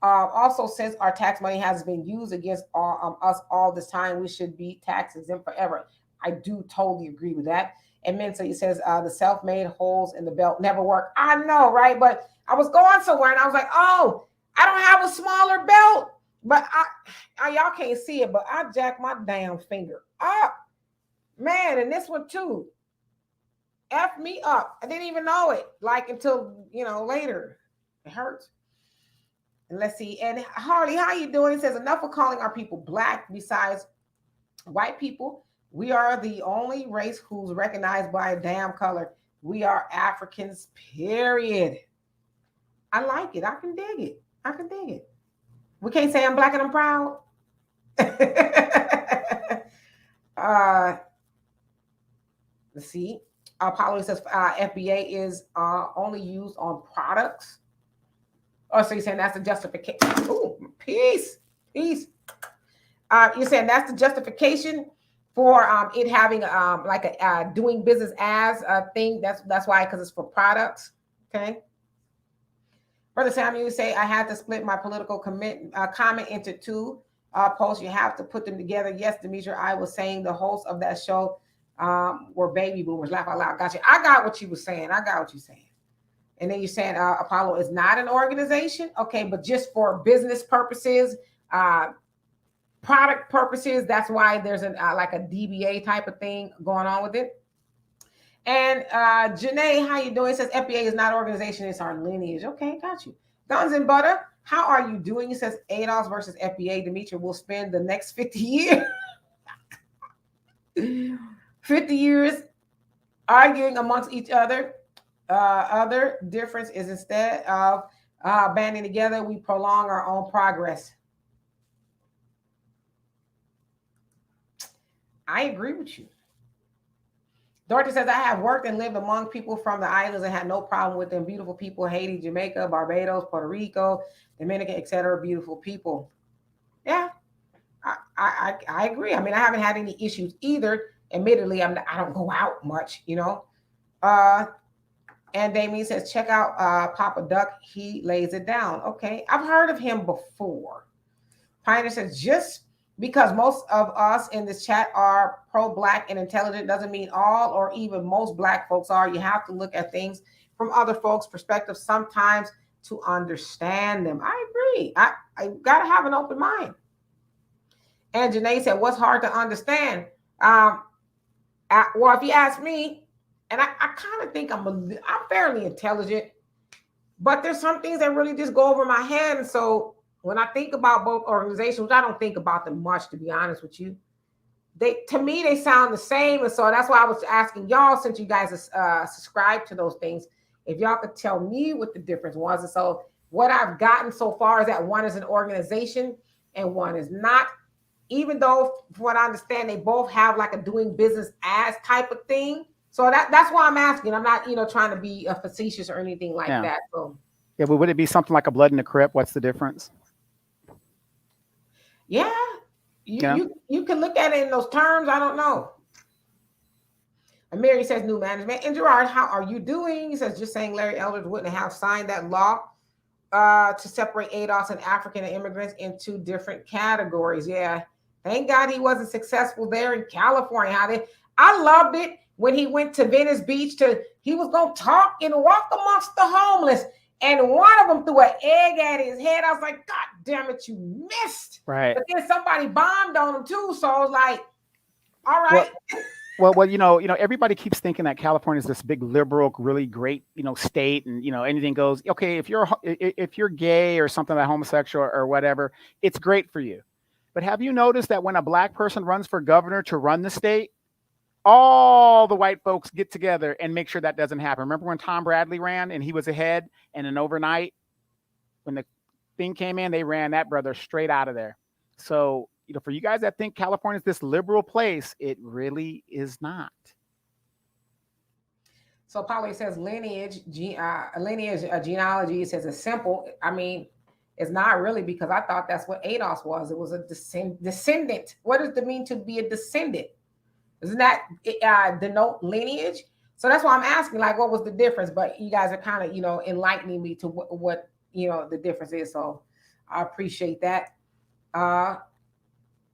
also, since our tax money has been used against us all this time, we should be tax exempt forever. I do totally agree with that. And Mensa, he says, the self-made holes in the belt never work. I know, right? But I was going somewhere and I was like, oh, I don't have a smaller belt. But y'all can't see it, but I jacked my damn finger up. Man, and this one too. F me up. I didn't even know it, like until, later. It hurts. And let's see. And Harley, how you doing? He says, enough of calling our people Black. Besides white people, we are the only race who's recognized by a damn color. We are Africans, period. I like it. I can dig it. I can dig it. We can't say I'm Black and I'm proud. Let's see. Apollo says FBA is only used on products. Oh, so you're saying that's the justification? Oh, peace. You're saying that's the justification for it having like a doing business as a thing. That's why, because it's for products. Okay. Brother Samuel, you say I had to split my political comment into two posts. You have to put them together. Yes, Demetria, I was saying the hosts of that show were baby boomers. Laugh out loud. Gotcha. I got what you were saying. And then you're saying Apollo is not an organization. Okay, but just for business purposes, product purposes, that's why there's like a DBA type of thing going on with it. And Janae, how you doing? It says FBA is not an organization, it's our lineage. Okay, got you. Guns and Butter, How are you doing? He says ADOS versus FBA. Demetri will spend the next 50 years, 50 years arguing amongst each other. Other difference is instead of banding together, we prolong our own progress. I agree with you. Dorothy says, I have worked and lived among people from the islands and had no problem with them. Beautiful people, Haiti, Jamaica, Barbados, Puerto Rico, Dominican, etc. Beautiful people. Yeah, I agree. I mean, I haven't had any issues either. Admittedly, I don't go out much, you know. And Damien says, check out Papa Duck. He lays it down. Okay, I've heard of him before. Pioneer says, just because most of us in this chat are pro-Black and intelligent doesn't mean all or even most Black folks are. You have to look at things from other folks' perspectives sometimes to understand them. I agree. I got to have an open mind. And Janae said, what's hard to understand? Well, if you ask me, and I kind of think I'm fairly intelligent, but there's some things that really just go over my head. And so when I think about both organizations, I don't think about them much, to be honest with you. To me, they sound the same. And so that's why I was asking y'all, since you guys subscribe to those things, if y'all could tell me what the difference was. And so what I've gotten so far is that one is an organization and one is not. Even though, from what I understand, they both have like a doing business as type of thing. So that's why I'm asking. I'm not, trying to be facetious or anything like that. So yeah, but would it be something like a Blood in the Crypt? What's the difference? Yeah, you can look at it in those terms. I don't know. And Mary says new management. And Gerard, how are you doing? He says, just saying Larry Eldridge wouldn't have signed that law to separate ADOS and African immigrants into different categories. Yeah, thank God he wasn't successful there in California. I loved it when he went to Venice Beach he was going to talk and walk amongst the homeless. And one of them threw an egg at his head. I was like, God damn it, you missed. Right. But then somebody bombed on him too. So I was like, all right. Well, everybody keeps thinking that California is this big liberal, really great, state, and anything goes. Okay, if you're gay or something, like homosexual or whatever, it's great for you. But have you noticed that when a Black person runs for governor to run the state, all the white folks get together and make sure that doesn't happen? Remember when Tom Bradley ran and he was ahead, and then overnight, when the thing came in, they ran that brother straight out of there. So, for you guys that think California is this liberal place, it really is not. So Polly says genealogy says it's simple. I mean, it's not really, because I thought that's what ADOS was. It was a descendant. What does it mean to be a descendant? Doesn't that denote lineage? So that's why I'm asking, like, what was the difference? But you guys are kind of, enlightening me to what the difference is. So I appreciate that.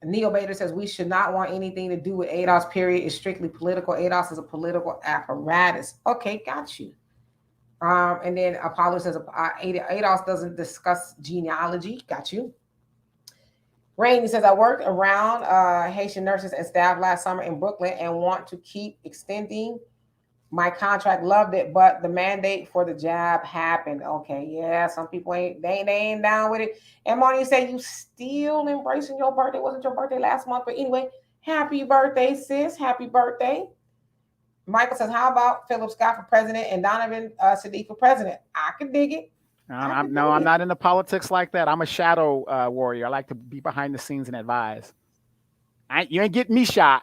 Neo Bader says we should not want anything to do with ADOS, period. It's strictly political. ADOS is a political apparatus. Okay, got you. And then Apollo says ADOS doesn't discuss genealogy. Got you. Rainey says, I worked around Haitian nurses and staff last summer in Brooklyn and want to keep extending my contract. Loved it, but the mandate for the jab happened. Okay, yeah, some people ain't down with it. And Moni said, you still embracing your birthday. Wasn't your birthday last month? But anyway, happy birthday, sis. Happy birthday. Michael says, how about Philip Scott for president and Donovan Saadiq for president? I could dig it. I'm not into politics like that. I'm a shadow warrior. I like to be behind the scenes and advise. You ain't getting me shot.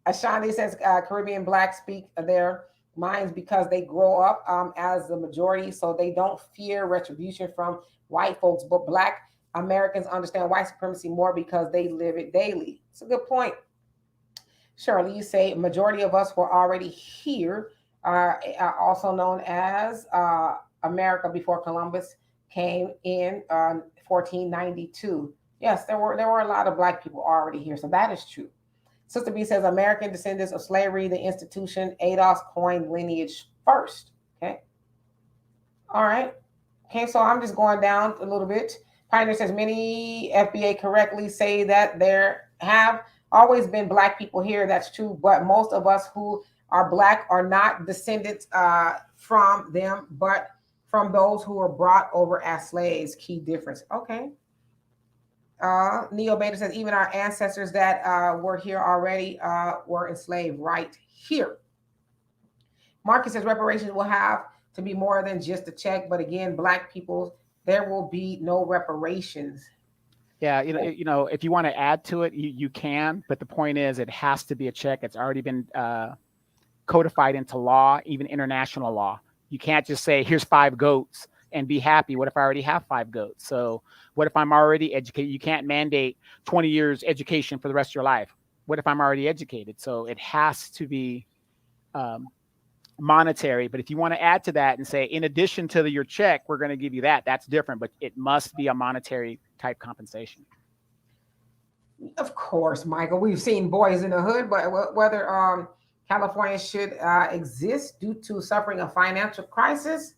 Ashani says Caribbean Blacks speak their minds because they grow up as the majority, so they don't fear retribution from white folks. But Black Americans understand white supremacy more because they live it daily. It's a good point. Shirley, you say majority of us were already here, are also known as America before Columbus came in 1492. Yes, there were a lot of Black people already here, so that is true. Sister B says American descendants of slavery, the institution, ADOS coined lineage first. Okay. All right. Okay, so I'm just going down a little bit. Pioneer says many FBA correctly say that there have always been Black people here. That's true, but most of us who are Black are not descendants from them, but from those who were brought over as slaves. Key difference. Okay. Neo Beta says even our ancestors that were here already were enslaved right here. Marcus says reparations will have to be more than just a check, but again, Black people, there will be no reparations. Yeah, if you want to add to it, you can, but the point is, it has to be a check. It's already been codified into law, even international law. You can't just say, "Here's 5 goats" and be happy. What if I already have 5 goats? So what if I'm already educated? You can't mandate 20 years education for the rest of your life. What if I'm already educated? So it has to be monetary. But if you want to add to that and say, in addition to your check, we're going to give you that, that's different. But it must be a monetary type compensation. Of course, Michael, we've seen boys in the hood, but whether California should exist due to suffering a financial crisis,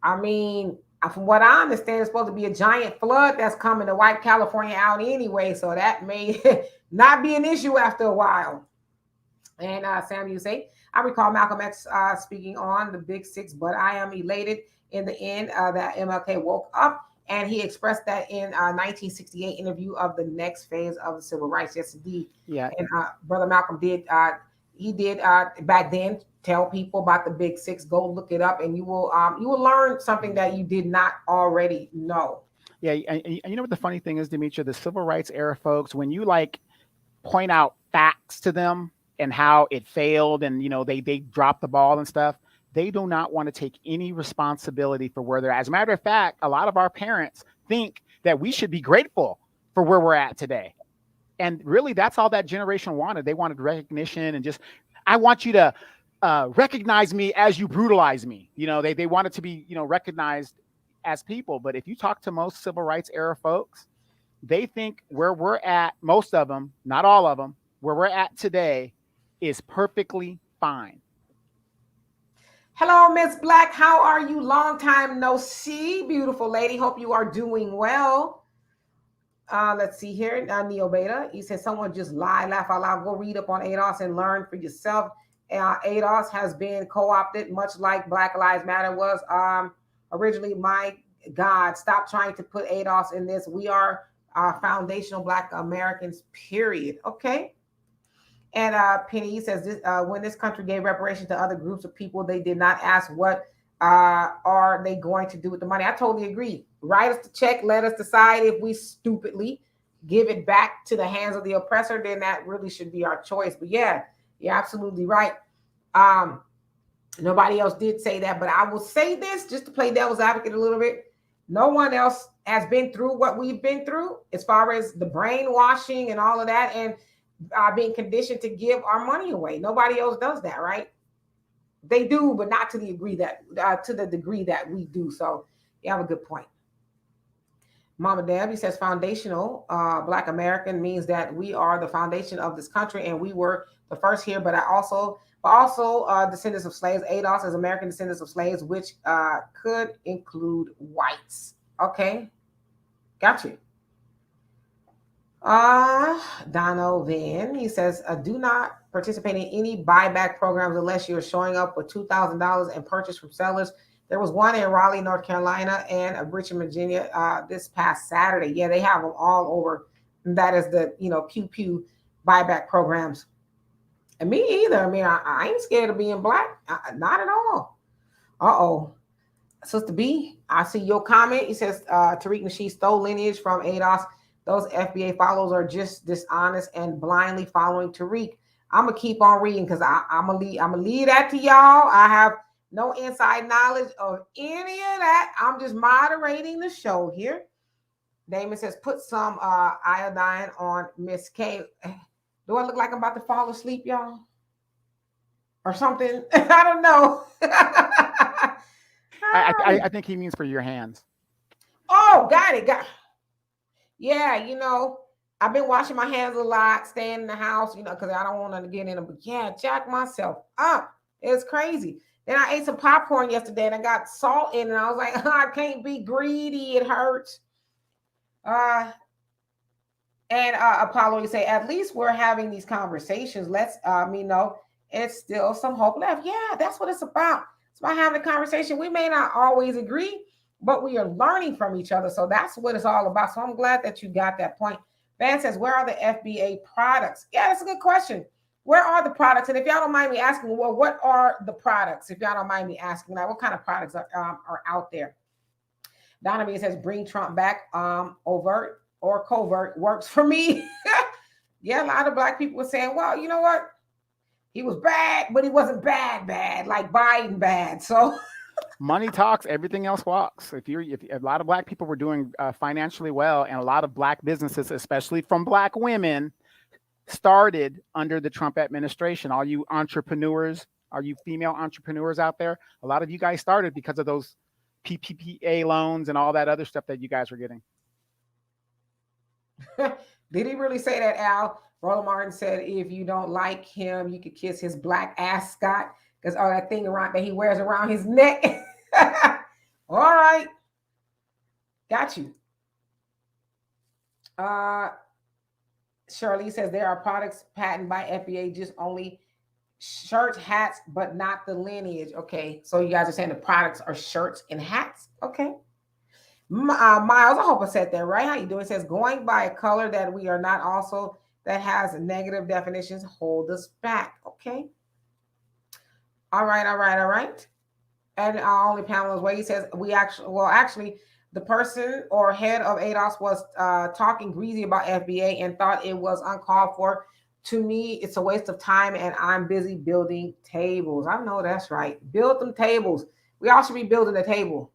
I mean, from what I understand, it's supposed to be a giant flood that's coming to wipe California out anyway. So that may not be an issue after a while. And Sam, you say, I recall Malcolm X speaking on the Big Six, but I am elated in the end that MLK woke up. And he expressed that in a 1968 interview of the next phase of the civil rights. Yes, indeed. Yeah. And Brother Malcolm did, he did back then tell people about the Big Six. Go look it up, and you will learn something that you did not already know. Yeah, and you know what the funny thing is, Demetria, the civil rights era folks, when you point out facts to them and how it failed, and they dropped the ball and stuff, they do not want to take any responsibility for where they're at. As a matter of fact, a lot of our parents think that we should be grateful for where we're at today. And really, that's all that generation wanted. They wanted recognition and just, I want you to recognize me as you brutalize me. They wanted to be, recognized as people. But if you talk to most civil rights era folks, they think where we're at, most of them, not all of them, where we're at today is perfectly fine. Hello, Miss Black. How are you? Long time no see. Beautiful lady. Hope you are doing well. Let's see here. Neo Beta. He said, someone just laugh out loud. Go read up on ADOS and learn for yourself. ADOS has been co-opted, much like Black Lives Matter was originally. My God, stop trying to put ADOS in this. We are foundational Black Americans, period. Okay. And Penny says, this, when this country gave reparations to other groups of people, they did not ask what are they going to do with the money. I totally agree. Write us the check. Let us decide if we stupidly give it back to the hands of the oppressor. Then that really should be our choice. But yeah, you're absolutely right. Nobody else did say that, but I will say this just to play devil's advocate a little bit. No one else has been through what we've been through as far as the brainwashing and all of that, and being conditioned to give our money away. Nobody else does that, right? They do, but not to the degree that we do. So you have a good point. Mama Debbie says foundational Black American means that we are the foundation of this country, and we were the first here. But also descendants of slaves. ADOS as American descendants of slaves, which could include whites. Okay, got you. Donovan, he says, do not participate in any buyback programs unless you're showing up with $2,000 and purchase from sellers. There was one in Raleigh, North Carolina, and Richmond, Virginia, this past Saturday. Yeah, they have them all over. And that is the, pew pew buyback programs. And me either. I mean, I ain't scared of being Black. Not at all. Uh-oh. Sister B, I see your comment. He says, Tariq Nasheed stole lineage from ADOS. Those FBA followers are just dishonest and blindly following Tariq. I'm going to keep on reading because I'm going to leave that to y'all. I have no inside knowledge of any of that. I'm just moderating the show here. Damon says, put some iodine on Miss K. Do I look like I'm about to fall asleep, y'all? Or something? I don't know. I think he means for your hands. Oh, got it. Yeah, I've been washing my hands a lot, staying in the house, because I don't want to get in them. But yeah, jack myself up. It's crazy. Then I ate some popcorn yesterday and I got salt in it. And I was like, I can't be greedy. It hurts. And Apollo, you say, at least we're having these conversations. Let's, it's still some hope left. Yeah, that's what it's about. It's about having a conversation. We may not always agree, but we are learning from each other. So that's what it's all about. So I'm glad that you got that point. Van says, where are the FBA products? Yeah, that's a good question. Where are the products? And if y'all don't mind me asking, well, what are the products? If y'all don't mind me asking, like, what kind of products are out there? Donovan says, bring Trump back. Overt or covert works for me. Yeah, a lot of Black people were saying, well, you know what? He was bad, but he wasn't bad, like Biden bad. So money talks, everything else walks. If a lot of Black people were doing financially well, and a lot of Black businesses, especially from Black women, started under the Trump administration. All you entrepreneurs, are you female entrepreneurs out there? A lot of you guys started because of those PPPA loans and all that other stuff that you guys were getting. Did he really say that, Al? Roland Martin said, if you don't like him, you could kiss his black ass, Scott, because all that thing around that he wears around his neck. All right. Got you. Shirley says there are products patented by FBA, just only shirts, hats, but not the lineage. Okay. So you guys are saying the products are shirts and hats. Okay. Miles, I hope I said that right. How you doing? It says going by a color that we are not also that has negative definitions hold us back. Okay. All right. And only Pamela's way. He says actually, the person or head of ADOS was talking greasy about FBA and thought it was uncalled for. To me, it's a waste of time, and I'm busy building tables. I know that's right. Build them tables. We all should be building a table.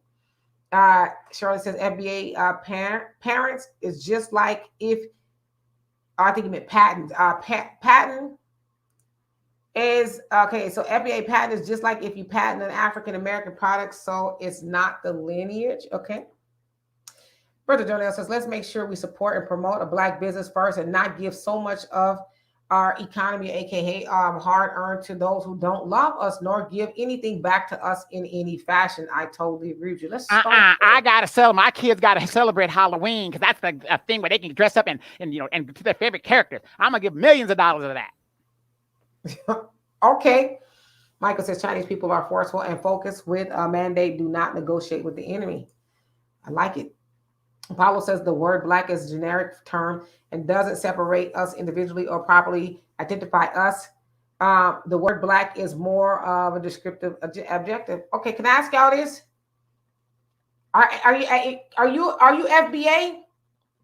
Shirley says FBA parents is just like if I think you meant patent. Patent is okay. So FBA patent is just like if you patent an African American product, so it's not the lineage. Okay. Brother Jonell says, let's make sure we support and promote a Black business first and not give so much of our economy, aka hard-earned, to those who don't love us nor give anything back to us in any fashion. I totally agree with you. Let's start. I gotta sell. My kids gotta celebrate Halloween because that's the thing where they can dress up and to their favorite characters. I'm gonna give millions of dollars of that. Okay. Michael says Chinese people are forceful and focused with a mandate. Do not negotiate with the enemy. I like it. Paulo says the word Black is a generic term and doesn't separate us individually or properly identify us. The word Black is more of a descriptive objective. Okay, can I ask y'all this? Are you FBA?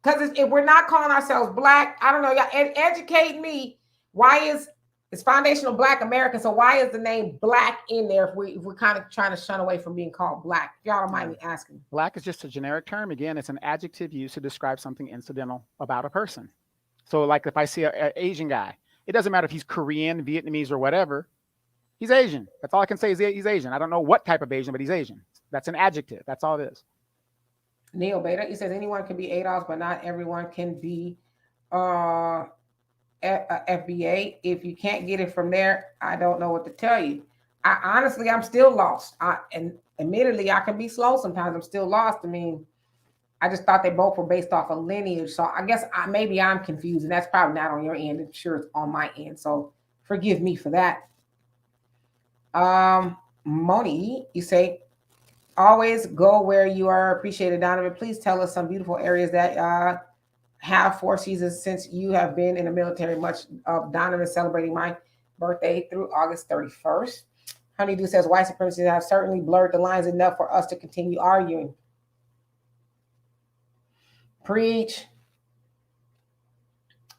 Because if we're not calling ourselves Black, I don't know. Y'all educate me. Why is it's foundational Black American? So why is the name Black in there if we're kind of trying to shun away from being called Black? If y'all don't mind me asking. Black is just a generic term. Again, it's an adjective used to describe something incidental about a person. So like if I see an Asian guy, it doesn't matter if he's Korean, Vietnamese, or whatever. He's Asian. That's all I can say is he's Asian. I don't know what type of Asian, but he's Asian. That's an adjective. That's all it is. Neil Beta, he says anyone can be ADOS, but not everyone can be FBA. If you can't get it from there, I don't know what to tell you. I'm still lost. And admittedly, I can be slow sometimes. I'm still lost. I mean, I just thought they both were based off a lineage. So I guess maybe I'm confused, and that's probably not on your end. I'm sure it's on my end. So forgive me for that. Moni, you say, always go where you are appreciated, Donovan. Please tell us some beautiful areas that have 4 seasons since you have been in the military. Much of Donovan celebrating my birthday through August 31st. Honeydew says white supremacists have certainly blurred the lines enough for us to continue arguing. Preach.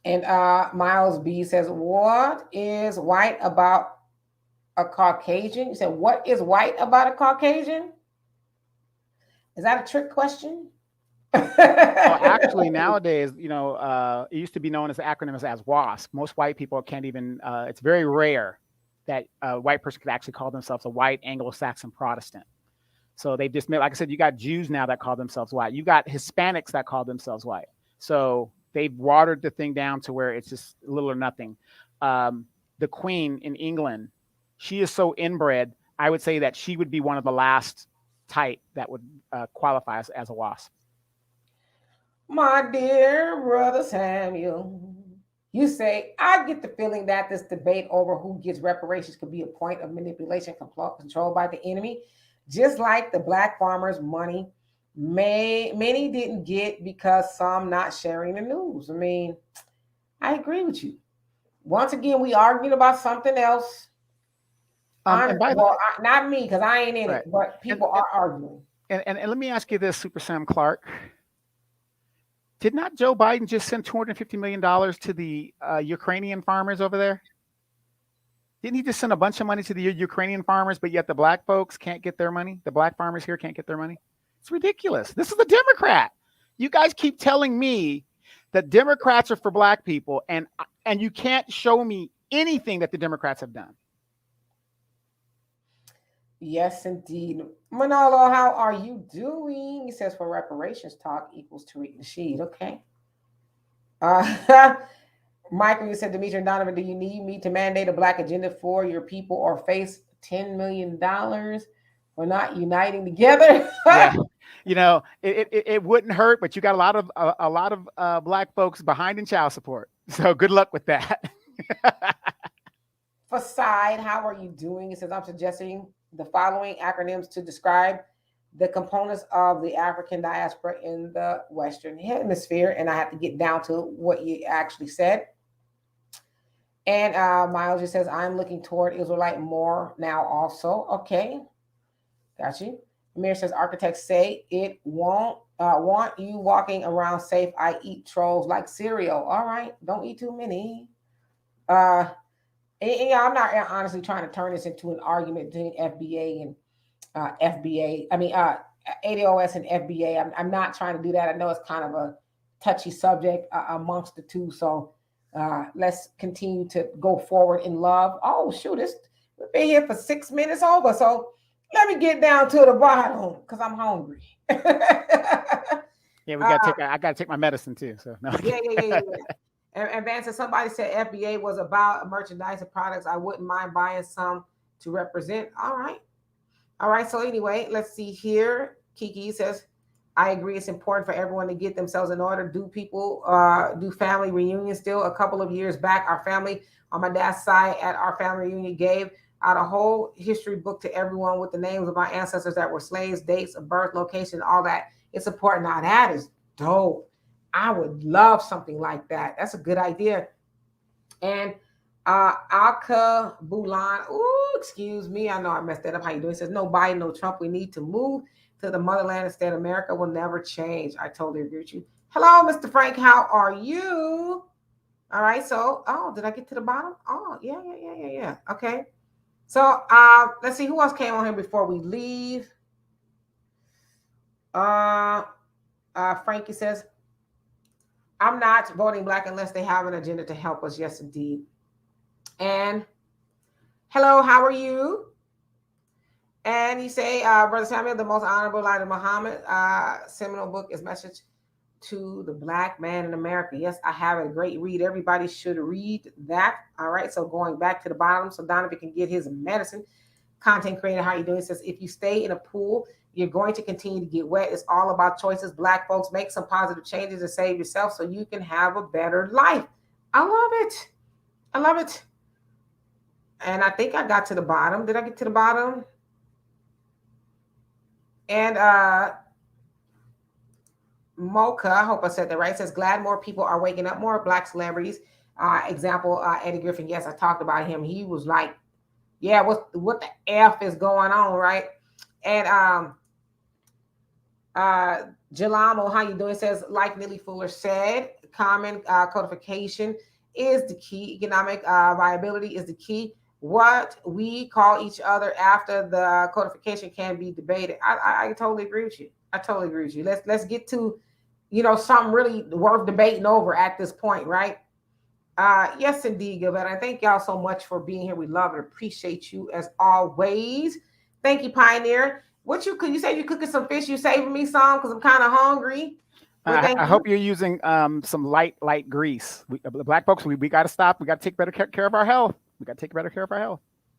And Miles B says, what is white about a Caucasian? You said, what is white about a Caucasian? Is that a trick question? Well, actually, nowadays, it used to be known as the acronym as WASP. Most white people can't even, it's very rare that a white person could actually call themselves a white Anglo-Saxon Protestant. So they just made, like I said, you got Jews now that call themselves white. You got Hispanics that call themselves white. So they've watered the thing down to where it's just little or nothing. The Queen in England, she is so inbred, I would say that she would be one of the last type that would qualify as a WASP. My dear brother Samuel, You say, I get the feeling that this debate over who gets reparations could be a point of manipulation controlled by the enemy, just like the black farmers' money many didn't get because some not sharing the news. I mean, I agree with you. Once again, we arguing about something else. And by the Not me because I ain't in right, it, but and, people are arguing. and let me ask you this, Super Sam Clark. Did not Joe Biden just send $250 million to the Ukrainian farmers over there? Didn't he just send a bunch of money to the Ukrainian farmers, but yet the black folks can't get their money? The black farmers here can't get their money? It's ridiculous. This is a Democrat. You guys keep telling me that Democrats are for black people, and you can't show me anything that the Democrats have done. Yes, indeed. Manolo, how are you doing? He says for reparations talk equals Tariq Nasheed. Okay. Michael, you said, Demetri and Donovan, do you need me to mandate a black agenda for your people or face $10 million for not uniting together? Yeah. You know, it wouldn't hurt, but you got a lot of black folks behind in child support. So good luck with that. Facade, how are you doing? He says, I'm suggesting the following acronyms to describe the components of the African diaspora in the Western Hemisphere. And I have to get down to what you actually said. And Miles just says, I'm looking toward Israelite more now also. Okay. Got you. Amir says, architects say it won't want you walking around safe. I eat trolls like cereal. All right. Don't eat too many. And I'm not honestly trying to turn this into an argument between FBA and FBA. I mean, ADOS and FBA. I'm not trying to do that. I know it's kind of a touchy subject amongst the two. So let's continue to go forward in love. Oh, shoot. We've been here for 6 minutes over. So let me get down to the bottom because I'm hungry. Yeah, I gotta take my medicine too. So no. Yeah. And Van said somebody said FBA was about merchandise and products. I wouldn't mind buying some to represent. All right. So anyway, let's see here. Kiki says, I agree. It's important for everyone to get themselves in order. Do people do family reunions still? A couple of years back, our family on my dad's side at our family reunion gave out a whole history book to everyone with the names of my ancestors that were slaves, dates of birth, location, all that. It's important. Now that is dope. I would love something like that. That's a good idea. And Alka Bulan, excuse me. I know I messed that up. How you doing? It says, no Biden, no Trump. We need to move to the motherland and instead. America will never change. I totally agree with you. Hello, Mr. Frank. How are you? All right. So, did I get to the bottom? Oh, yeah. Okay. So let's see who else came on here before we leave. Frankie says, I'm not voting black unless they have an agenda to help us. Yes, indeed. And hello, how are you? And you say, Brother Samuel, the most honorable light of Muhammad, seminal book is Message to the Black Man in America. Yes, I have a great read. Everybody should read that. All right. So going back to the bottom so Donovan can get his medicine. Content creator, how you doing? It says, if you stay in a pool, you're going to continue to get wet. It's all about choices. Black folks, make some positive changes and save yourself so you can have a better life. I love it. And I think I got to the bottom. Did I get to the bottom? And Mocha, I hope I said that right, says, glad more people are waking up, more black celebrities. Example, Eddie Griffin. Yes, I talked about him. He was like, yeah, what the F is going on, right? And Jalamo, how you doing? Says, like Nelly Fuller said, common codification is the key. Economic viability is the key. What we call each other after the codification can be debated. I totally agree with you. Let's get to, something really worth debating over at this point, right? Yes, indeed, Gilbert. I thank y'all so much for being here. We love and appreciate you as always. Thank you, Pioneer. Could you say you're cooking some fish? You saving me some because I'm kind of hungry. I hope you're using some light grease. Black folks, we got to stop. We got to take better care of our health.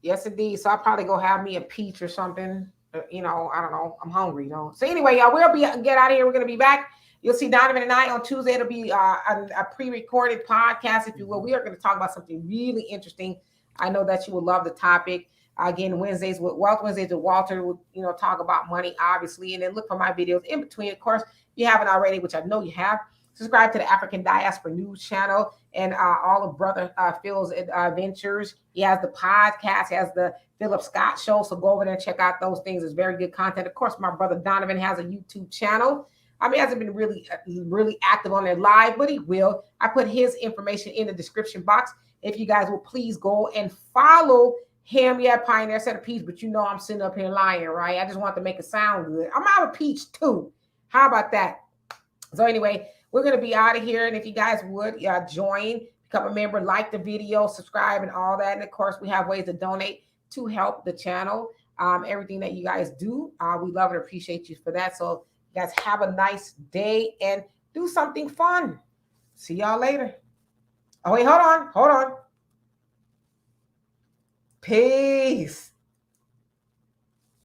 Yes, indeed. So I'll probably go have me a peach or something. I don't know. I'm hungry, So anyway, y'all, we'll get out of here. We're going to be back You'll see Donovan and I on Tuesday. It'll be a pre-recorded podcast, if you will. We are going to talk about something really interesting. I know that you will love the topic. Again, Wednesdays with Walter will, talk about money, obviously, and then look for my videos in between. Of course, if you haven't already, which I know you have, subscribe to the African Diaspora News channel and all of Brother Phil's ventures. He has the podcast, he has the Philip Scott Show, so go over there and check out those things. It's very good content. Of course, my brother Donovan has a YouTube channel. He hasn't been really active on there live, but he will. I put his information in the description box. If you guys will please go and follow him. Yeah, Pioneer said a peach, but I'm sitting up here lying, right? I just want to make it sound good. I'm out of peach too. How about that? So anyway, we're going to be out of here. And if you guys would join, become a member, like the video, subscribe and all that. And of course, we have ways to donate to help the channel. Everything that you guys do, we love and appreciate you for that. So you guys have a nice day and do something fun. See y'all later. Oh, wait, hold on. Peace.